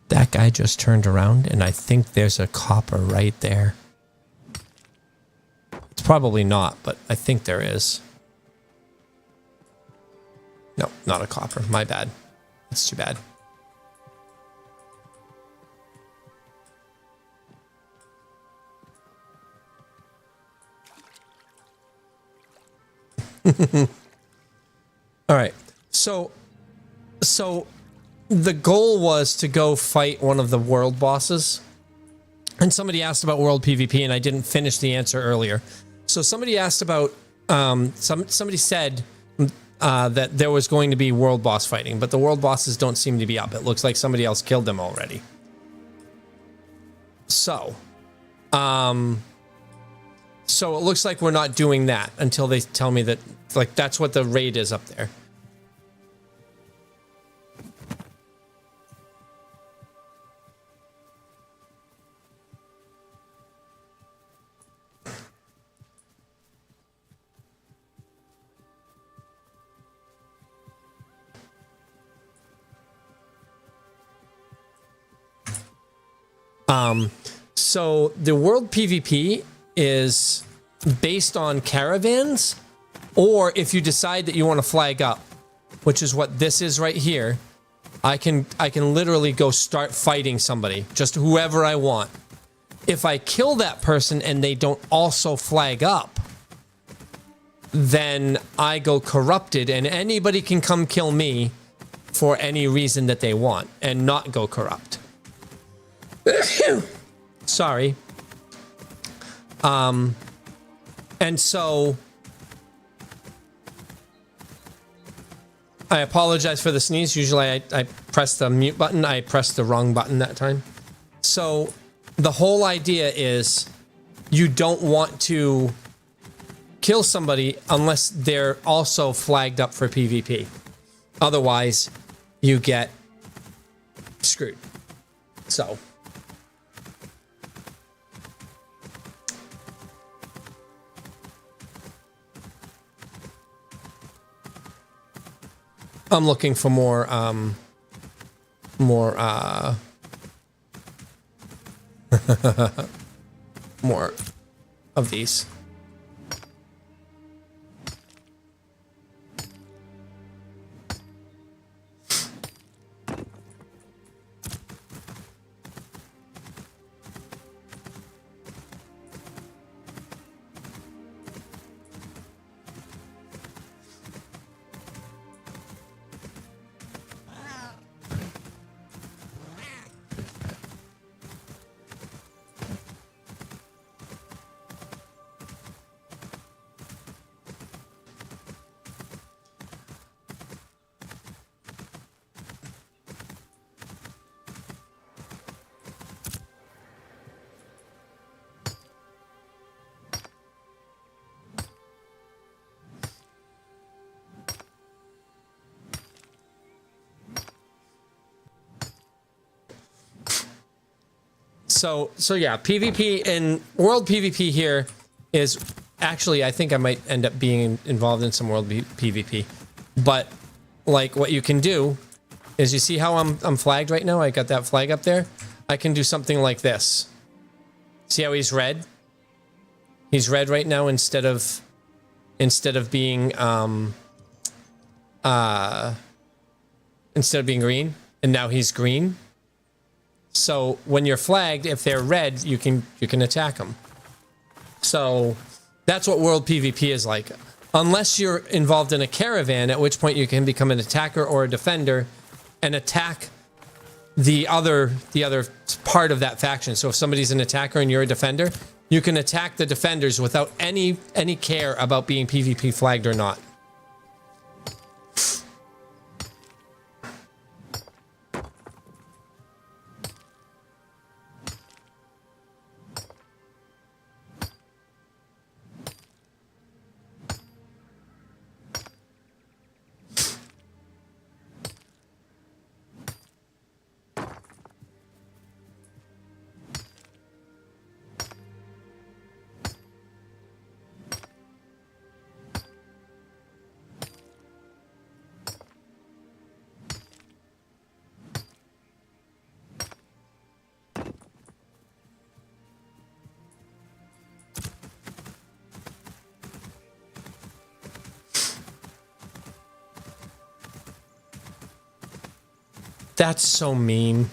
That guy just turned around, and I think there's a copper right there. It's probably not, but I think there is. No, not a copper. My bad. That's too bad. All right. So the goal was to go fight one of the world bosses. And somebody asked about world PvP, and I didn't finish the answer earlier. So somebody asked about somebody said that there was going to be world boss fighting, but the world bosses don't seem to be up. It looks like somebody else killed them already. So it looks like we're not doing that until they tell me that, like, that's what the raid is up there. So the world PvP is based on caravans, or if you decide that you want to flag up, which is what this is right here, I can literally go start fighting somebody, just whoever I want. If I kill that person and they don't also flag up, then I go corrupted, and anybody can come kill me for any reason that they want and not go corrupt. Sorry. And so I apologize for the sneeze. Usually I press the mute button. I pressed the wrong button that time. So the whole idea is you don't want to kill somebody unless they're also flagged up for PvP. Otherwise, you get screwed. So I'm looking for more More of these. So yeah, PvP and world PvP here is actually, I think I might end up being involved in some world PvP. But like what you can do is, you see how I'm flagged right now? I got that flag up there. I can do something like this. See how he's red? He's red right now instead of being green, and now he's green. So when you're flagged, if they're red, you can attack them. So that's what world PvP is like. Unless you're involved in a caravan, at which point you can become an attacker or a defender and attack the other part of that faction. So if somebody's an attacker and you're a defender, you can attack the defenders without any care about being PvP flagged or not. That's so mean.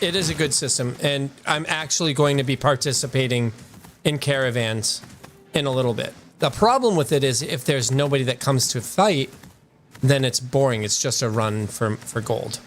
It is a good system, and I'm actually going to be participating in caravans in a little bit. The problem with it is if there's nobody that comes to fight, then it's boring. It's just a run for gold.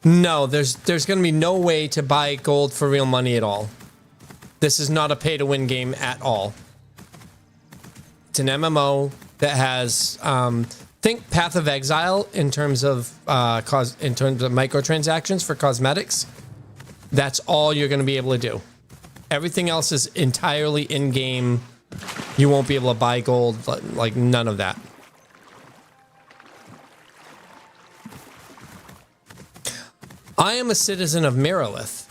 No, there's going to be no way to buy gold for real money at all. This is not a pay-to-win game at all. It's an MMO that has think Path of Exile in terms of microtransactions for cosmetics. That's all you're going to be able to do. Everything else is entirely in-game. You won't be able to buy gold, like none of that. I am a citizen of Miralith.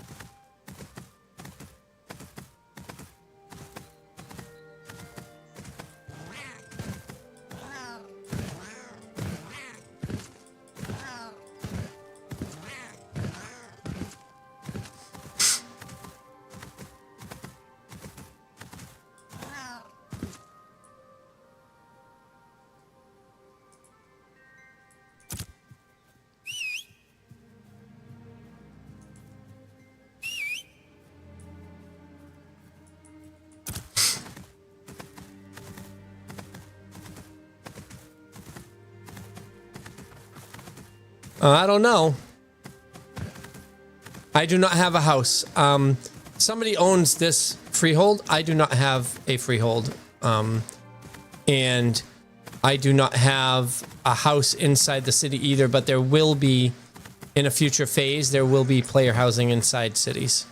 I don't know. I do not have a house. Somebody owns this freehold. I do not have a freehold. And I do not have a house inside the city either, but there will be, in a future phase, there will be player housing inside cities.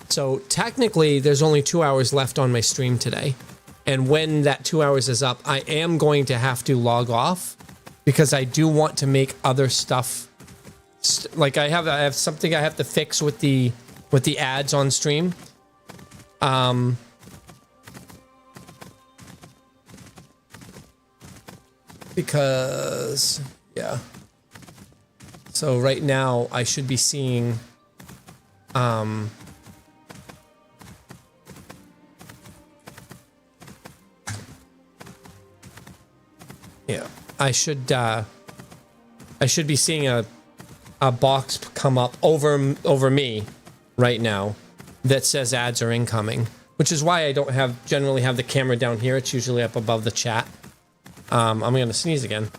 So technically, there's only 2 hours left on my stream today. And when that 2 hours is up, I am going to have to log off because I do want to make other stuff. Like I have something I have to fix with the ads on stream. Because yeah. So right now I should be seeing yeah, I should be seeing a box come up over me right now that says ads are incoming, which is why I don't generally have the camera down here. It's usually up above the chat. I'm gonna sneeze again.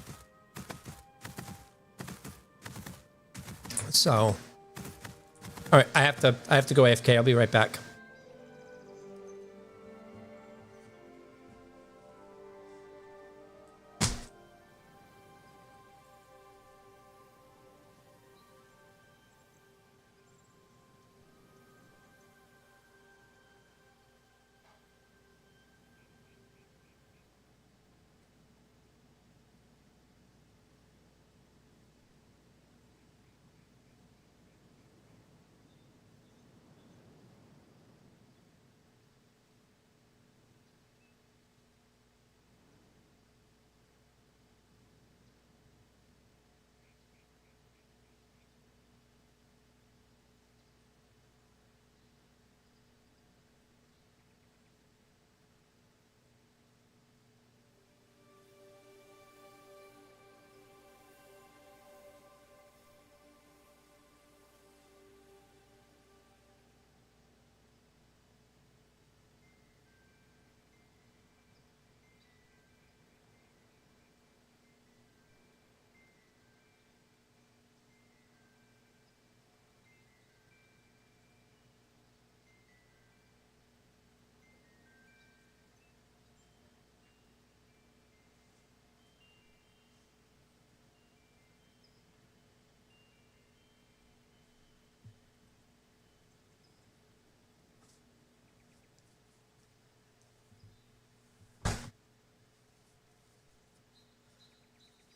So, all right, I have to go AFK. I'll be right back.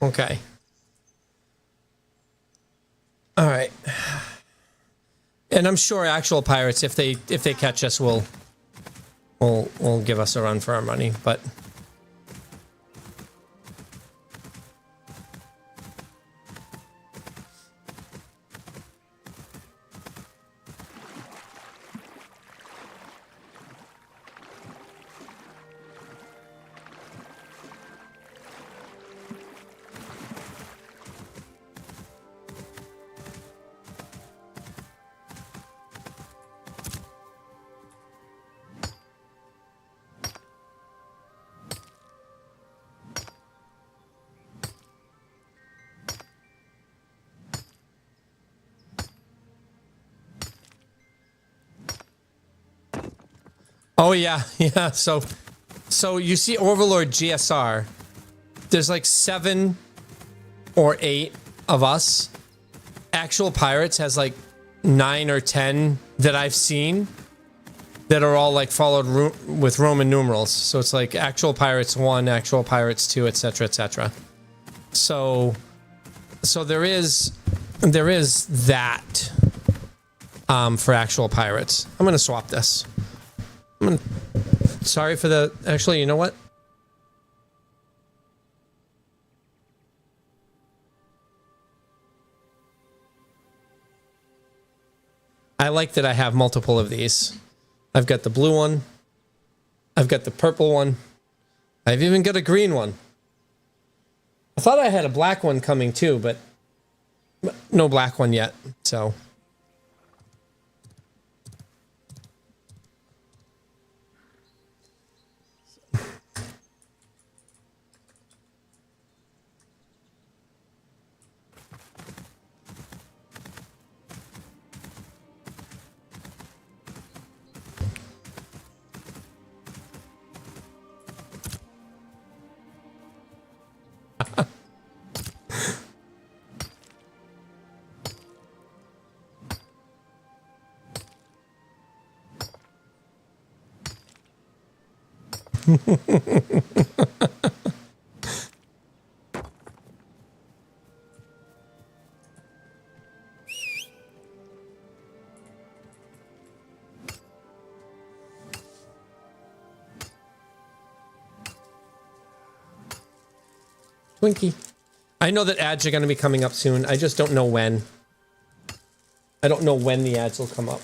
Okay. All right. And I'm sure actual pirates, if they catch us, will give us a run for our money. But oh yeah, yeah. So you see Overlord GSR. There's like 7 or 8 of us. Actual Pirates has like 9 or 10 that I've seen that are all like followed with Roman numerals. So it's like Actual Pirates 1, Actual Pirates 2, etc., etc. So there is that for Actual Pirates. I'm gonna swap this. Sorry for the... Actually, you know what? I like that I have multiple of these. I've got the blue one. I've got the purple one. I've even got a green one. I thought I had a black one coming too, but no black one yet, so... Twinkie. I know that ads are going to be coming up soon. I just don't know when. I don't know when the ads will come up.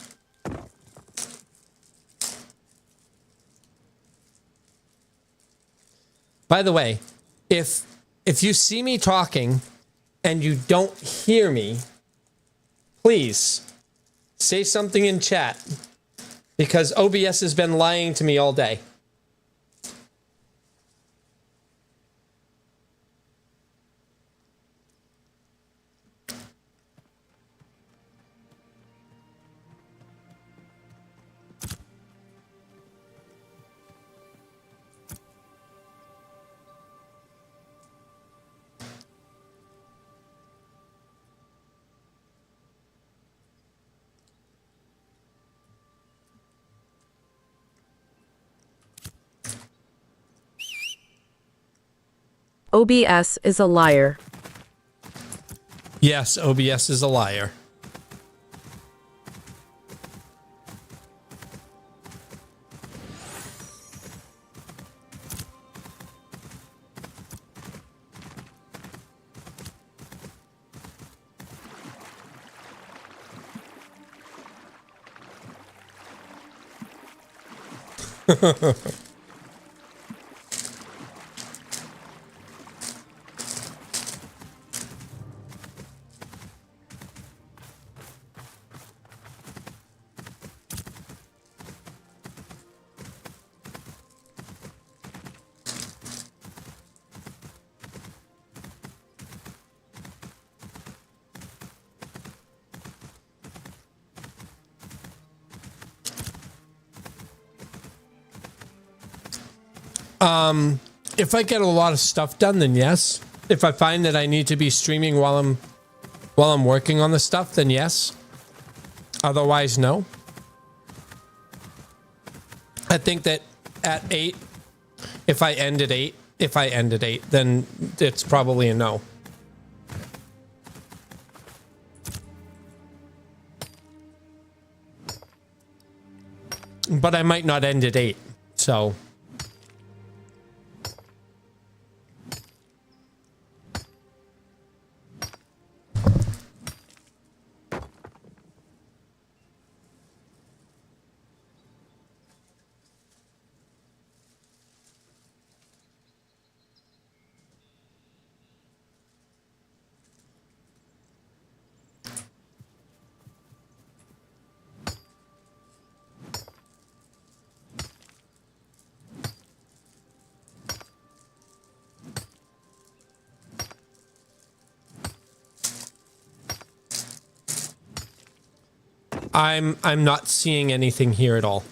By the way, if you see me talking and you don't hear me, please say something in chat because OBS has been lying to me all day. OBS is a liar. Yes, OBS is a liar. If I get a lot of stuff done, then yes. If I find that I need to be streaming while I'm working on the stuff, then yes. Otherwise, no. I think that at 8, if I end at 8, if I end at 8, then it's probably a no. But I might not end at 8, so... I'm not seeing anything here at all.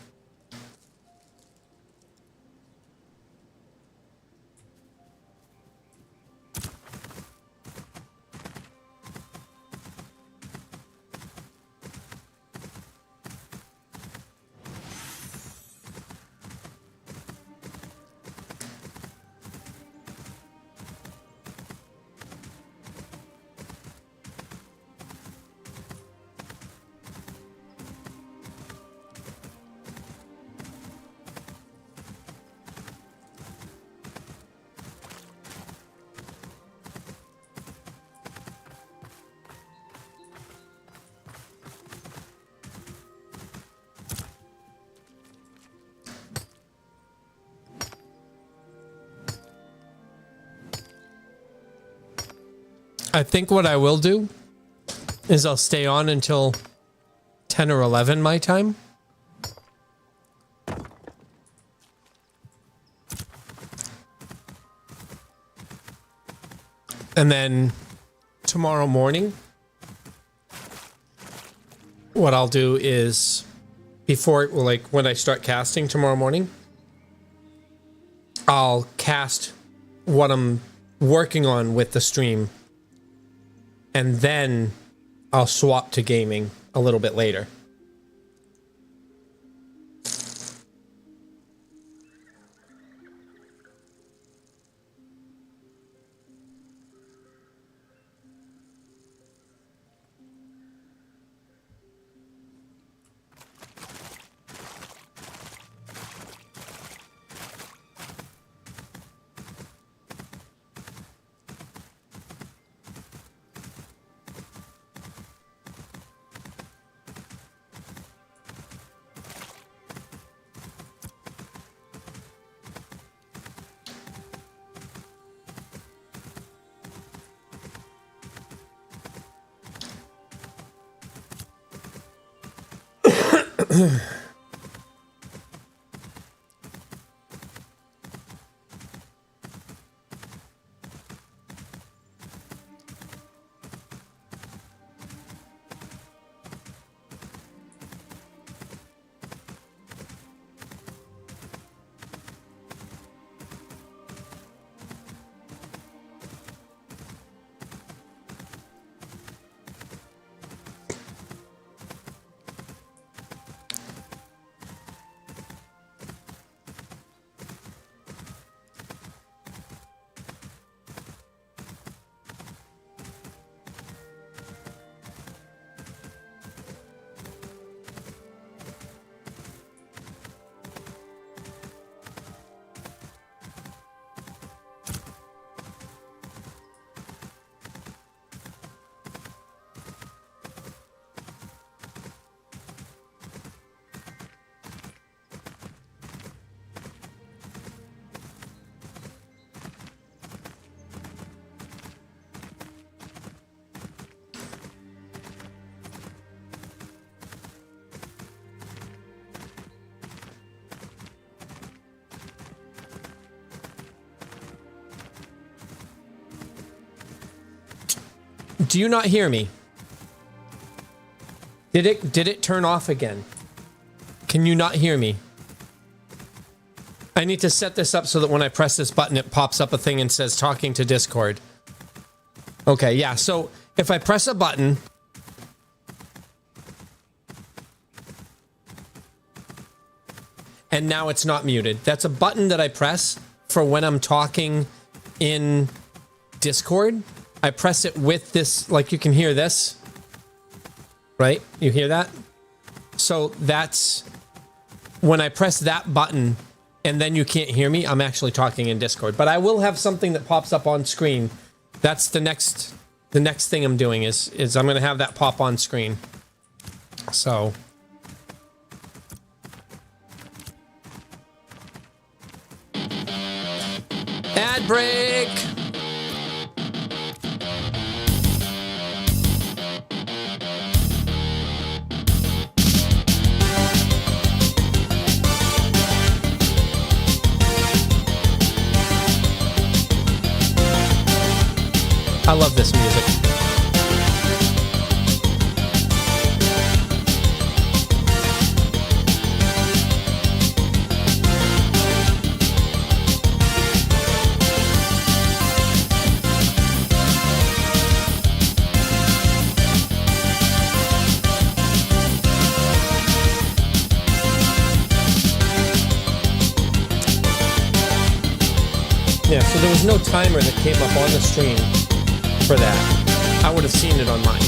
I think what I will do is I'll stay on until 10 or 11 my time. And then tomorrow morning, what I'll do is before, like when I start casting tomorrow morning, I'll cast what I'm working on with the stream. And then I'll swap to gaming a little bit later. Do you not hear me? Did it turn off again? Can you not hear me? I need to set this up so that when I press this button, it pops up a thing and says talking to Discord. Okay, yeah, so if I press a button... and now it's not muted. That's a button that I press for when I'm talking in Discord. I press it with this, like you can hear this, right? You hear that? So that's when I press that button and then you can't hear me, I'm actually talking in Discord. But I will have something that pops up on screen. That's the next thing I'm doing is I'm going to have that pop on screen. So ad break. I love this music. Yeah, so there was no timer that came up on the stream for that. I would have seen it on mine.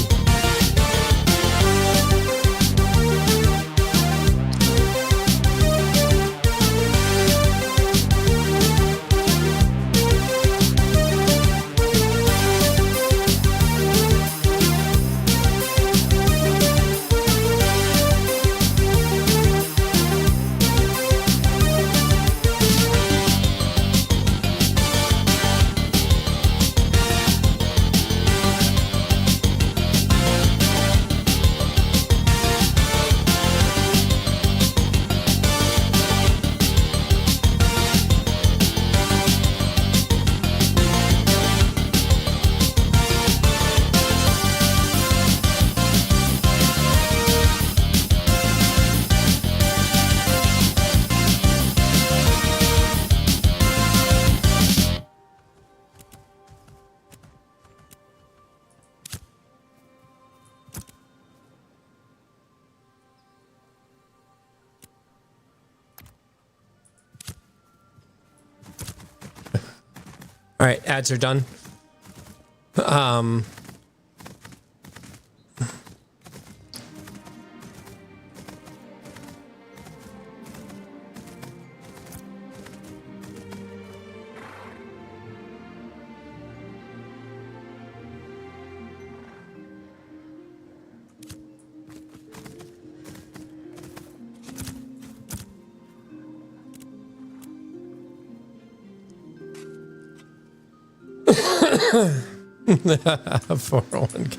All right, ads are done. A 401k.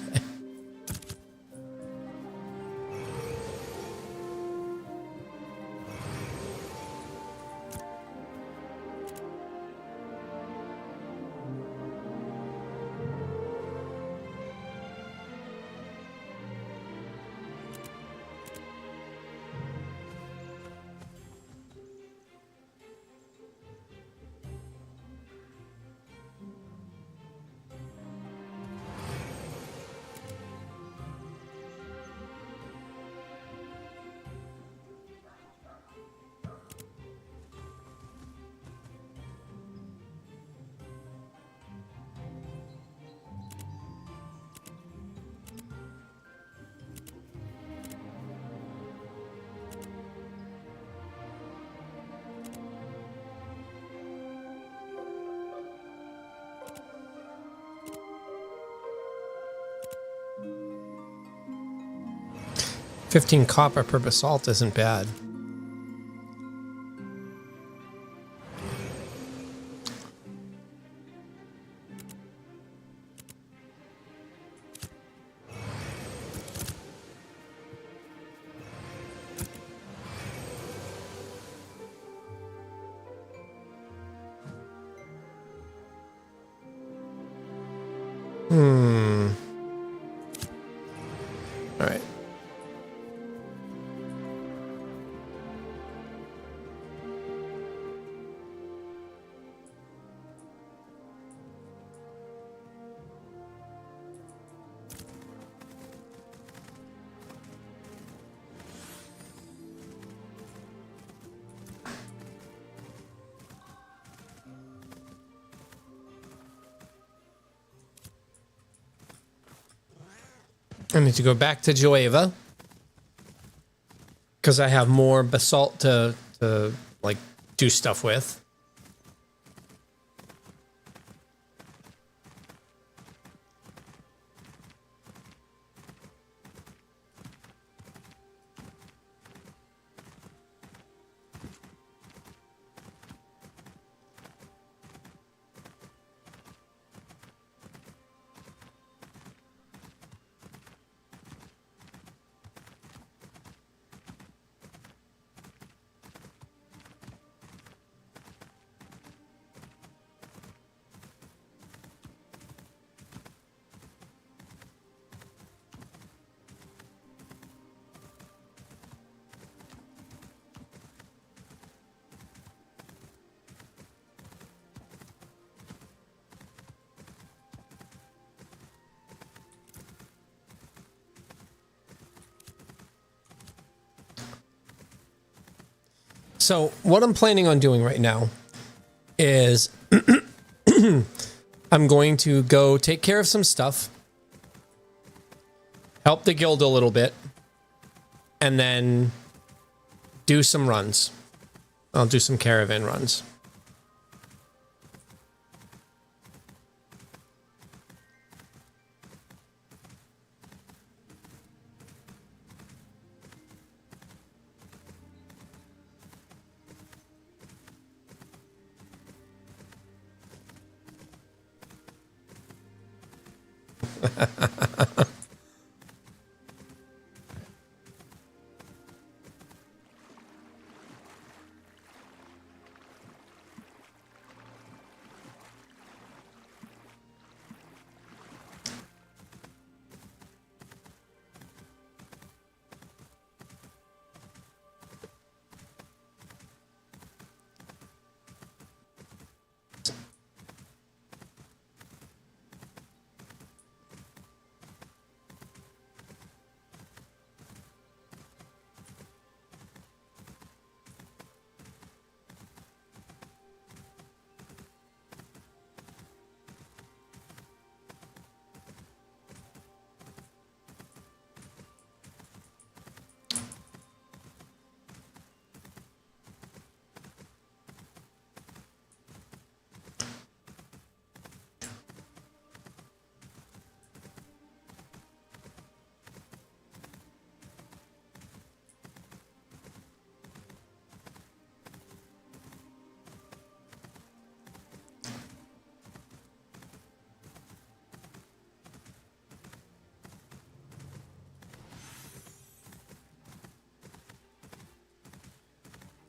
$15 copper per basalt isn't bad. All right. I need to go back to Joeva because I have more basalt to like do stuff with. So what I'm planning on doing right now is I'm going to go take care of some stuff, help the guild a little bit, and then do some runs. I'll do some caravan runs.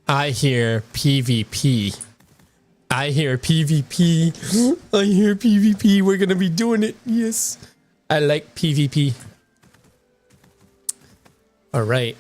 I hear PvP. I hear PvP. I hear PvP. We're going to be doing it. Yes. I like PvP. All right.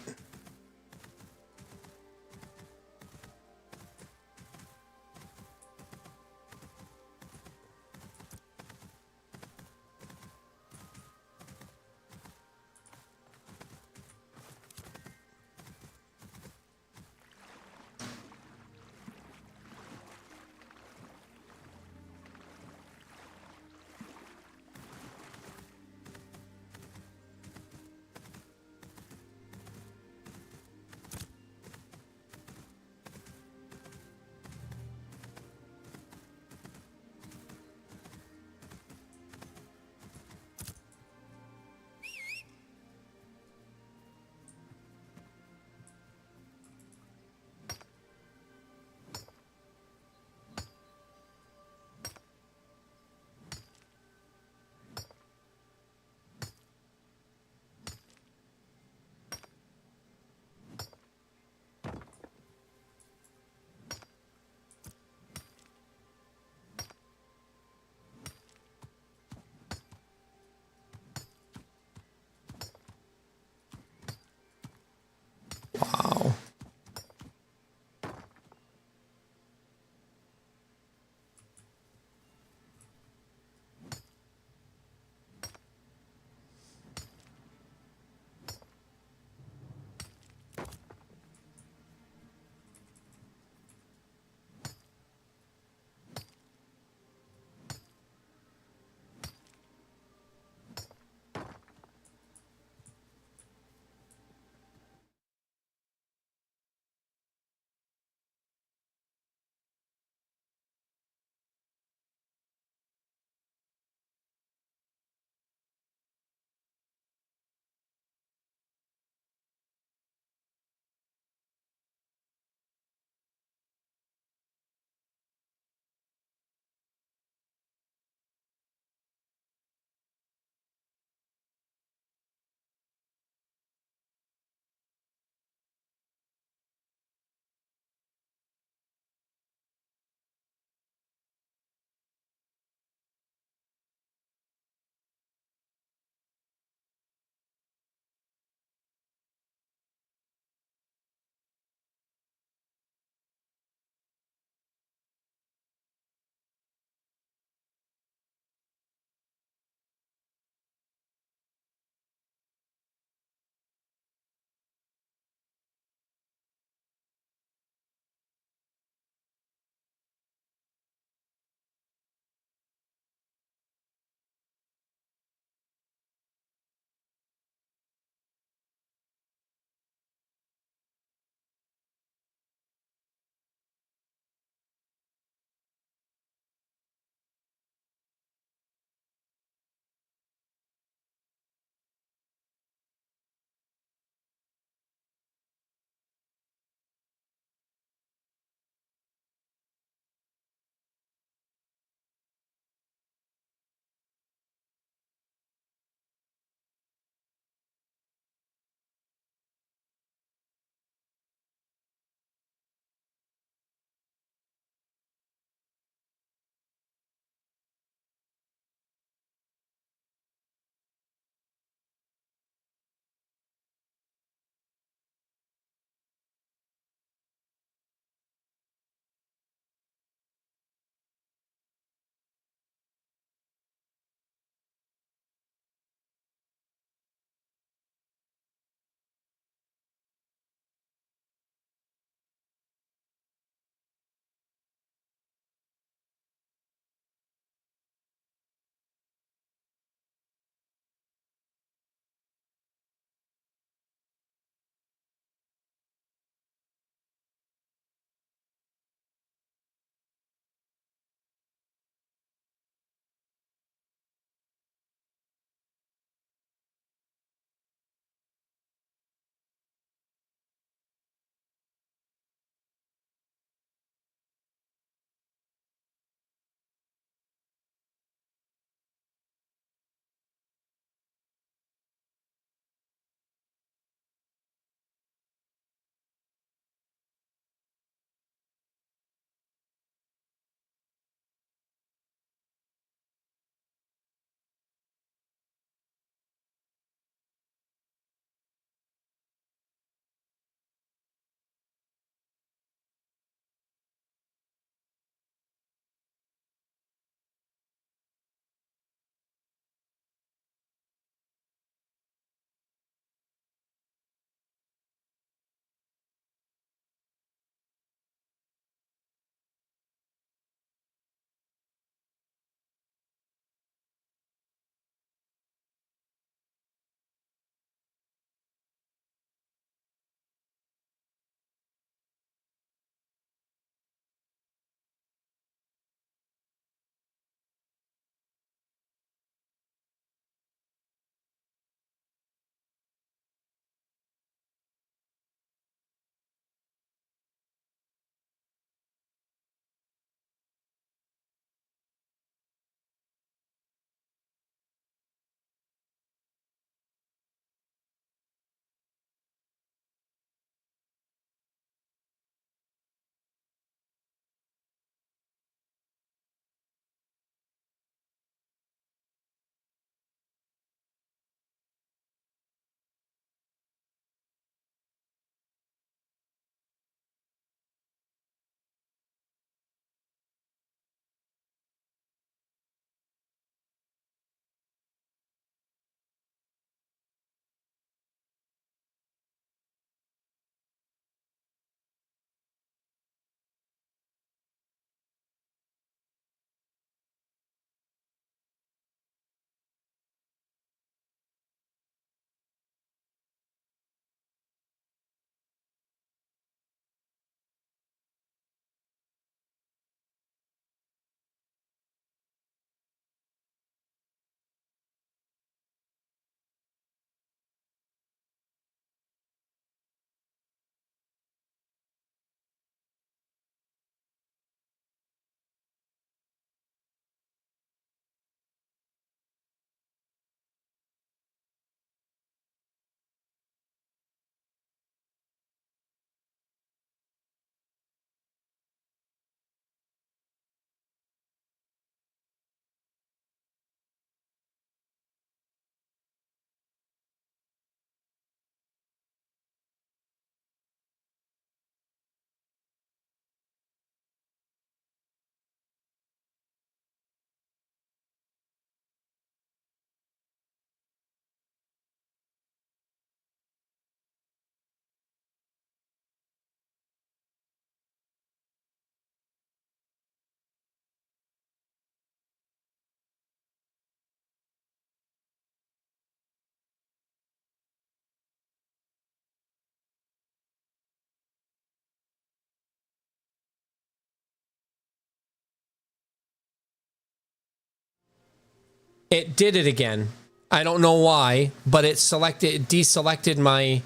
it did it again. I don't know why, but it deselected my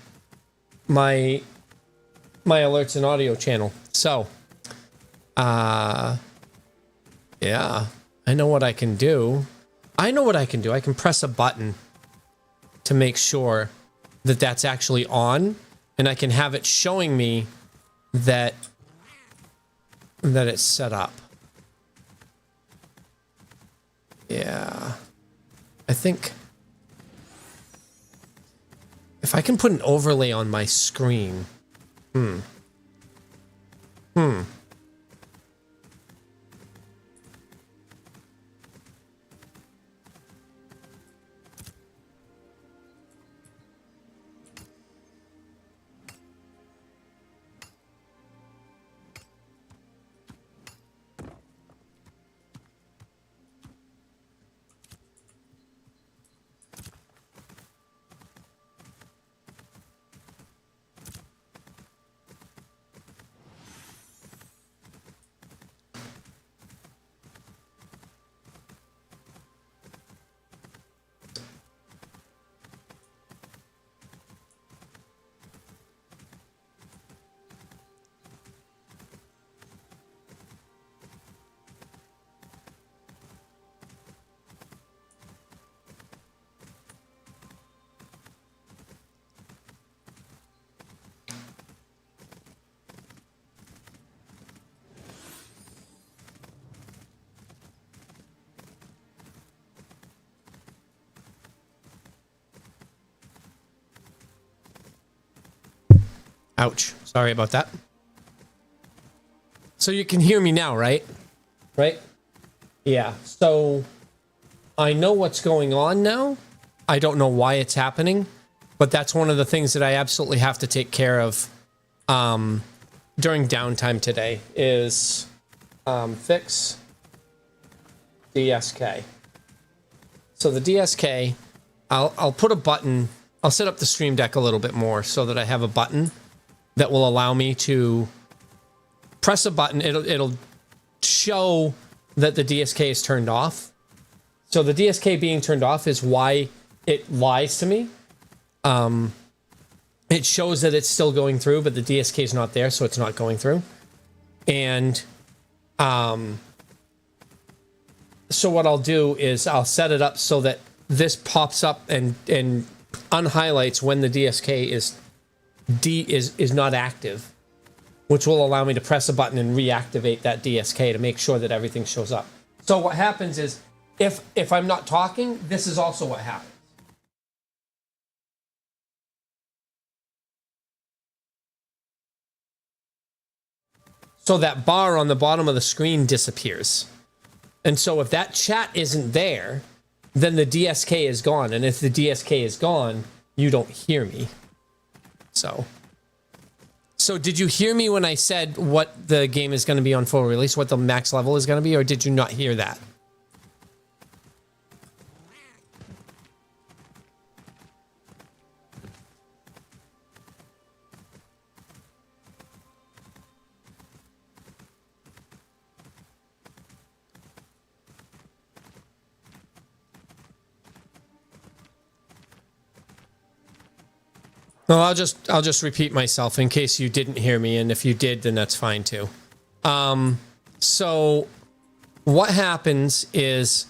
alerts and audio channel. So, yeah, I know what I can do. I can press a button to make sure that that's actually on, and I can have it showing me that it's set up. Yeah. I think if I can put an overlay on my screen. Ouch. Sorry about that. So you can hear me now, right? Right? Yeah. So I know what's going on now. I don't know why it's happening, but that's one of the things that I absolutely have to take care of during downtime today is fix DSK. So the DSK, I'll put a button. I'll set up the Stream Deck a little bit more so that I have a button that will allow me to press a button. It'll show that the DSK is turned off. So the DSK being turned off is why it lies to me. It shows that it's still going through, but the DSK is not there, so it's not going through. And so what I'll do is I'll set it up so that this pops up and unhighlights when the DSK is not active, which will allow me to press a button and reactivate that DSK to make sure that everything shows up. So what happens is if I'm not talking, this is also what happens. So that bar on the bottom of the screen disappears. And so if that chat isn't there, then the DSK is gone. And if the DSK is gone, you don't hear me. So did you hear me when I said what the game is going to be on full release, what the max level is going to be, or did you not hear that? No, I'll just repeat myself in case you didn't hear me, and if you did, then that's fine too. So what happens is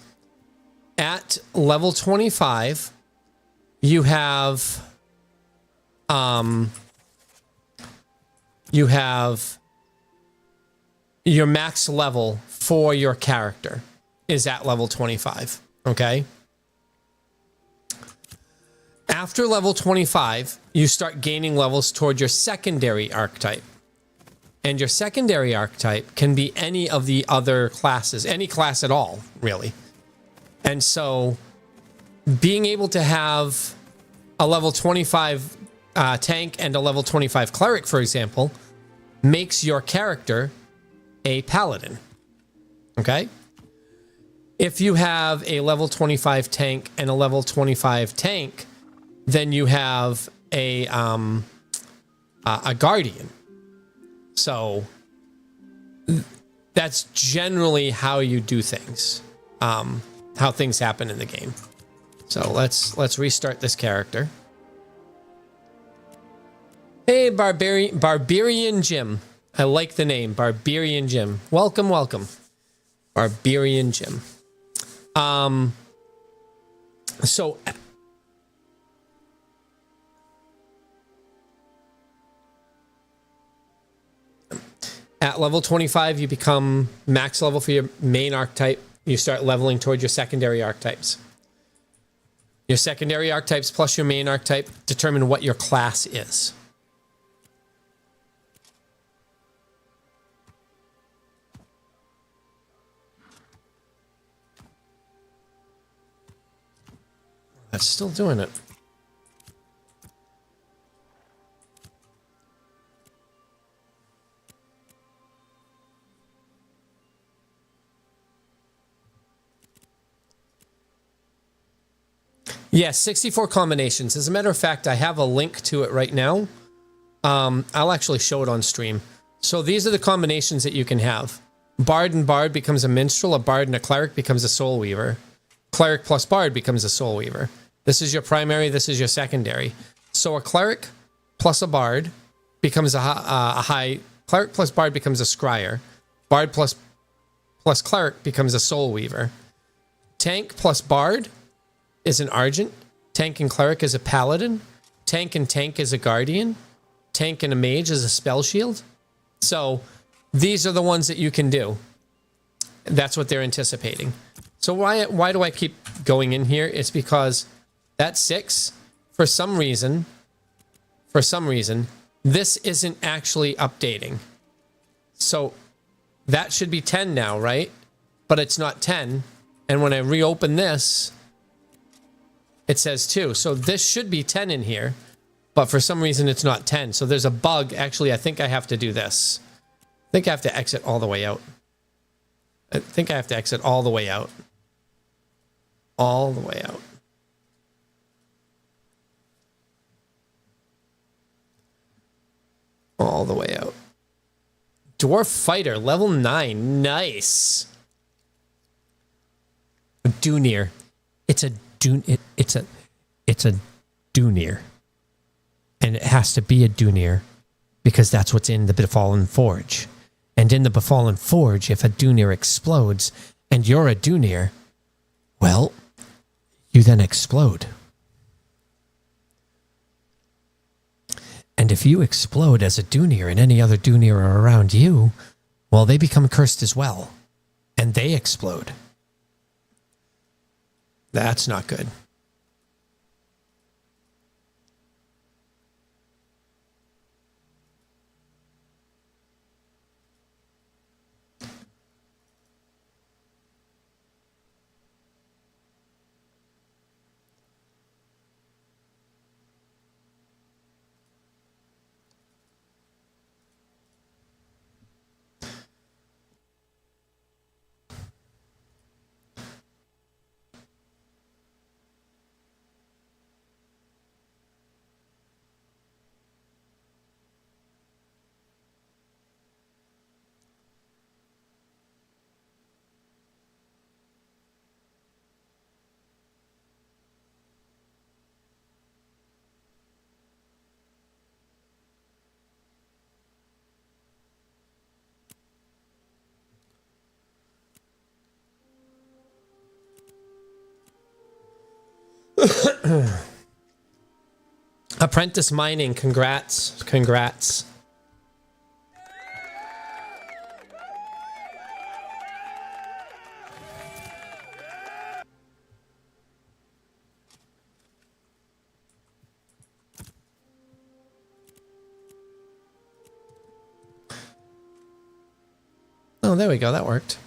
at level 25, you have your max level for your character is at level 25, okay? After level 25, you start gaining levels toward your secondary archetype. And your secondary archetype can be any of the other classes, any class at all, really. And so being able to have a level 25 tank and a level 25 cleric, for example, makes your character a paladin. Okay? If you have a level 25 tank and a level 25 tank, then you have a guardian. So that's generally how you do things. how things happen in the game. So let's restart this character. Hey, Barbarian Jim. I like the name, Barbarian Jim. Welcome, welcome. Barbarian Jim. So at level 25, you become max level for your main archetype. You start leveling toward your secondary archetypes. Your secondary archetypes plus your main archetype determine what your class is. That's still doing it. Yes, 64 combinations. As a matter of fact, I have a link to it right now. I'll actually show it on stream. So these are the combinations that you can have. Bard and Bard becomes a minstrel. A Bard and a cleric becomes a soul weaver. Cleric plus Bard becomes a soul weaver. This is your primary. This is your secondary. So a cleric plus a Bard becomes a high. Cleric plus Bard becomes a scryer. Bard plus cleric becomes a soul weaver. Tank plus Bard is an Argent. Tank and Cleric is a Paladin. Tank and Tank is a Guardian. Tank and a Mage is a Spell Shield. So these are the ones that you can do. That's what they're anticipating. So why do I keep going in here? It's because that 6, for some reason, this isn't actually updating. So that should be 10 now, right? But it's not 10. And when I reopen this, it says 2. So this should be 10 in here, but for some reason it's not 10. So there's a bug. Actually, I think I have to do this. I think I have to exit all the way out. All the way out. All the way out. All the way out. Dwarf Fighter, level 9. Nice. Dunir. It's a Dunir. And it has to be a Dunir because that's what's in the Befallen Forge. And in the Befallen Forge, if a Dunir explodes and you're a Dunir, well, you then explode. And if you explode as a Dunir and any other Dunir are around you, well, they become cursed as well. And they explode. That's not good. Apprentice Mining, congrats. Congrats. Oh, there we go. That worked.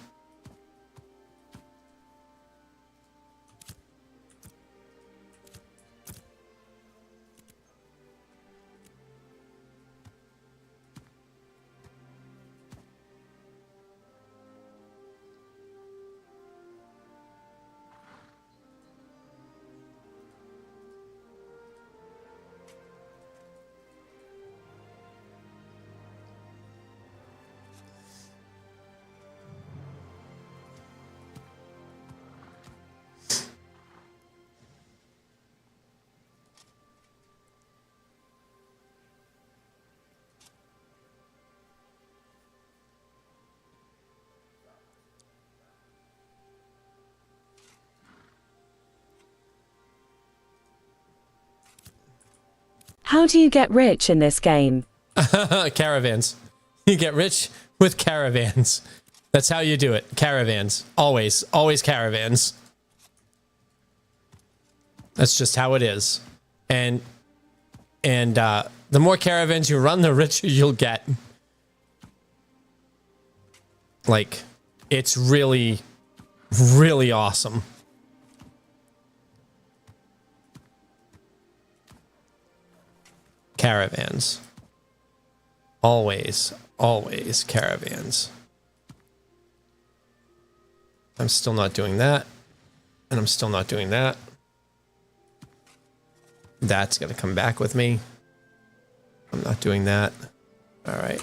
How do you get rich in this game? Caravans. You get rich with caravans. That's how you do it. Caravans. Always. Always caravans. That's just how it is. And the more caravans you run, the richer you'll get. Like, it's really, really awesome. Caravans. Always, always caravans. I'm still not doing that. And I'm still not doing that. That's going to come back with me. I'm not doing that. All right.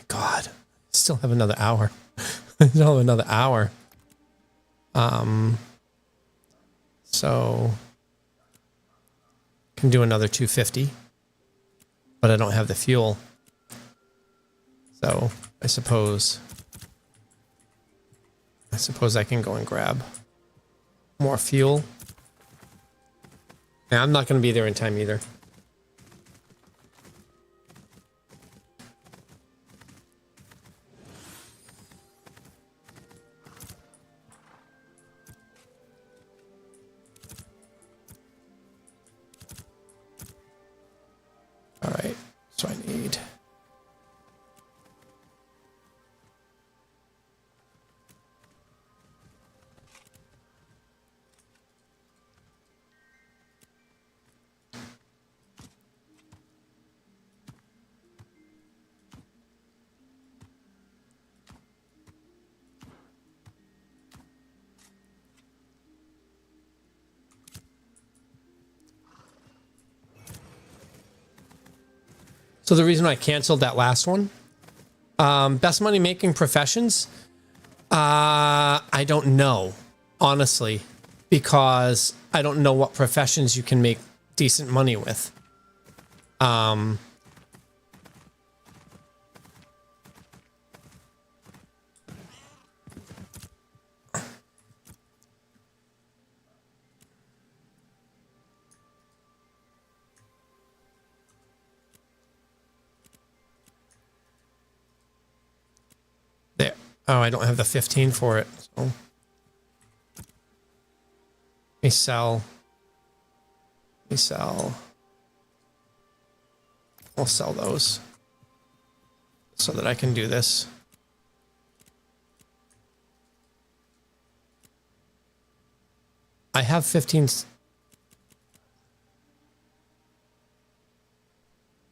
God, still have another hour. Still have another hour. So can do another 250, but I don't have the fuel. So I suppose I can go and grab more fuel. Yeah, I'm not going to be there in time either. All right, so I need... So the reason I canceled that last one, best money making professions, I don't know, honestly, because I don't know what professions you can make decent money with. There. Oh, I don't have the 15 for it. So. Let me sell. Let me sell. I'll sell those so that I can do this. I have 15.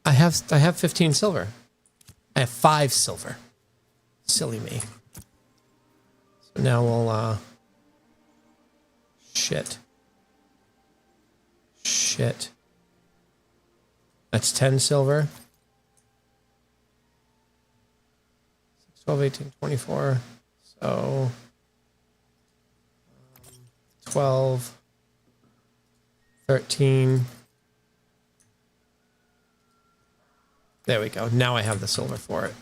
I have 15 silver. I have 5 silver. Silly me. So now we'll shit. That's 10 silver. 12, 18, 24. So 12, 13, There we go. Now I have the silver for it.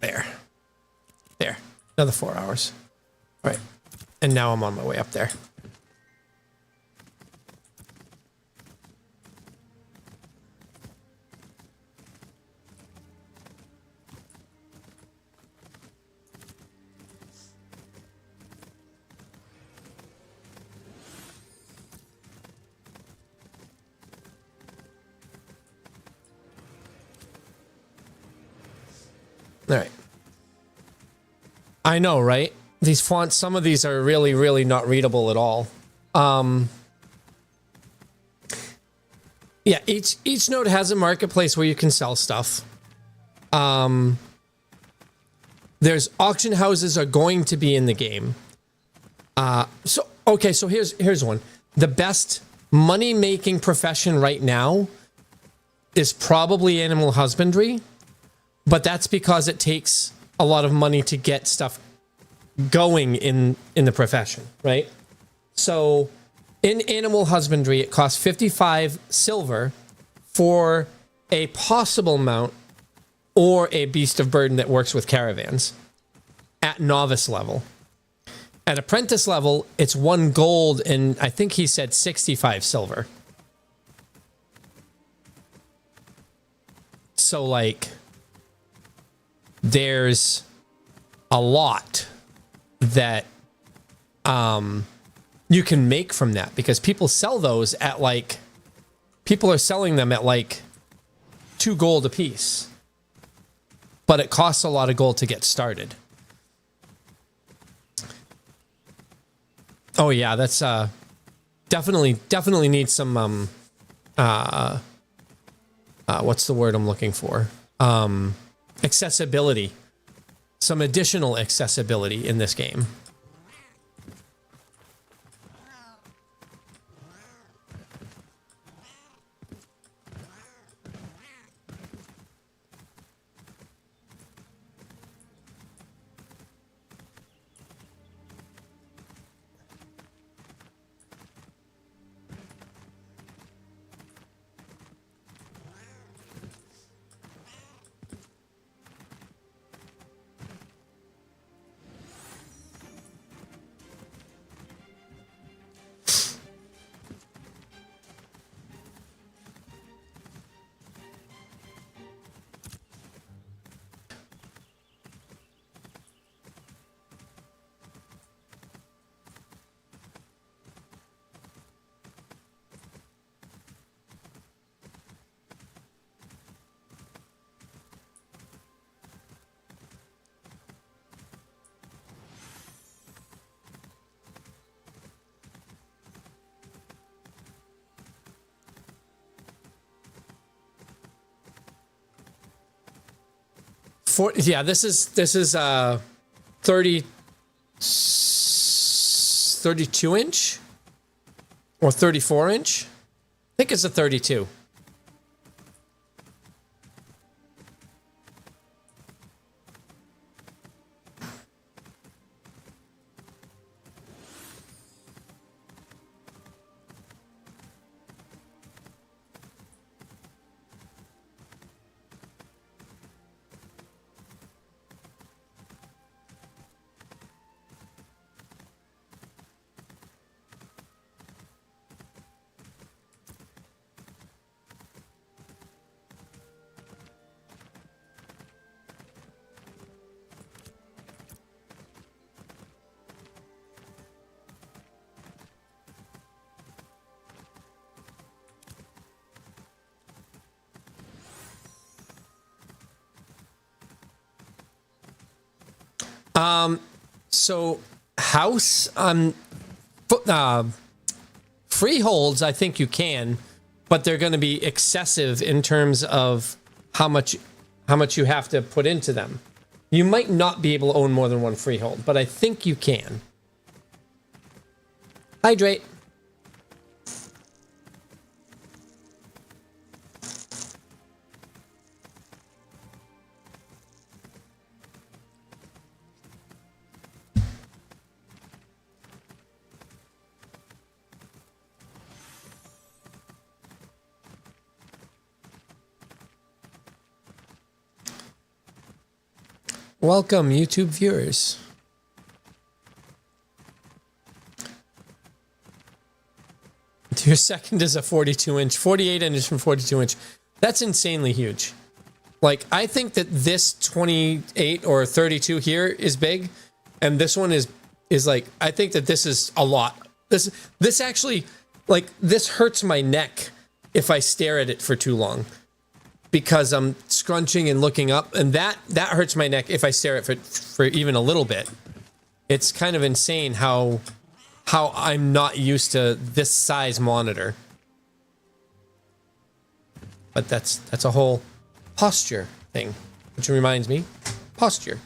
There. There. Another 4 hours. All right. And now I'm on my way up there. All right. I know, right? These fonts, some of these are really, really not readable at all. Yeah, each node has a marketplace where you can sell stuff. There's auction houses are going to be in the game. So here's one. The best money-making profession right now is probably animal husbandry. But that's because it takes a lot of money to get stuff going in the profession, right? So in animal husbandry, it costs 55 silver for a possible mount or a beast of burden that works with caravans at novice level. At apprentice level, it's 1 gold and I think he said 65 silver. So like... there's a lot that you can make from that because people sell those at like, people are selling them at like 2 gold a piece, but it costs a lot of gold to get started. Oh yeah, that's definitely needs some what's the word I'm looking for? Accessibility, some additional accessibility in this game. This is 32 inch or 34 inch. I think it's a 32. So house freeholds, I think you can, but they're going to be excessive in terms of how much you have to put into them. You might not be able to own more than 1 freehold, but I think you can. Hydrate. Welcome, YouTube viewers. Your second is a 42-inch, 48 inch from 42-inch. That's insanely huge. Like, I think that this 28 or 32 here is big, and this one is like, I think that this is a lot. This actually, like, this hurts my neck if I stare at it for too long, because I'm scrunching and looking up, and that hurts my neck if I stare at it for even a little bit. It's kind of insane how I'm not used to this size monitor. But that's a whole posture thing, which reminds me, posture.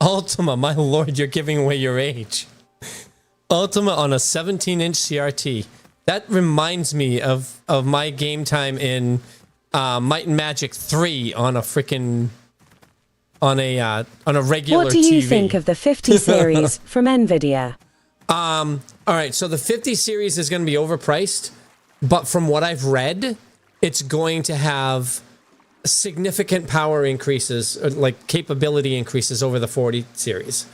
Ultima, my lord, you're giving away your age. Ultima on a 17-inch CRT. That reminds me of my game time in Might and Magic 3 on a freaking on a regular TV. What do you think of the 50 series from Nvidia? All right, so the 50 series is going to be overpriced, but from what I've read, it's going to have significant power increases, like capability increases over the 40 series.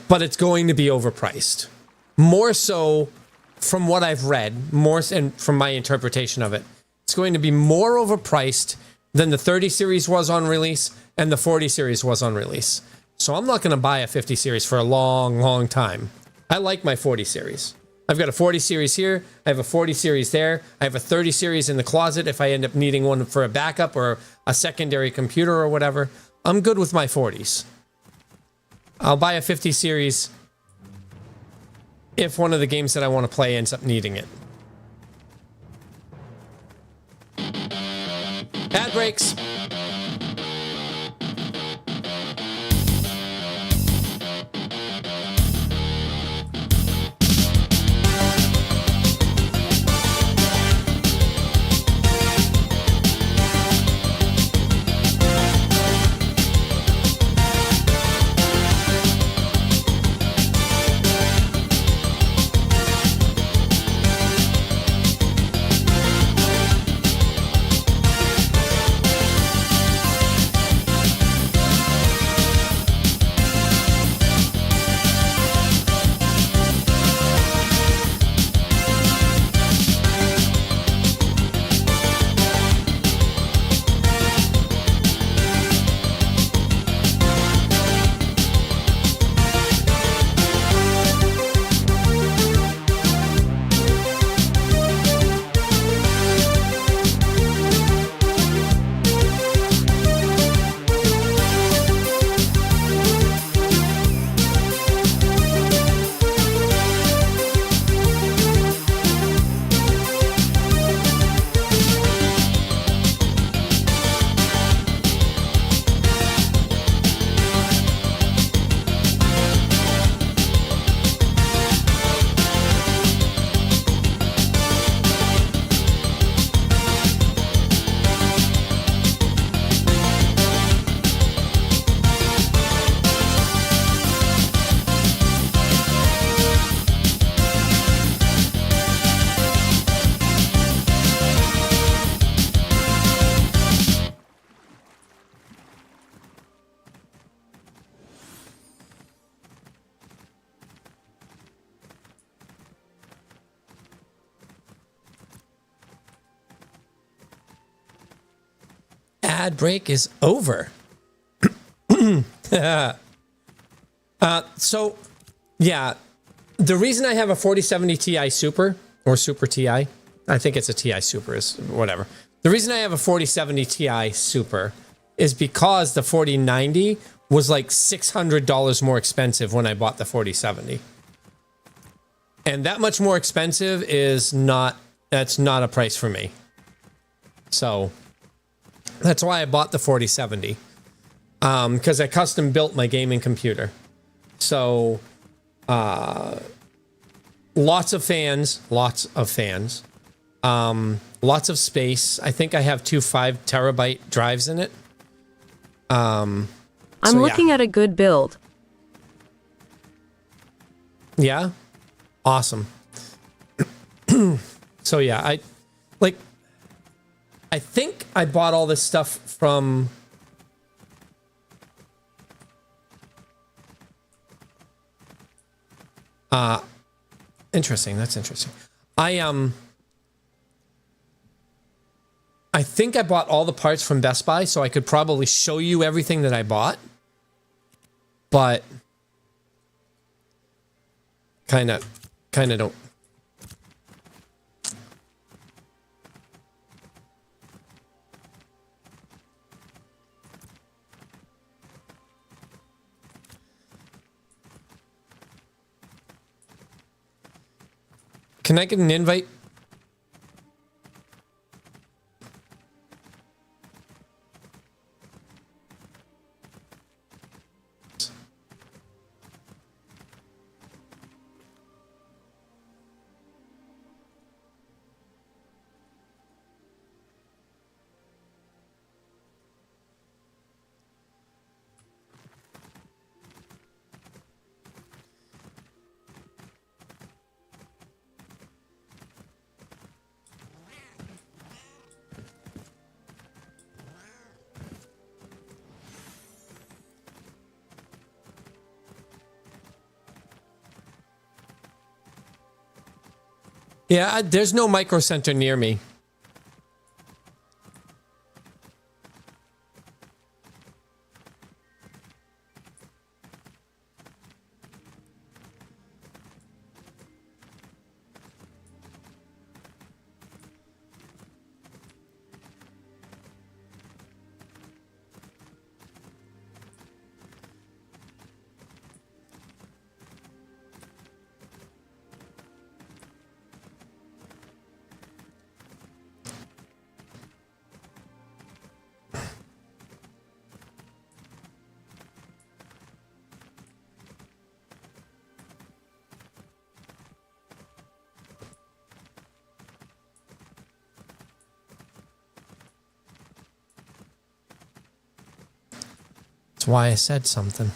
But it's going to be overpriced. More so from what I've read, more and from my interpretation of it. It's going to be more overpriced than the 30 series was on release and the 40 series was on release. So I'm not going to buy a 50 series for a long, long time. I like my 40 series. I've got a 40 series here. I have a 40 series there. I have a 30 series in the closet if I end up needing one for a backup or a secondary computer or whatever. I'm good with my 40s. I'll buy a 50 series if one of the games that I want to play ends up needing it. Ad breaks. ad break is over. So, yeah, the reason I have a 4070 Ti Super or Super Ti, I think it's a Ti Super, is whatever. The reason I have a 4070 Ti Super is because the 4090 was like $600 more expensive when I bought the 4070. And that much more expensive is not, that's not a price for me. So that's why I bought the 4070. Because I custom built my gaming computer. So, lots of fans, lots of space. I think I have 2 5 terabyte drives in it. I'm looking at a good build. Yeah. Awesome. So yeah, I think I bought all this stuff from interesting. That's interesting. I think I bought all the parts from Best Buy, so I could probably show you everything that I bought. But kind of don't. Can I get an invite? Yeah, there's no micro center near me. That's why I said something.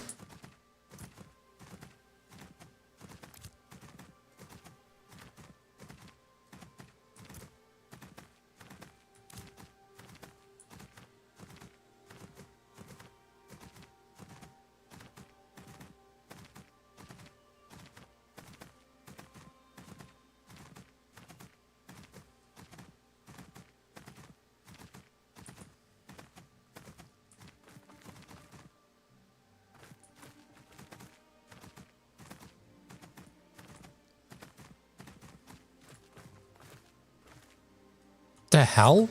The hell?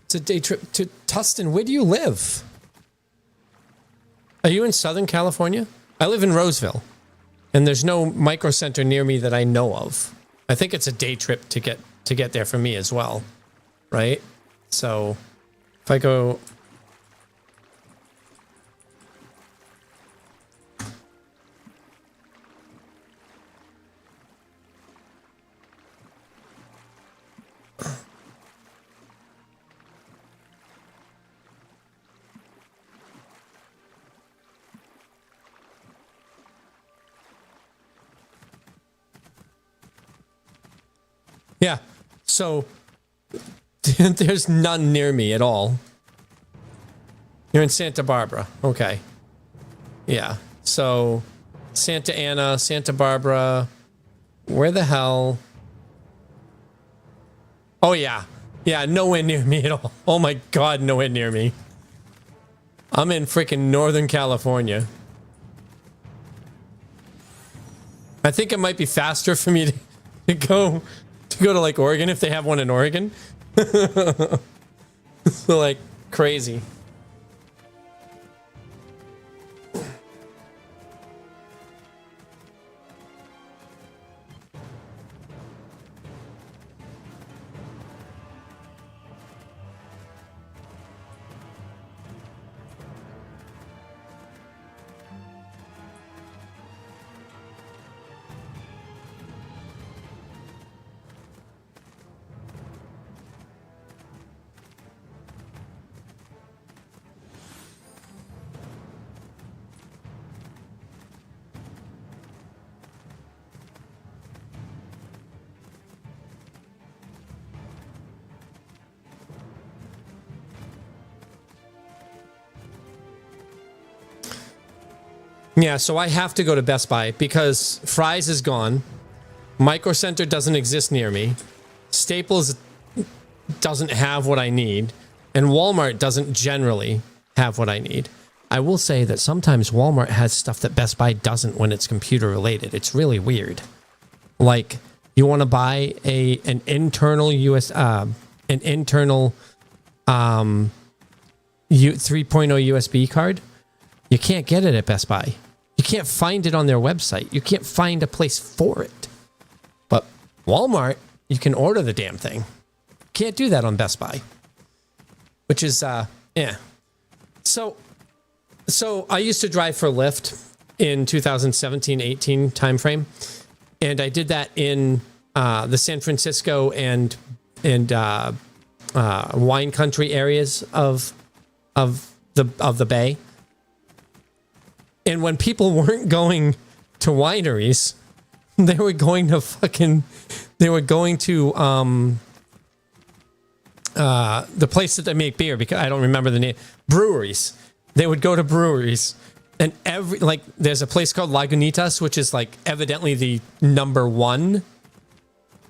It's a day trip to Tustin. Where do you live? Are you in Southern California? I live in Roseville, and there's no micro center near me that I know of. I think it's a day trip to get there for me as well, right? So if I go, Yeah. So there's none near me at all. You're in Santa Barbara. Okay. Yeah. So Santa Ana, Santa Barbara. Where the hell? Oh, yeah. Yeah, nowhere near me at all. Oh, my God, nowhere near me. I'm in freaking Northern California. I think it might be faster for me to go to like Oregon if they have one in Oregon. So like crazy. Yeah, so I have to go to Best Buy because Fry's is gone. Micro Center doesn't exist near me. Staples doesn't have what I need. And Walmart doesn't generally have what I need. I will say that sometimes Walmart has stuff that Best Buy doesn't when it's computer related. It's really weird. Like, you want to buy an internal 3.0 USB card? You can't get it at Best Buy. You can't find it on their website. You can't find a place for it. But Walmart, you can order the damn thing. Can't do that on Best Buy. Which is, yeah. So I used to drive for Lyft in 2017-18 timeframe. And I did that in the San Francisco and wine country areas of the Bay. And when people weren't going to wineries, they were going to the place that they make beer, because I don't remember the name. Breweries. They would go to breweries, and there's a place called Lagunitas, which is like evidently the number one.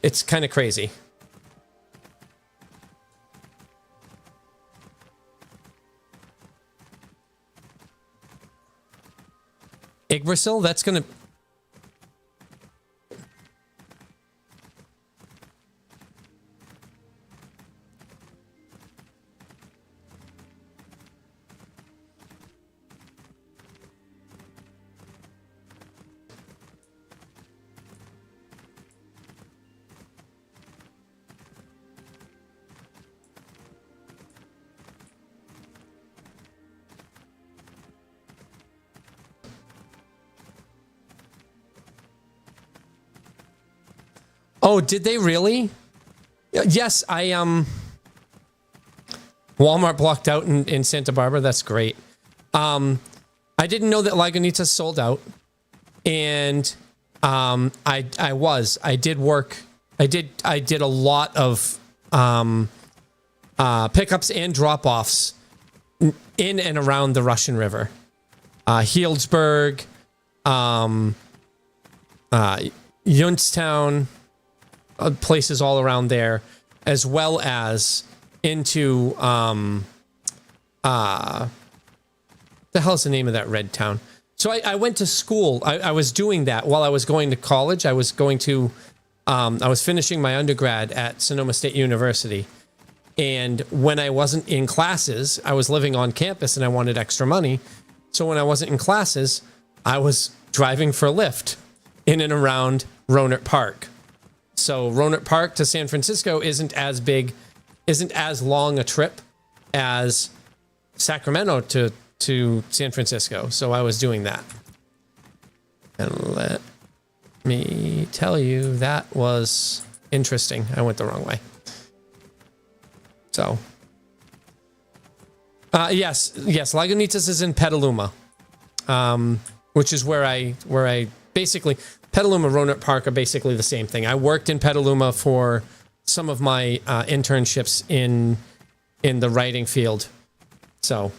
It's kind of crazy. Yggdrasil, that's gonna. Oh, did they really? Yes, Walmart blocked out in Santa Barbara. That's great. I didn't know that Lagunitas sold out. And I did work. I did a lot of pickups and drop-offs in and around the Russian River. Healdsburg, Youngstown, places all around there, as well as into the hell's the name of that red town? So I went to school. I was doing that while I was going to college. I was finishing my undergrad at Sonoma State University. And when I wasn't in classes, I was living on campus and I wanted extra money. So when I wasn't in classes, I was driving for Lyft in and around Rohnert Park. So Rohnert Park to San Francisco isn't as long a trip as Sacramento to San Francisco. So I was doing that. And let me tell you, that was interesting. I went the wrong way. So, yes, Lagunitas is in Petaluma, which is where I basically, Petaluma, Rohnert Park are basically the same thing. I worked in Petaluma for some of my internships in the writing field. So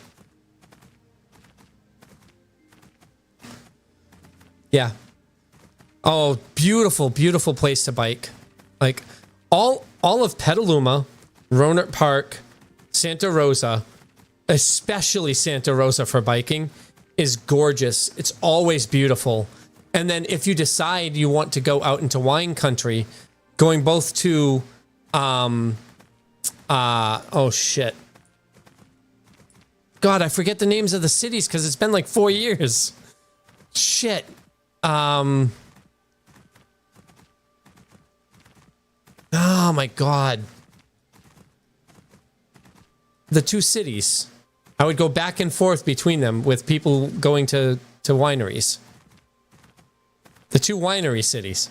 yeah. Oh, beautiful, beautiful place to bike. Like all of Petaluma, Rohnert Park, Santa Rosa, especially Santa Rosa for biking, is gorgeous. It's always beautiful. And then if you decide you want to go out into wine country, going both to oh shit. God, I forget the names of the cities because it's been like 4 years. Shit. Oh my God. The two cities. I would go back and forth between them with people going to wineries. The two winery cities.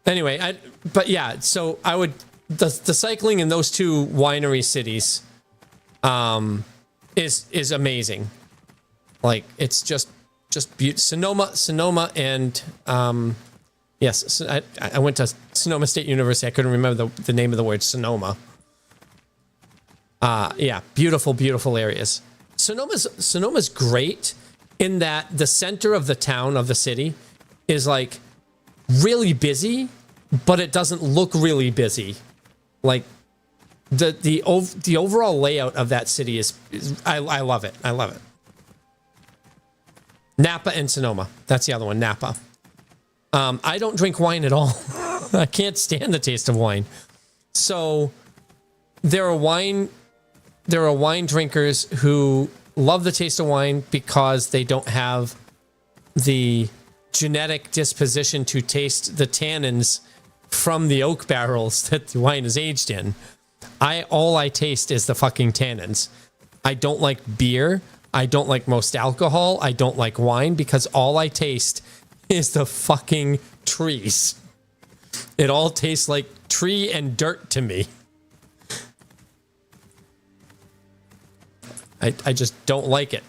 Anyway, but yeah, so I would the cycling in those two winery cities is amazing. Like it's just beautiful. Sonoma and yes, I went to Sonoma State University. I couldn't remember the name of the word Sonoma. Yeah, beautiful areas. Sonoma's great in that the center of the town, of the city, is like really busy, but it doesn't look really busy. Like the overall layout of that city is I love it. I love it. Napa and Sonoma. That's the other one, Napa. I don't drink wine at all. I can't stand the taste of wine. So there are wine drinkers who love the taste of wine because they don't have the genetic disposition to taste the tannins from the oak barrels that the wine is aged in. All I taste is the fucking tannins. I don't like beer. I don't like most alcohol. I don't like wine because all I taste is the fucking trees. It all tastes like tree and dirt to me. I just don't like it.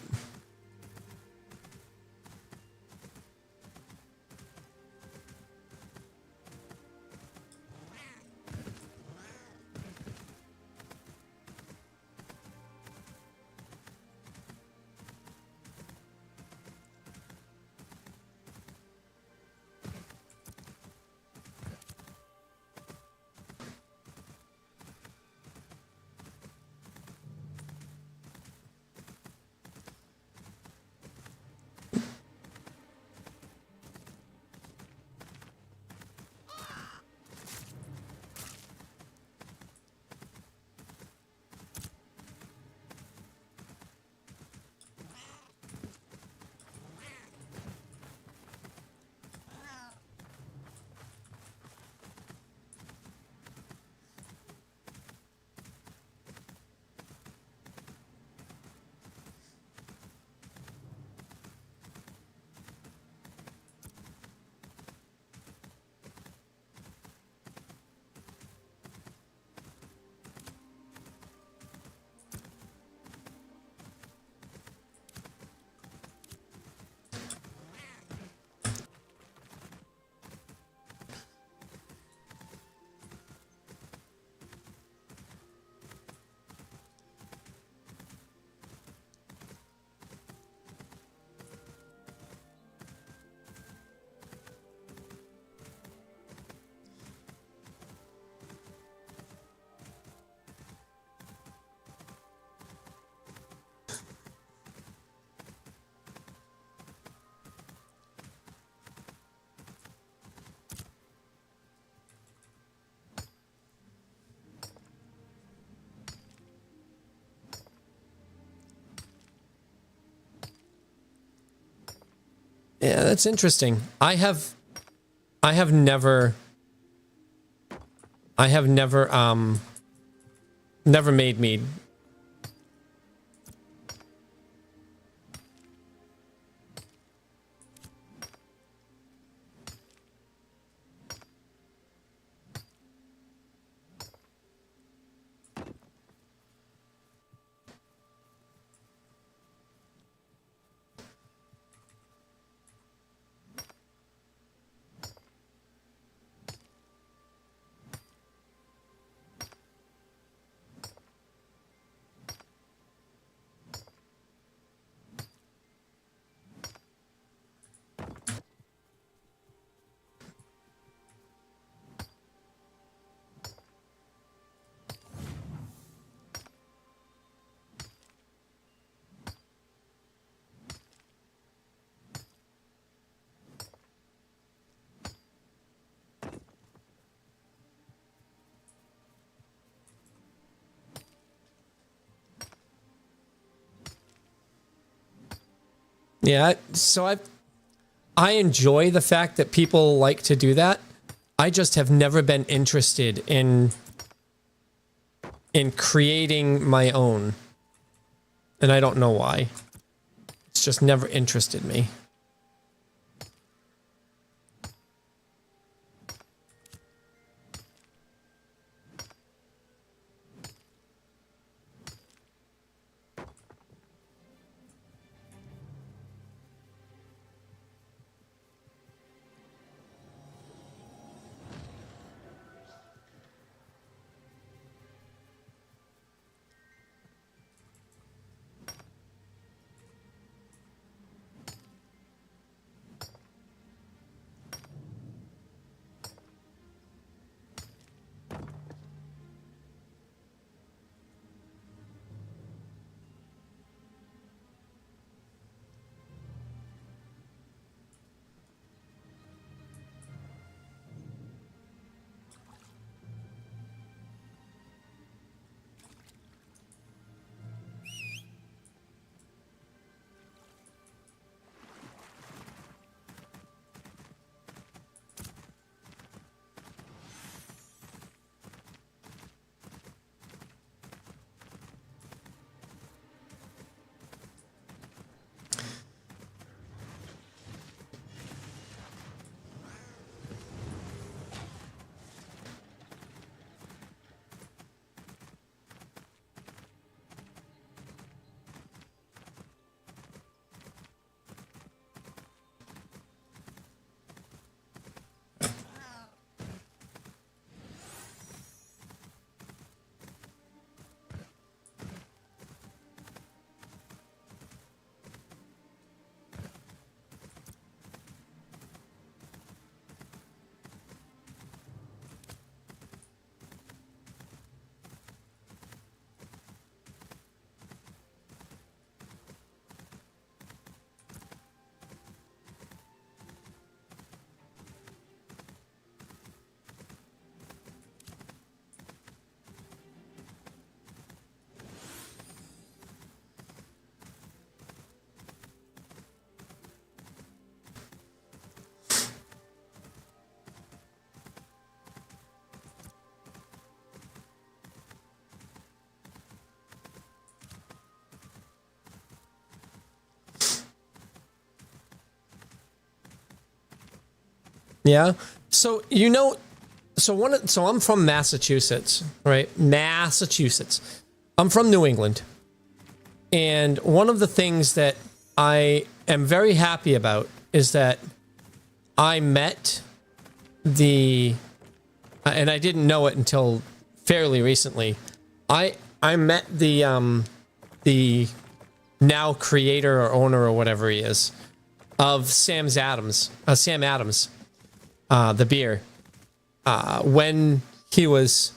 Yeah, that's interesting. I have never never made mead. Yeah, so I enjoy the fact that people like to do that. I just have never been interested in creating my own. And I don't know why. It's just never interested me. Yeah. So so I'm from Massachusetts, right? Massachusetts. I'm from New England. And one of the things that I am very happy about is that I met the and I didn't know it until fairly recently. I met the now creator or owner or whatever he is of Sam Adams, the beer, when he was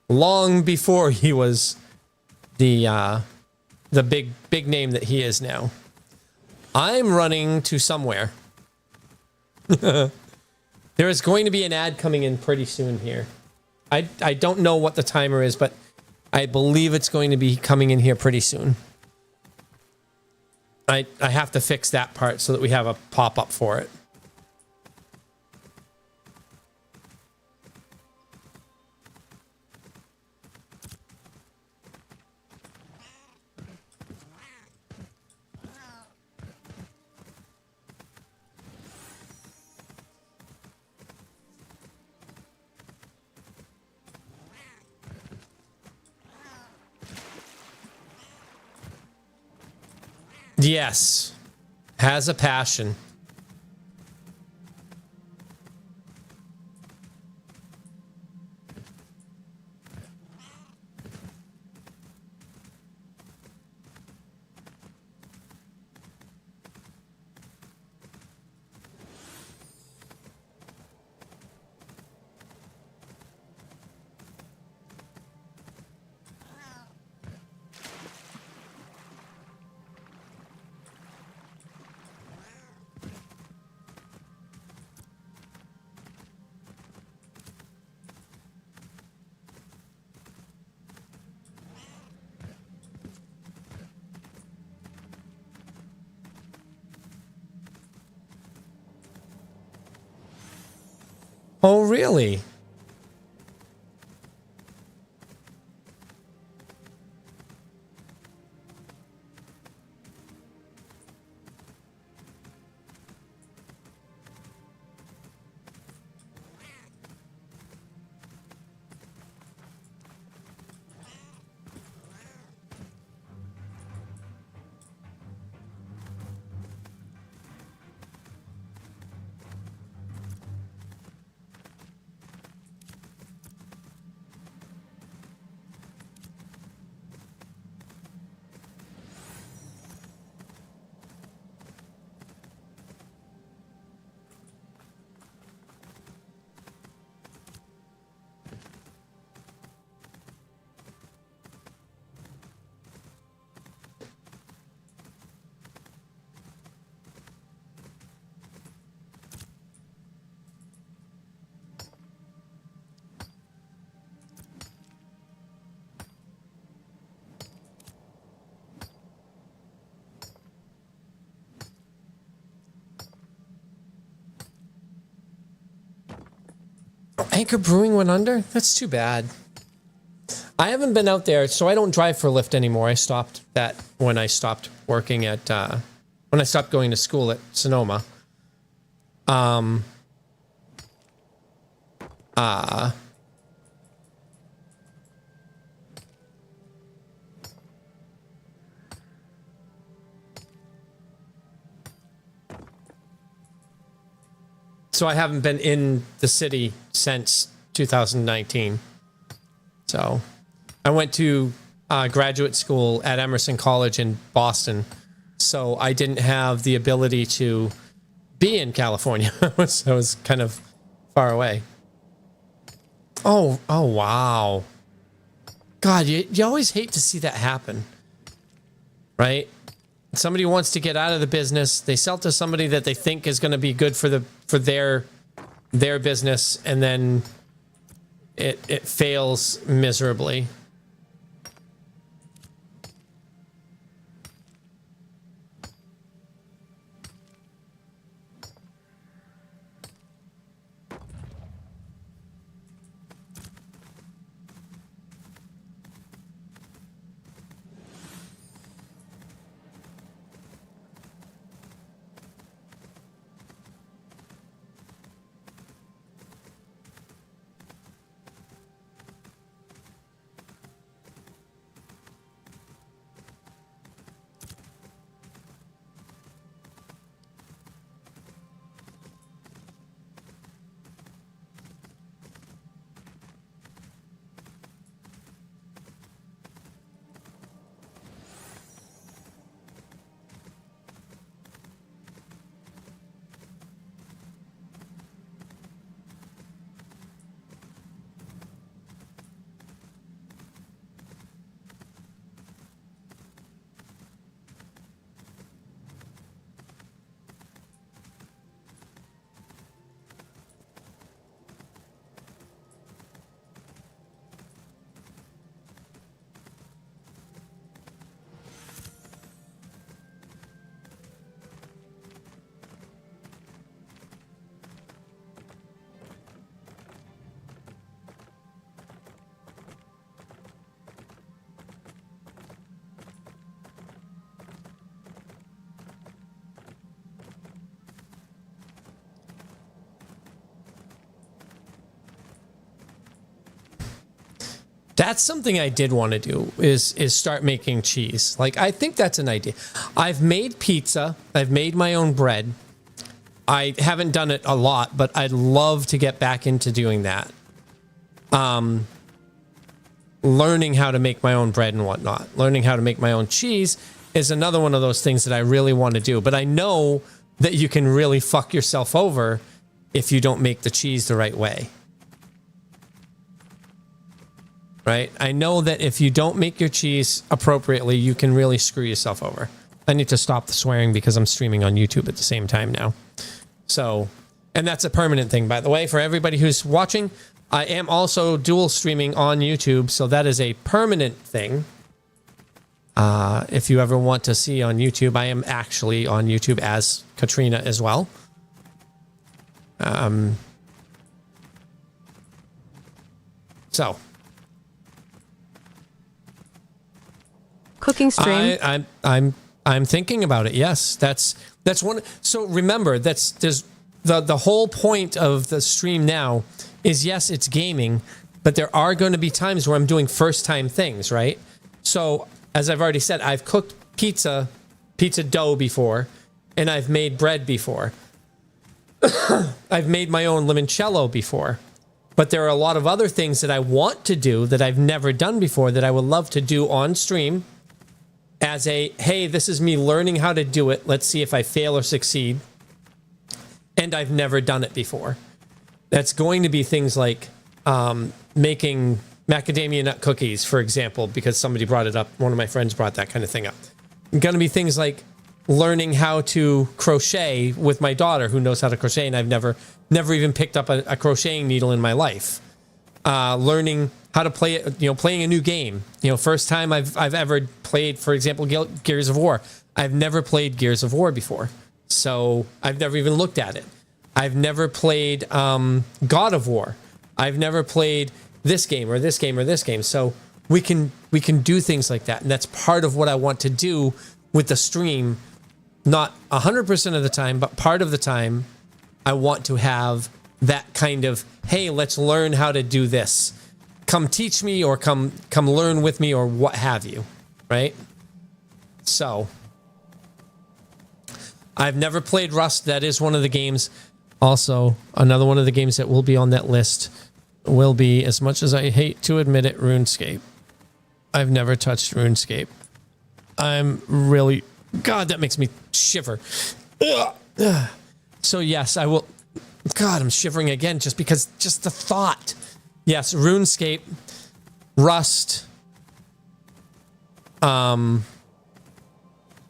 long before he was the big name that he is now. I'm running to somewhere. There is going to be an ad coming in pretty soon here. I don't know what the timer is, but I believe it's going to be coming in here pretty soon. I have to fix that part so that we have a pop-up for it. Yes. Has a passion. Oh, really? Anchor Brewing went under? That's too bad. I haven't been out there, so I don't drive for Lyft anymore. I stopped that when I stopped working at, when I stopped going to school at Sonoma. So I haven't been in the city since 2019. So I went to graduate school at Emerson College in Boston. So I didn't have the ability to be in California. So I was kind of far away. Oh, wow. God, you always hate to see that happen. Right? Somebody wants to get out of the business. They sell to somebody that they think is going to be good for their business, and then it fails miserably. That's something I did want to do is start making cheese. Like, I think that's an idea. I've made pizza. I've made my own bread. I haven't done it a lot, but I'd love to get back into doing that. Learning how to make my own bread and whatnot. Learning how to make my own cheese is another one of those things that I really want to do. But I know that you can really fuck yourself over if you don't make the cheese the right way. Right? I know that if you don't make your cheese appropriately, you can really screw yourself over. I need to stop the swearing because I'm streaming on YouTube at the same time now. So, and that's a permanent thing, by the way, for everybody who's watching. I am also dual streaming on YouTube, so that is a permanent thing. If you ever want to see on YouTube, I am actually on YouTube as Katrina as well. So Cooking stream. I'm thinking about it. Yes, that's one. So remember, there's the whole point of the stream now is, yes, it's gaming, but there are going to be times where I'm doing first time things, right? So as I've already said, I've cooked pizza dough before, and I've made bread before. I've made my own limoncello before. But there are a lot of other things that I want to do that I've never done before that I would love to do on stream as a, hey, this is me learning how to do it. Let's see if I fail or succeed. And I've never done it before. That's going to be things like making macadamia nut cookies, for example, because somebody brought it up. One of my friends brought that kind of thing up. Going to be things like learning how to crochet with my daughter, who knows how to crochet, and I've never even picked up a crocheting needle in my life. Learning how to play it, playing a new game. First time I've ever played, for example, Gears of War. I've never played Gears of War before, so I've never even looked at it. I've never played God of War. I've never played this game or this game or this game. So we can do things like that, and that's part of what I want to do with the stream. Not 100% of the time, but part of the time, I want to have that kind of, hey, let's learn how to do this. Come teach me, or come learn with me, or what have you, right? So, I've never played Rust. That is one of the games. Also, another one of the games that will be on that list will be, as much as I hate to admit it, RuneScape. I've never touched RuneScape. I'm really... God, that makes me shiver. Ugh. So yes, I will. God, I'm shivering again just the thought. Yes, RuneScape, Rust,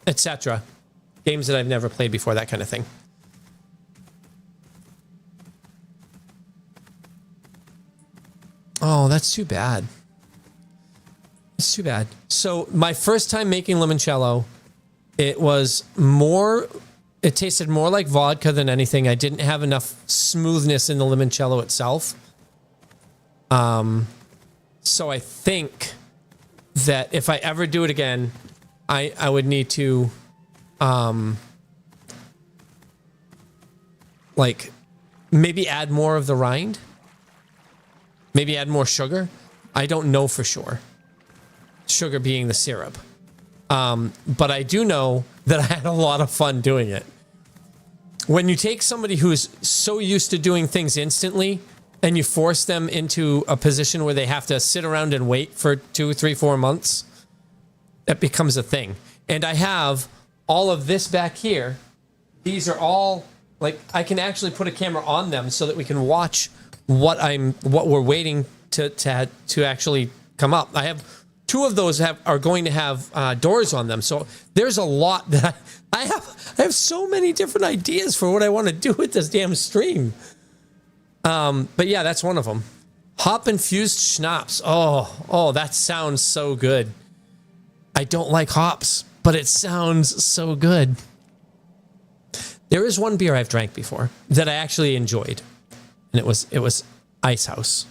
etc. Games that I've never played before, that kind of thing. Oh, that's too bad. It's too bad. So my first time making limoncello, it tasted more like vodka than anything. I didn't have enough smoothness in the limoncello itself. So I think that if I ever do it again, I would need to, maybe add more of the rind. Maybe add more sugar. I don't know for sure. Sugar being the syrup. But I do know that I had a lot of fun doing it. When you take somebody who's so used to doing things instantly and you force them into a position where they have to sit around and wait for 2, 3, 4 months, that becomes a thing. And I have all of this back here. These are all, I can actually put a camera on them so that we can watch what we're waiting to actually come up. I have 2 of those are going to have doors on them. So there's a lot that I have so many different ideas for what I want to do with this damn stream. But yeah, that's one of them. Hop infused schnapps. Oh, that sounds so good. I don't like hops, but it sounds so good. There is one beer I've drank before that I actually enjoyed, and it was Ice House.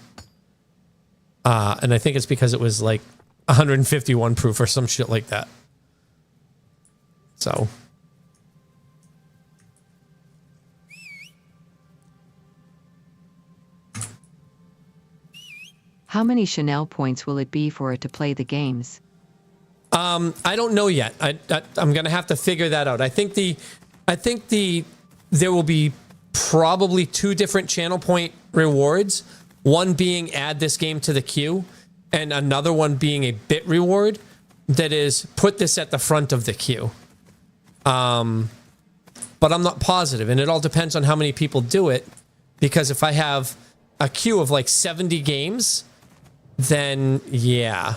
And I think it's because it was 151 proof or some shit like that. So. How many Chanel points will it be for it to play the games? I don't know yet. I'm gonna have to figure that out. I think there will be probably 2 different channel point rewards. One being add this game to the queue, and another one being a bit reward that is put this at the front of the queue. But I'm not positive, and it all depends on how many people do it, because if I have a queue of 70 games, then yeah.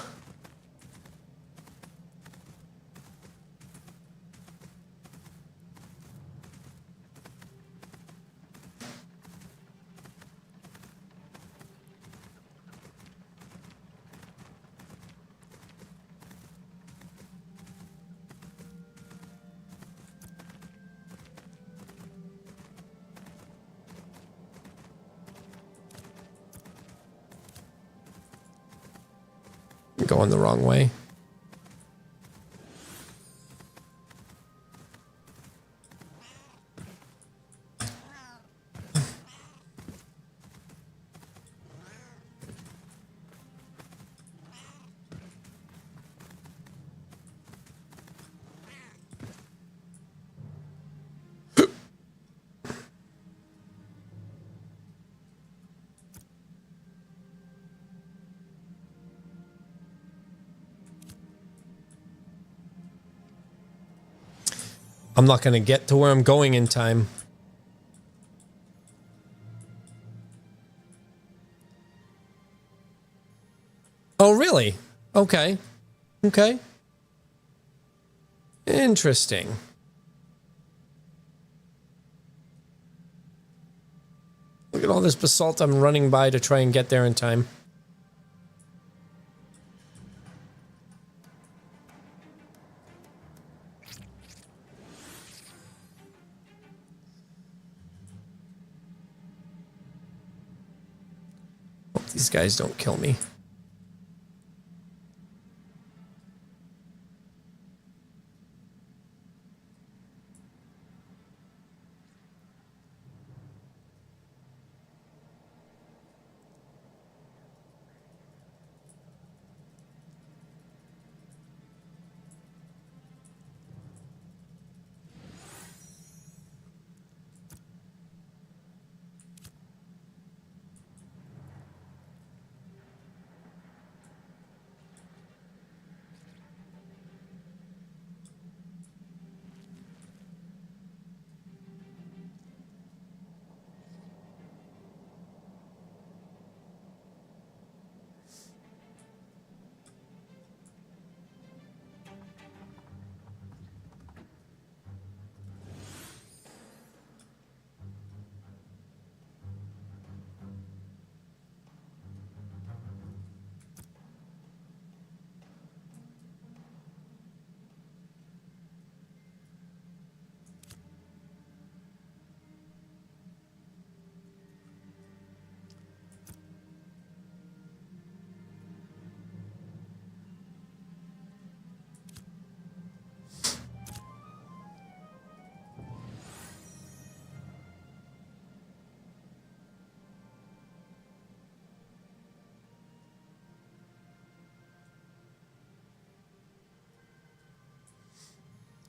Going the wrong way. I'm not going to get to where I'm going in time. Oh, really? Okay. Okay. Interesting. Look at all this basalt I'm running by to try and get there in time. Hope these guys don't kill me.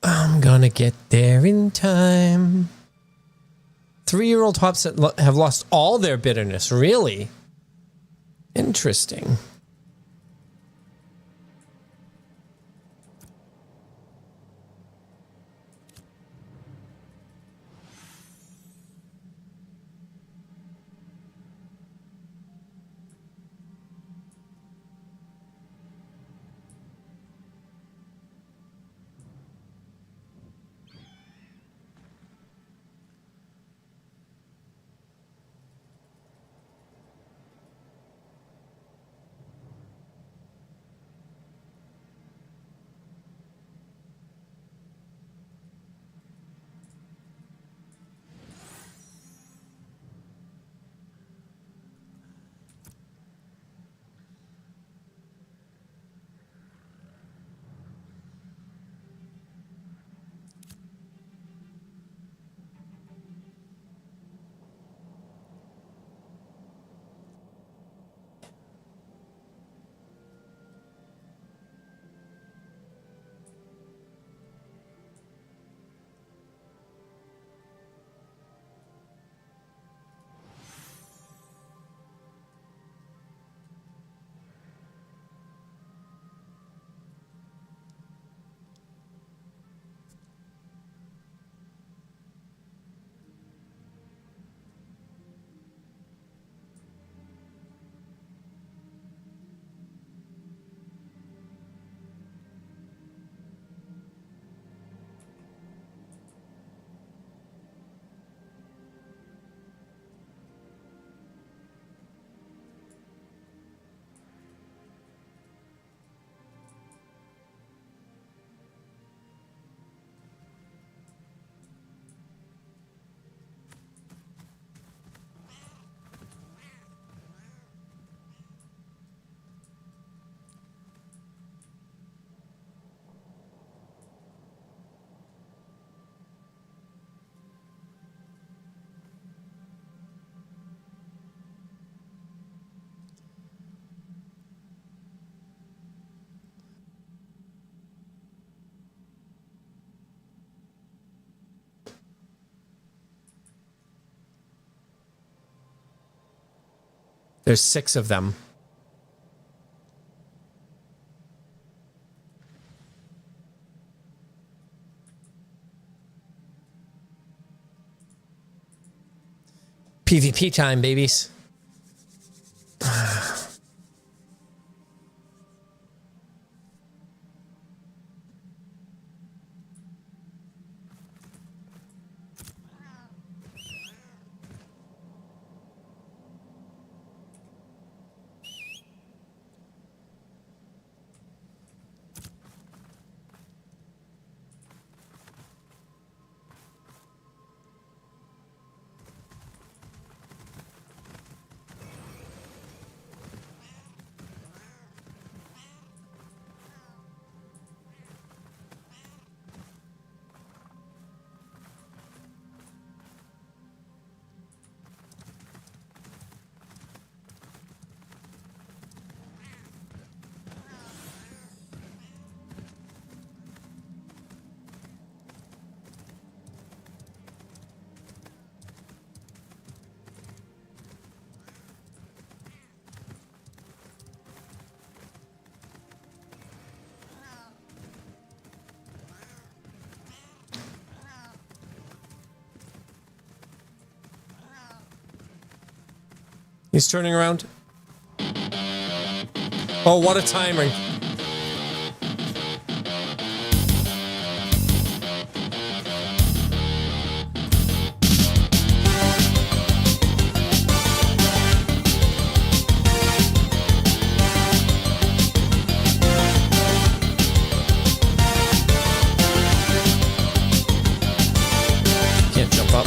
I'm gonna get there in time. 3-year-old hops that have lost all their bitterness. Really? Interesting. There's 6 of them. PvP time, babies. He's turning around. Oh, what a timing. Can't jump up.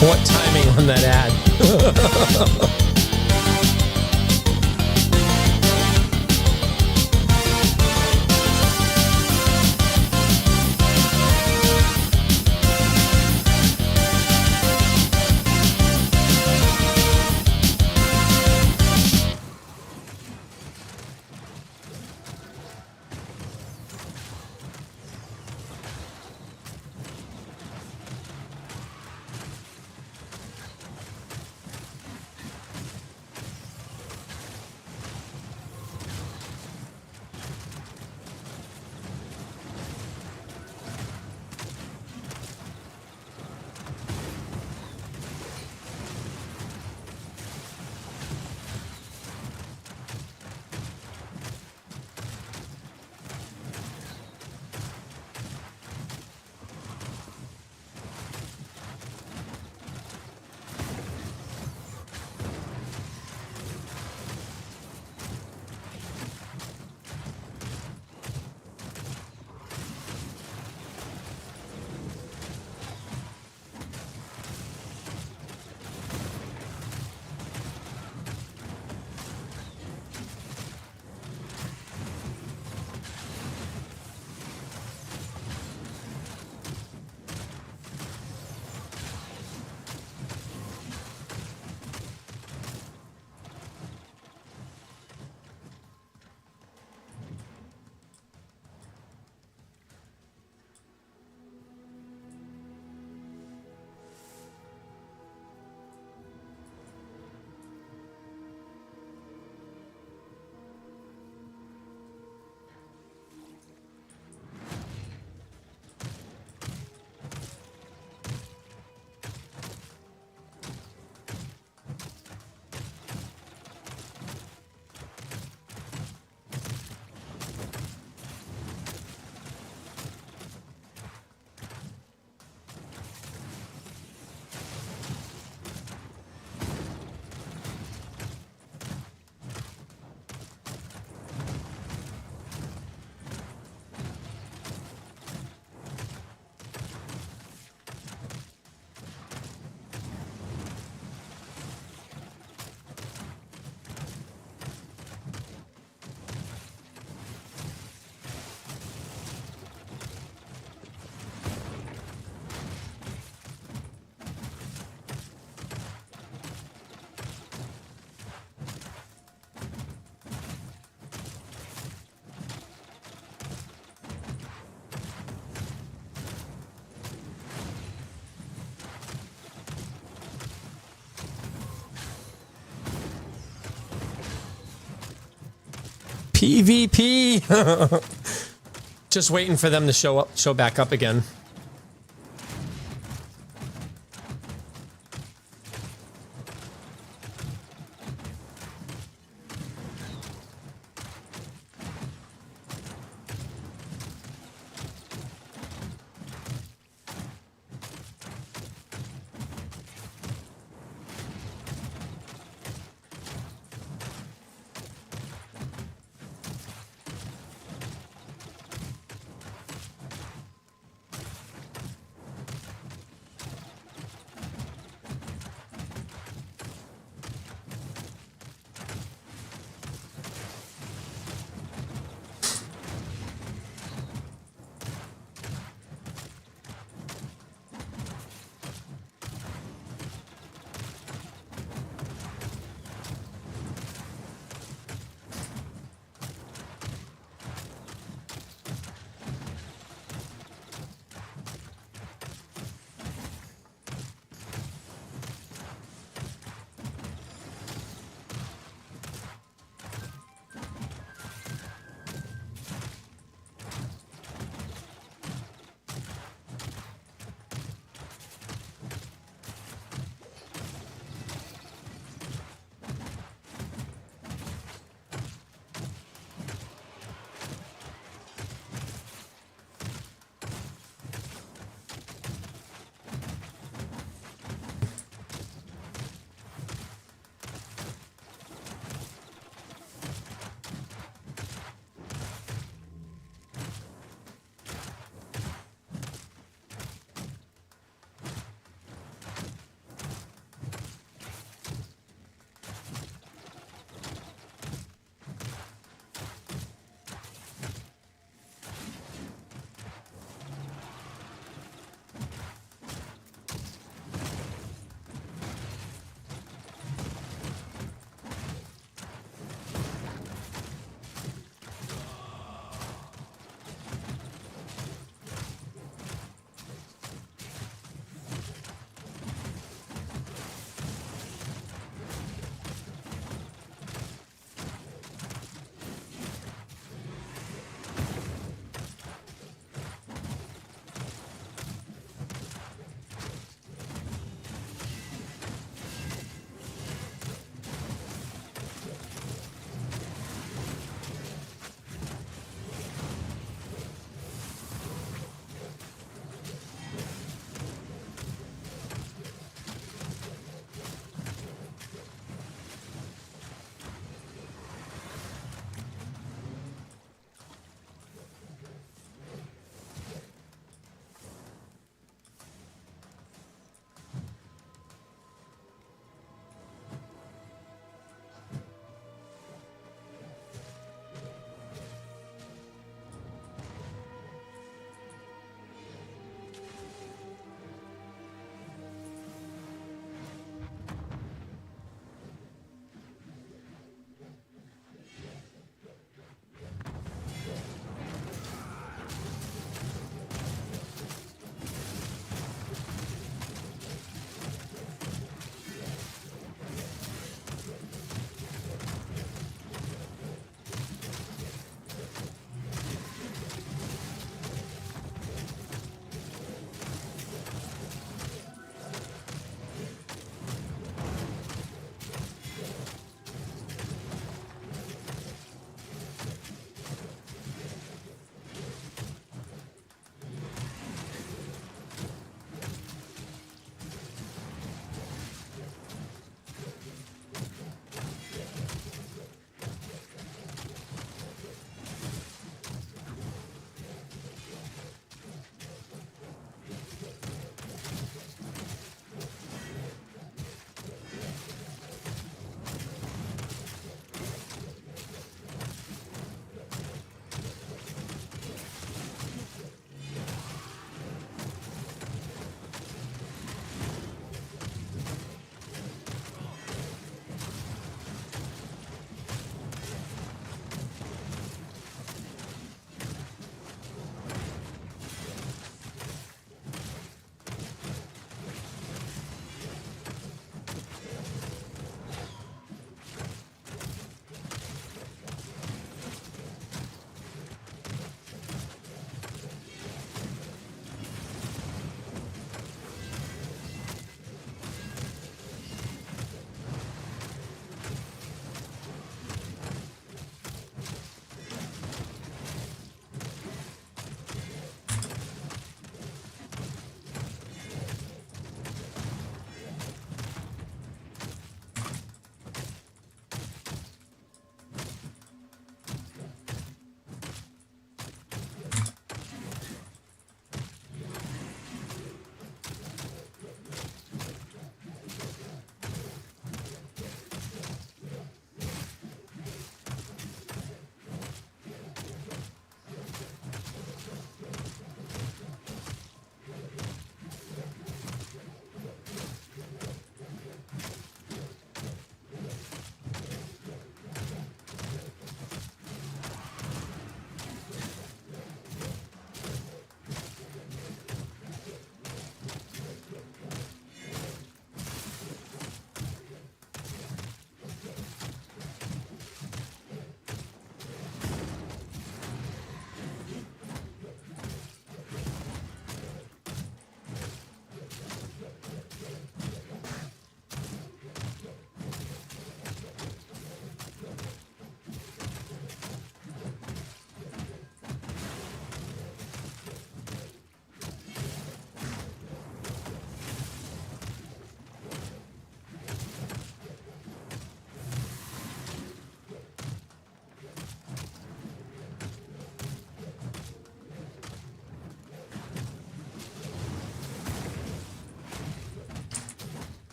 What timing on that ad? PvP. Just waiting for them to show back up again.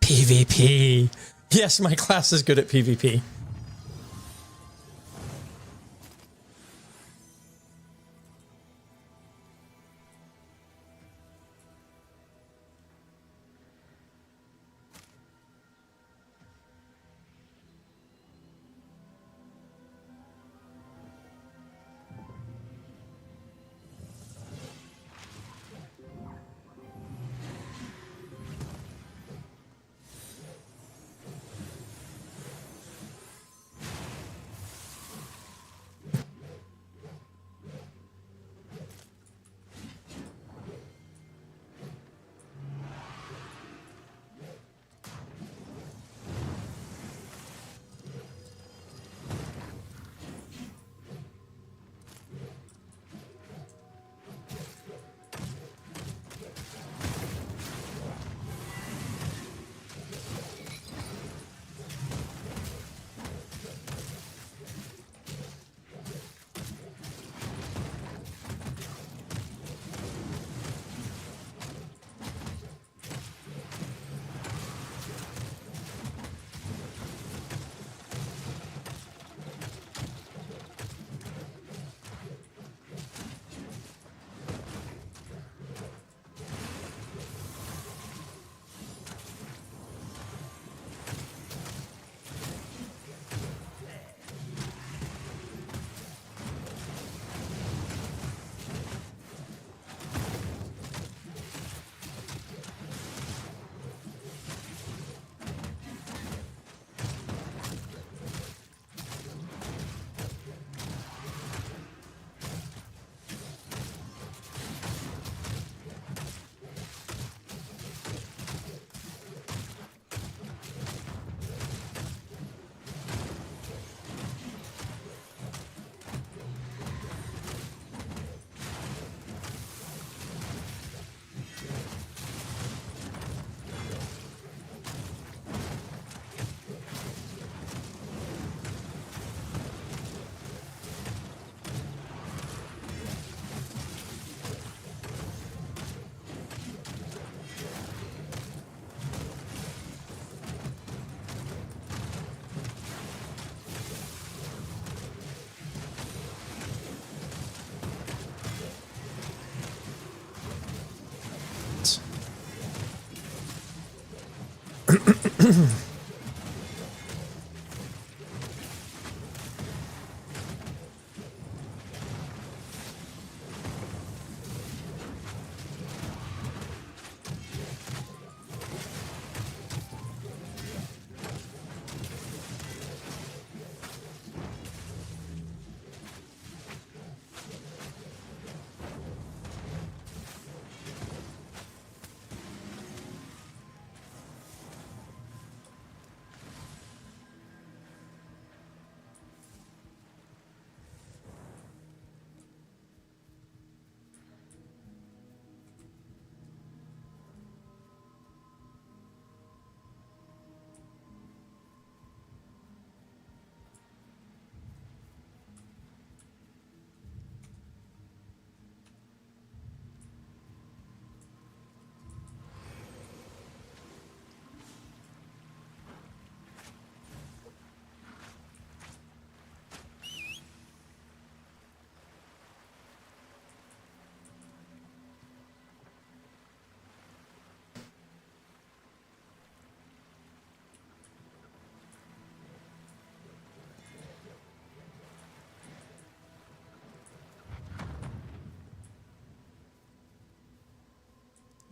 PvP. Yes, my class is good at PvP.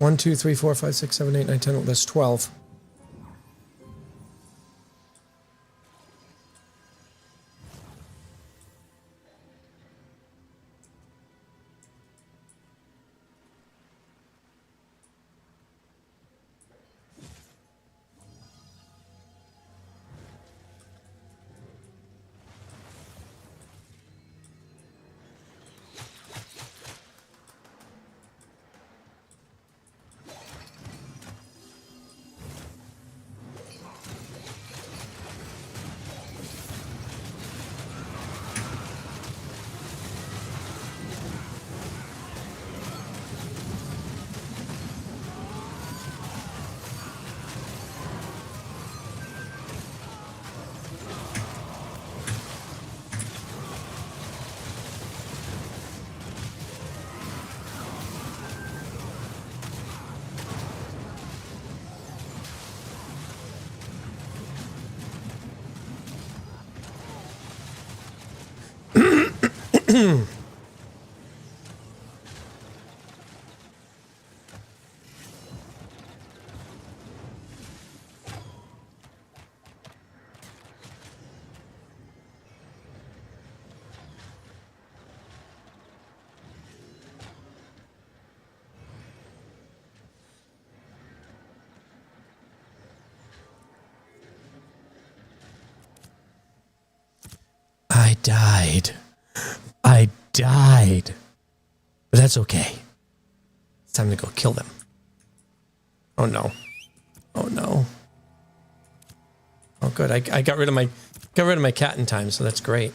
One, two, three, four, five, six, seven, eight, nine, 10. That's 12. I died. I died. But that's okay. It's time to go kill them. Oh no. Oh no. Oh good. I got rid of my cat in time, so that's great.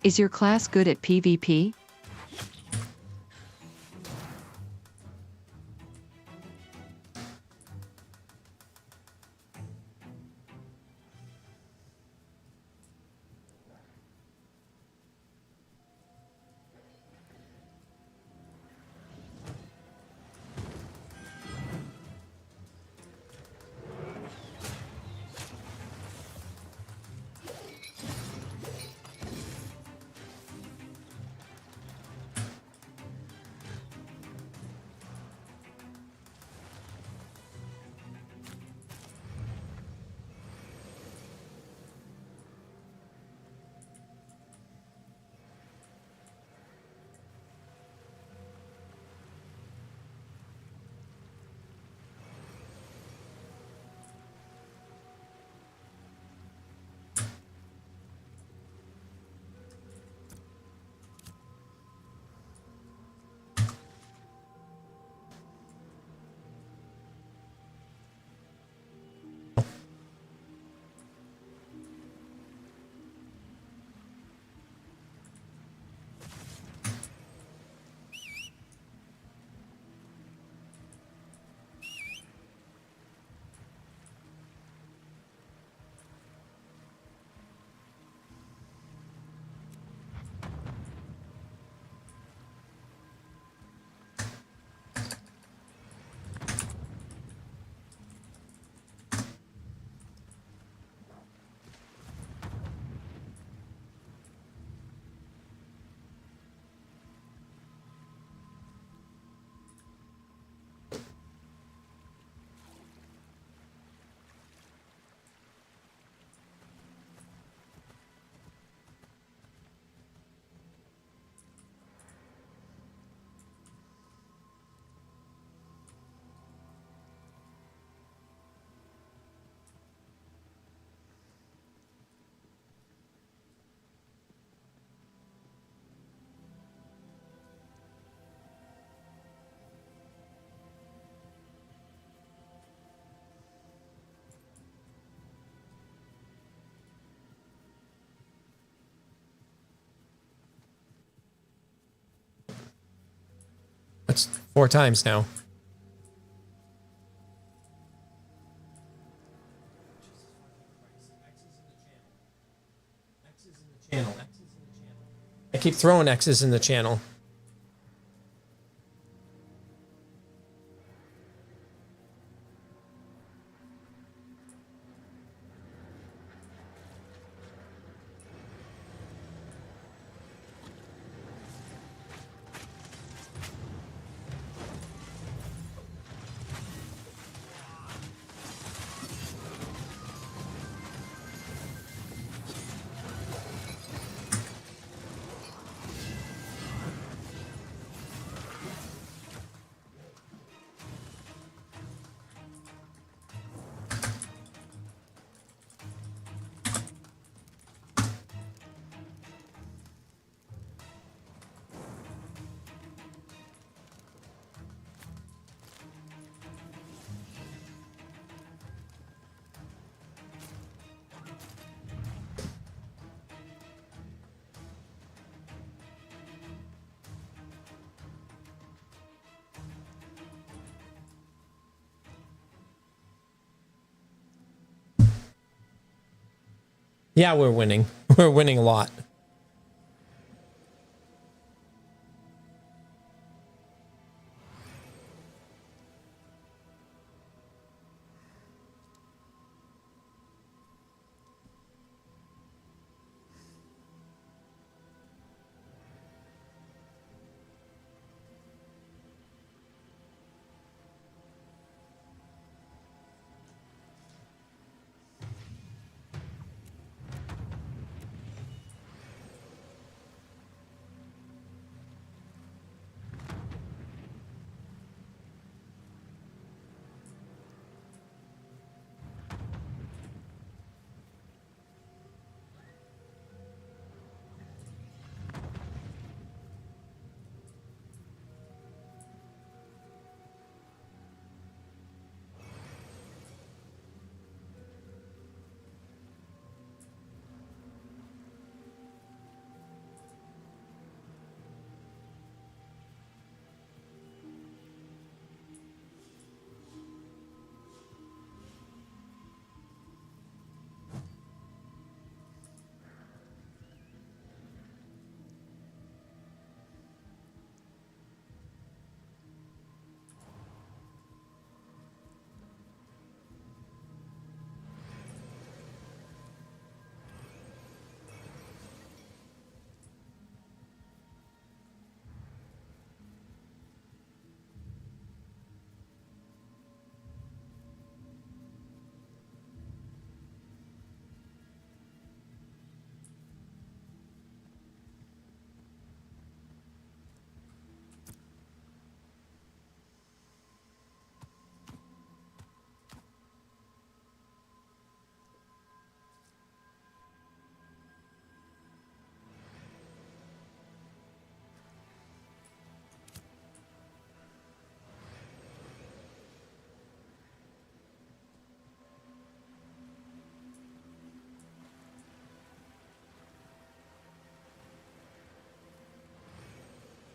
Is your class good at PvP? That's 4 times now. I keep throwing X's in the channel. Yeah, we're winning. We're winning a lot.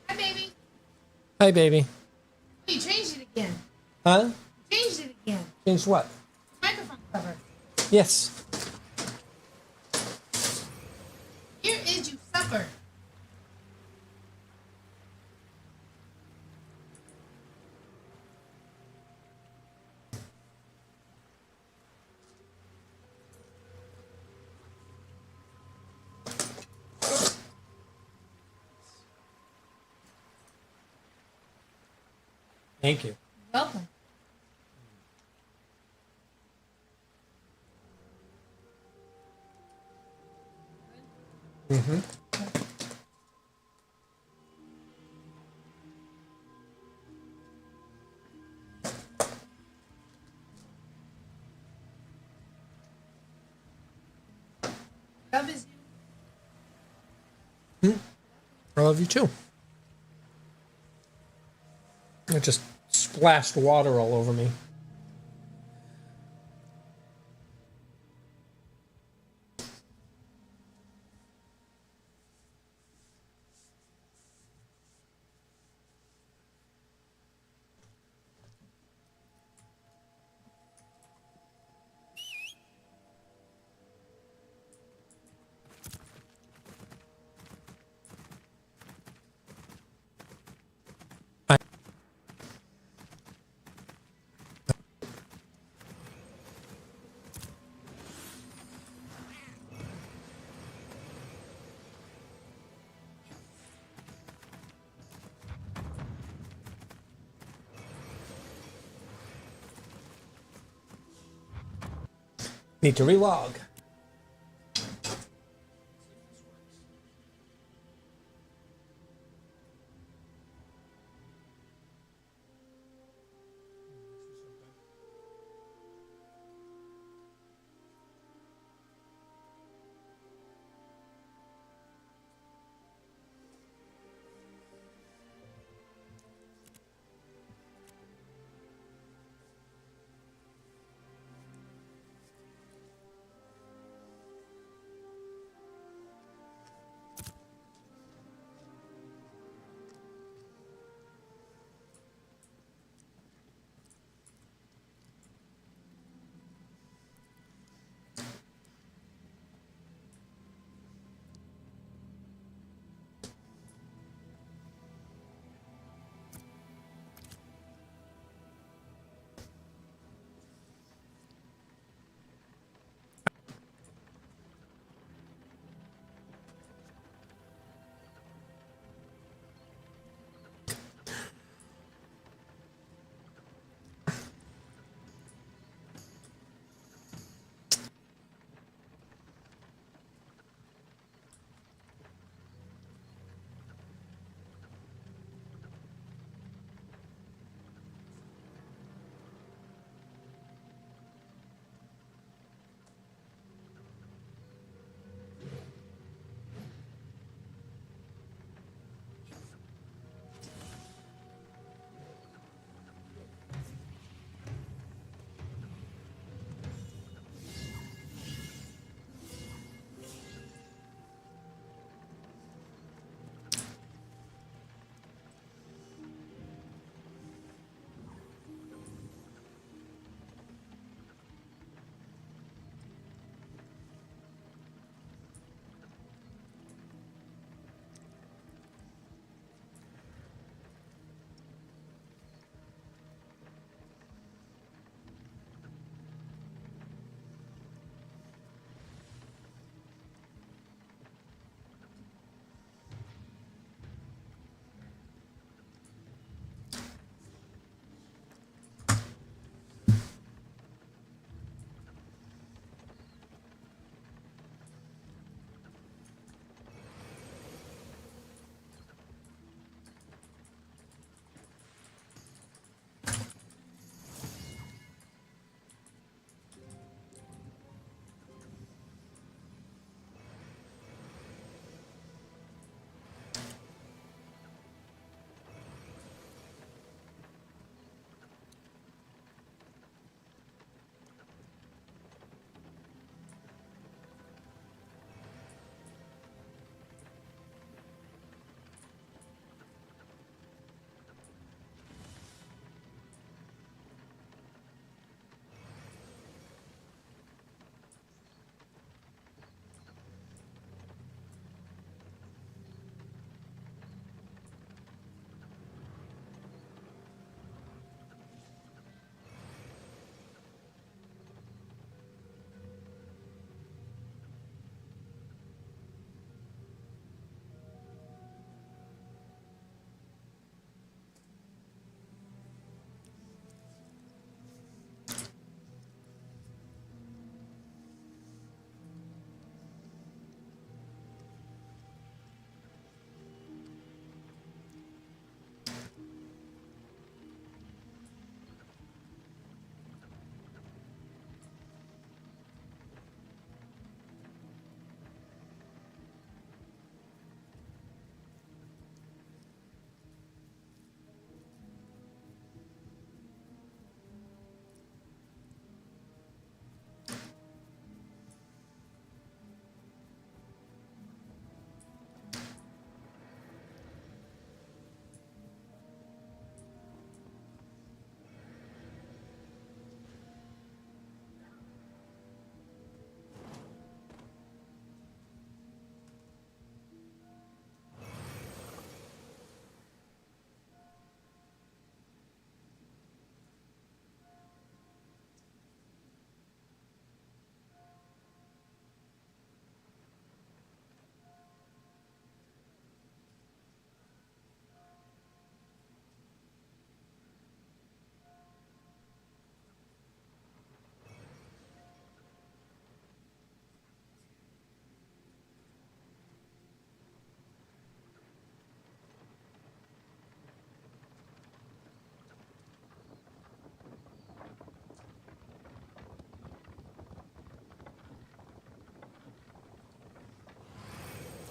Hi, baby. Hi, baby. You changed it again. Huh? Changed it again. Changed what? Microphone cover. Yes. Here is your supper. Thank you. Welcome. Mm-hmm. Love is you. I love you too. I just splashed water all over me. Need to relog.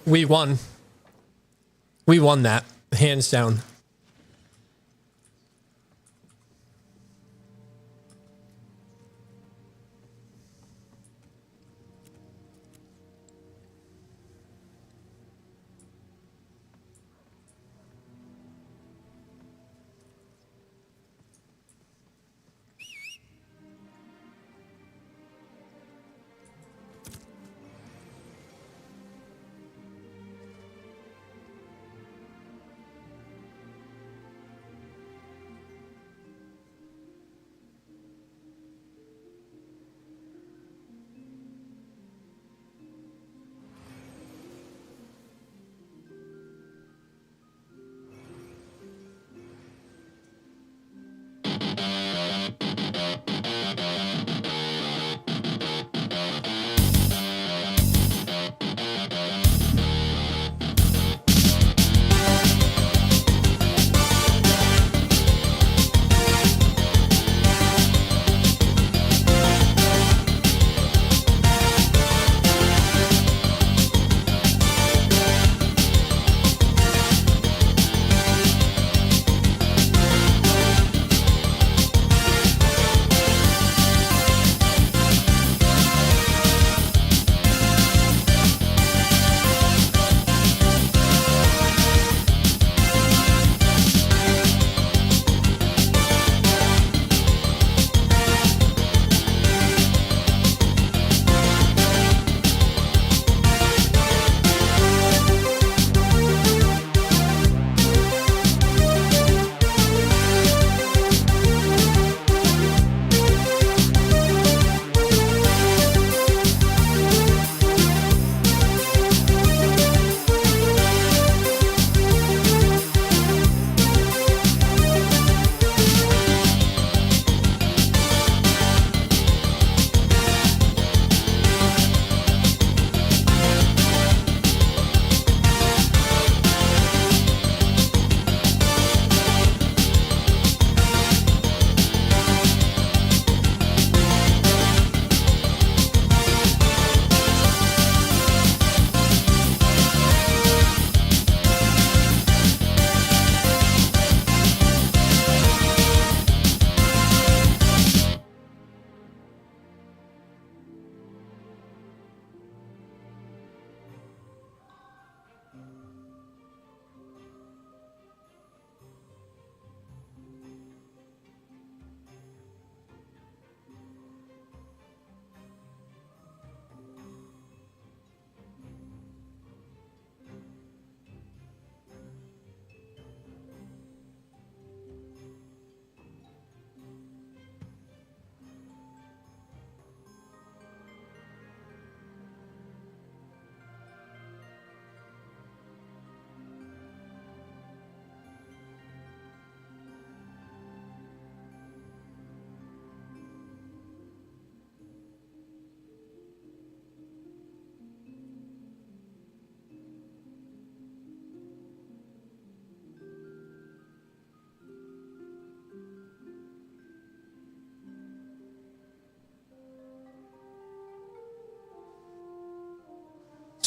We won. We won that, hands down.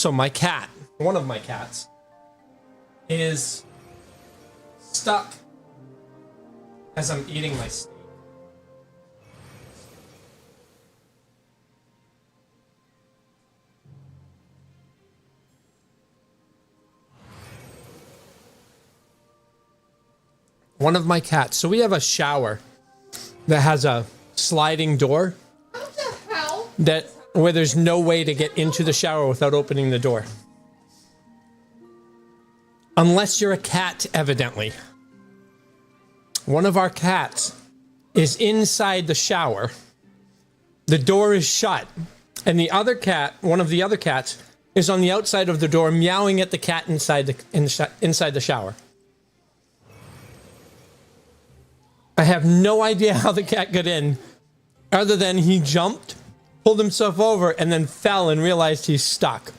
So my cat, one of my cats, is stuck as I'm eating my steak. One of my cats. So we have a shower that has a sliding door What the hell? that where there's no way to get into the shower without opening the door. Unless you're a cat, evidently. One of our cats is inside the shower. The door is shut. And the other cat, one of the other cats, is on the outside of the door meowing at the cat inside the shower. I have no idea how the cat got in, other than he jumped, pulled himself over, and then fell and realized he's stuck.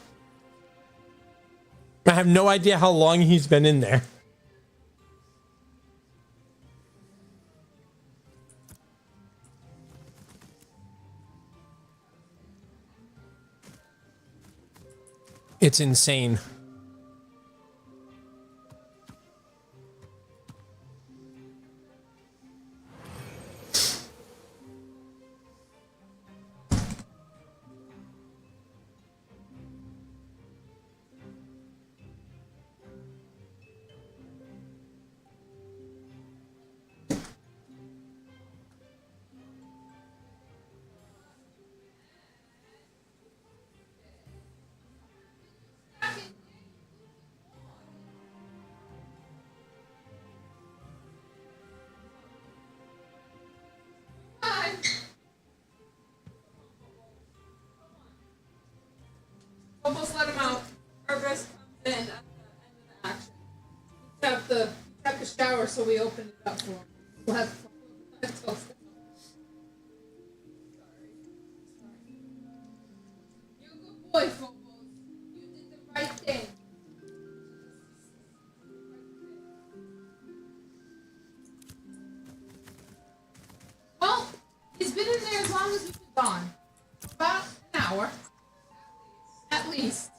I have no idea how long he's been in there. It's insane. so we opened it up for him. We'll have fun. Sorry. You're a good boy, Phobos. You did the right thing. Well, he's been in there as long as we've been gone. About an hour. At least.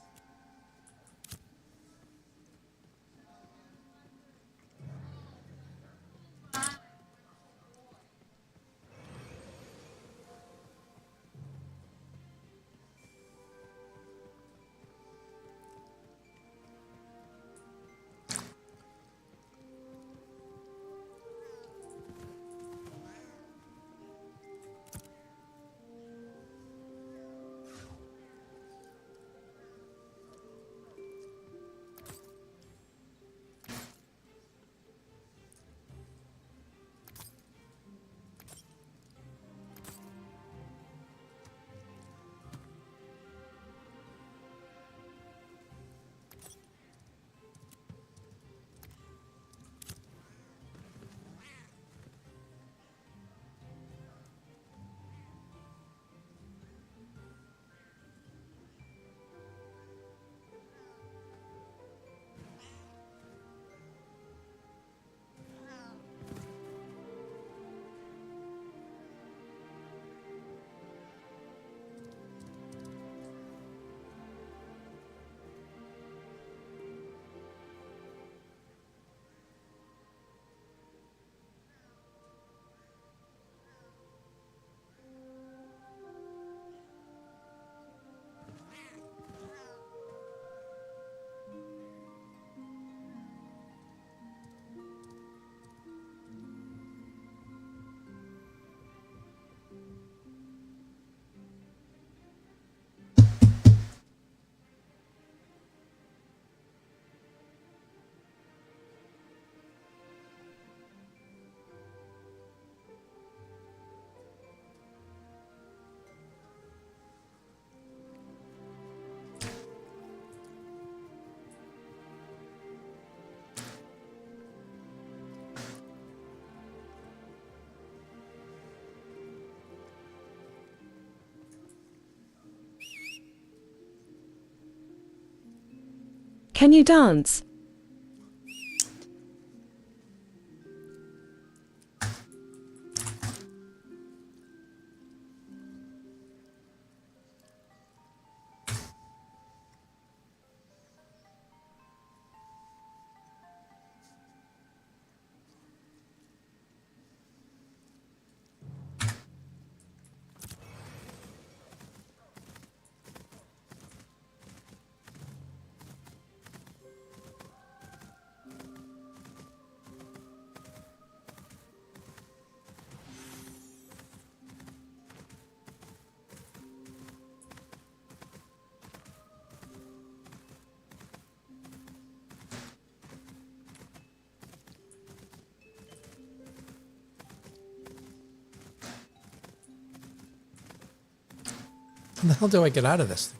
Can you dance? How the hell do I get out of this thing?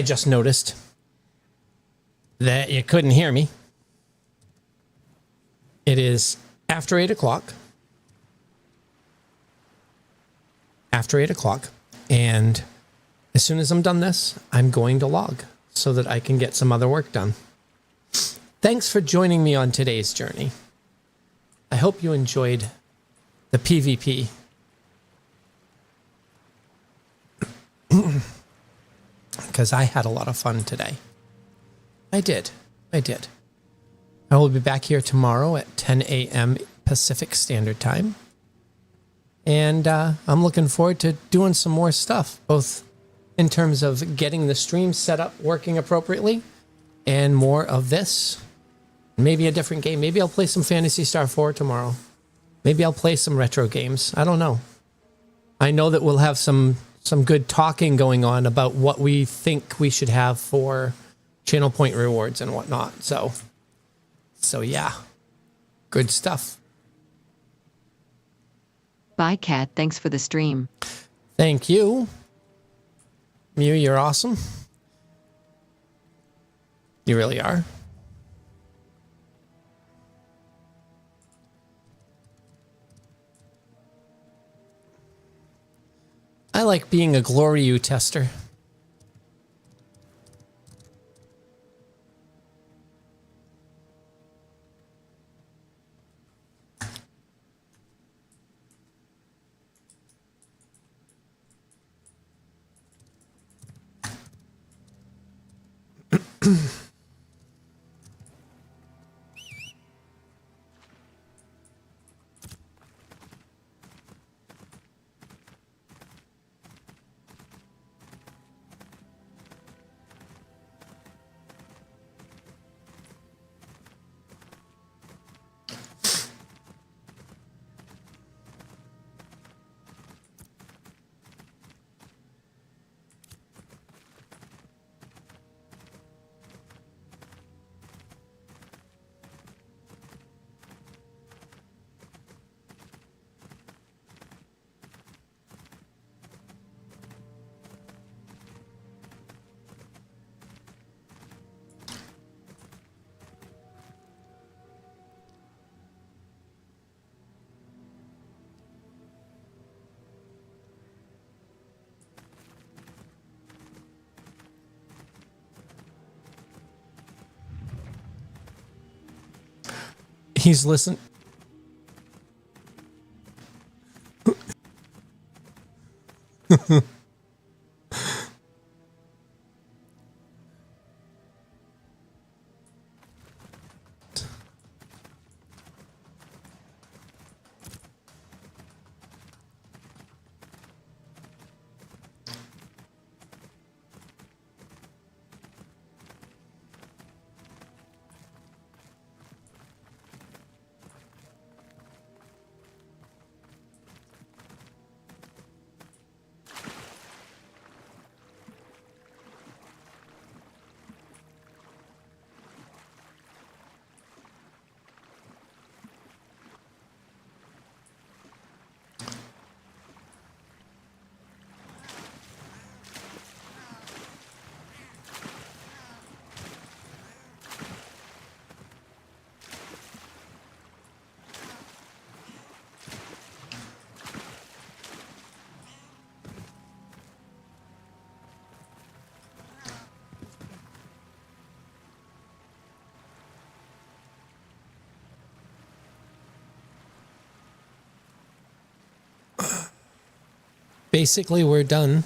I just noticed that you couldn't hear me. It is after 8 o'clock. After 8 o'clock. And as soon as I'm done this, I'm going to log so that I can get some other work done. Thanks for joining me on today's journey. I hope you enjoyed the PvP. Because I had a lot of fun today. I did. I will be back here tomorrow at 10 a.m. Pacific Standard Time. And I'm looking forward to doing some more stuff, both in terms of getting the stream set up, working appropriately, and more of this. Maybe a different game. Maybe I'll play some Phantasy Star 4 tomorrow. Maybe I'll play some retro games. I don't know. I know that we'll have some good talking going on about what we think we should have for channel point rewards and whatnot. So yeah, good stuff. Bye, Cat. Thanks for the stream. Thank you. Mew, you're awesome. You really are. I like being a Glory U tester. He's listening. Basically, we're done.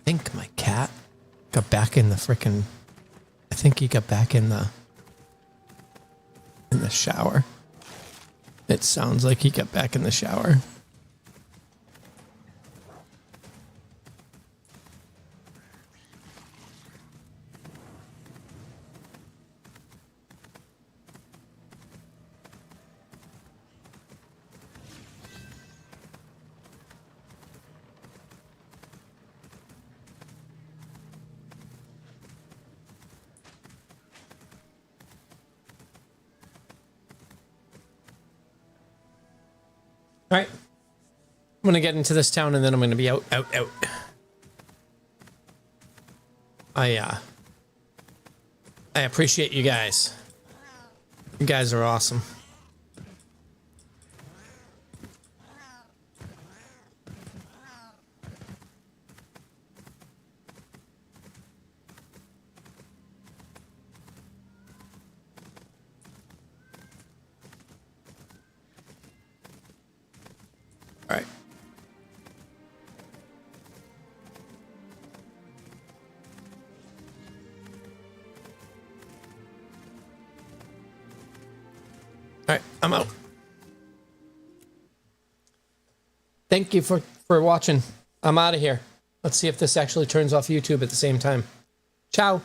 I think my cat got back in the frickin'... I think he got back in the shower. It sounds like he got back in the shower. All right. I'm going to get into this town and then I'm going to be out. I appreciate you guys. You guys are awesome. All right. All right, I'm out. Thank you for watching. I'm out of here. Let's see if this actually turns off YouTube at the same time. Ciao.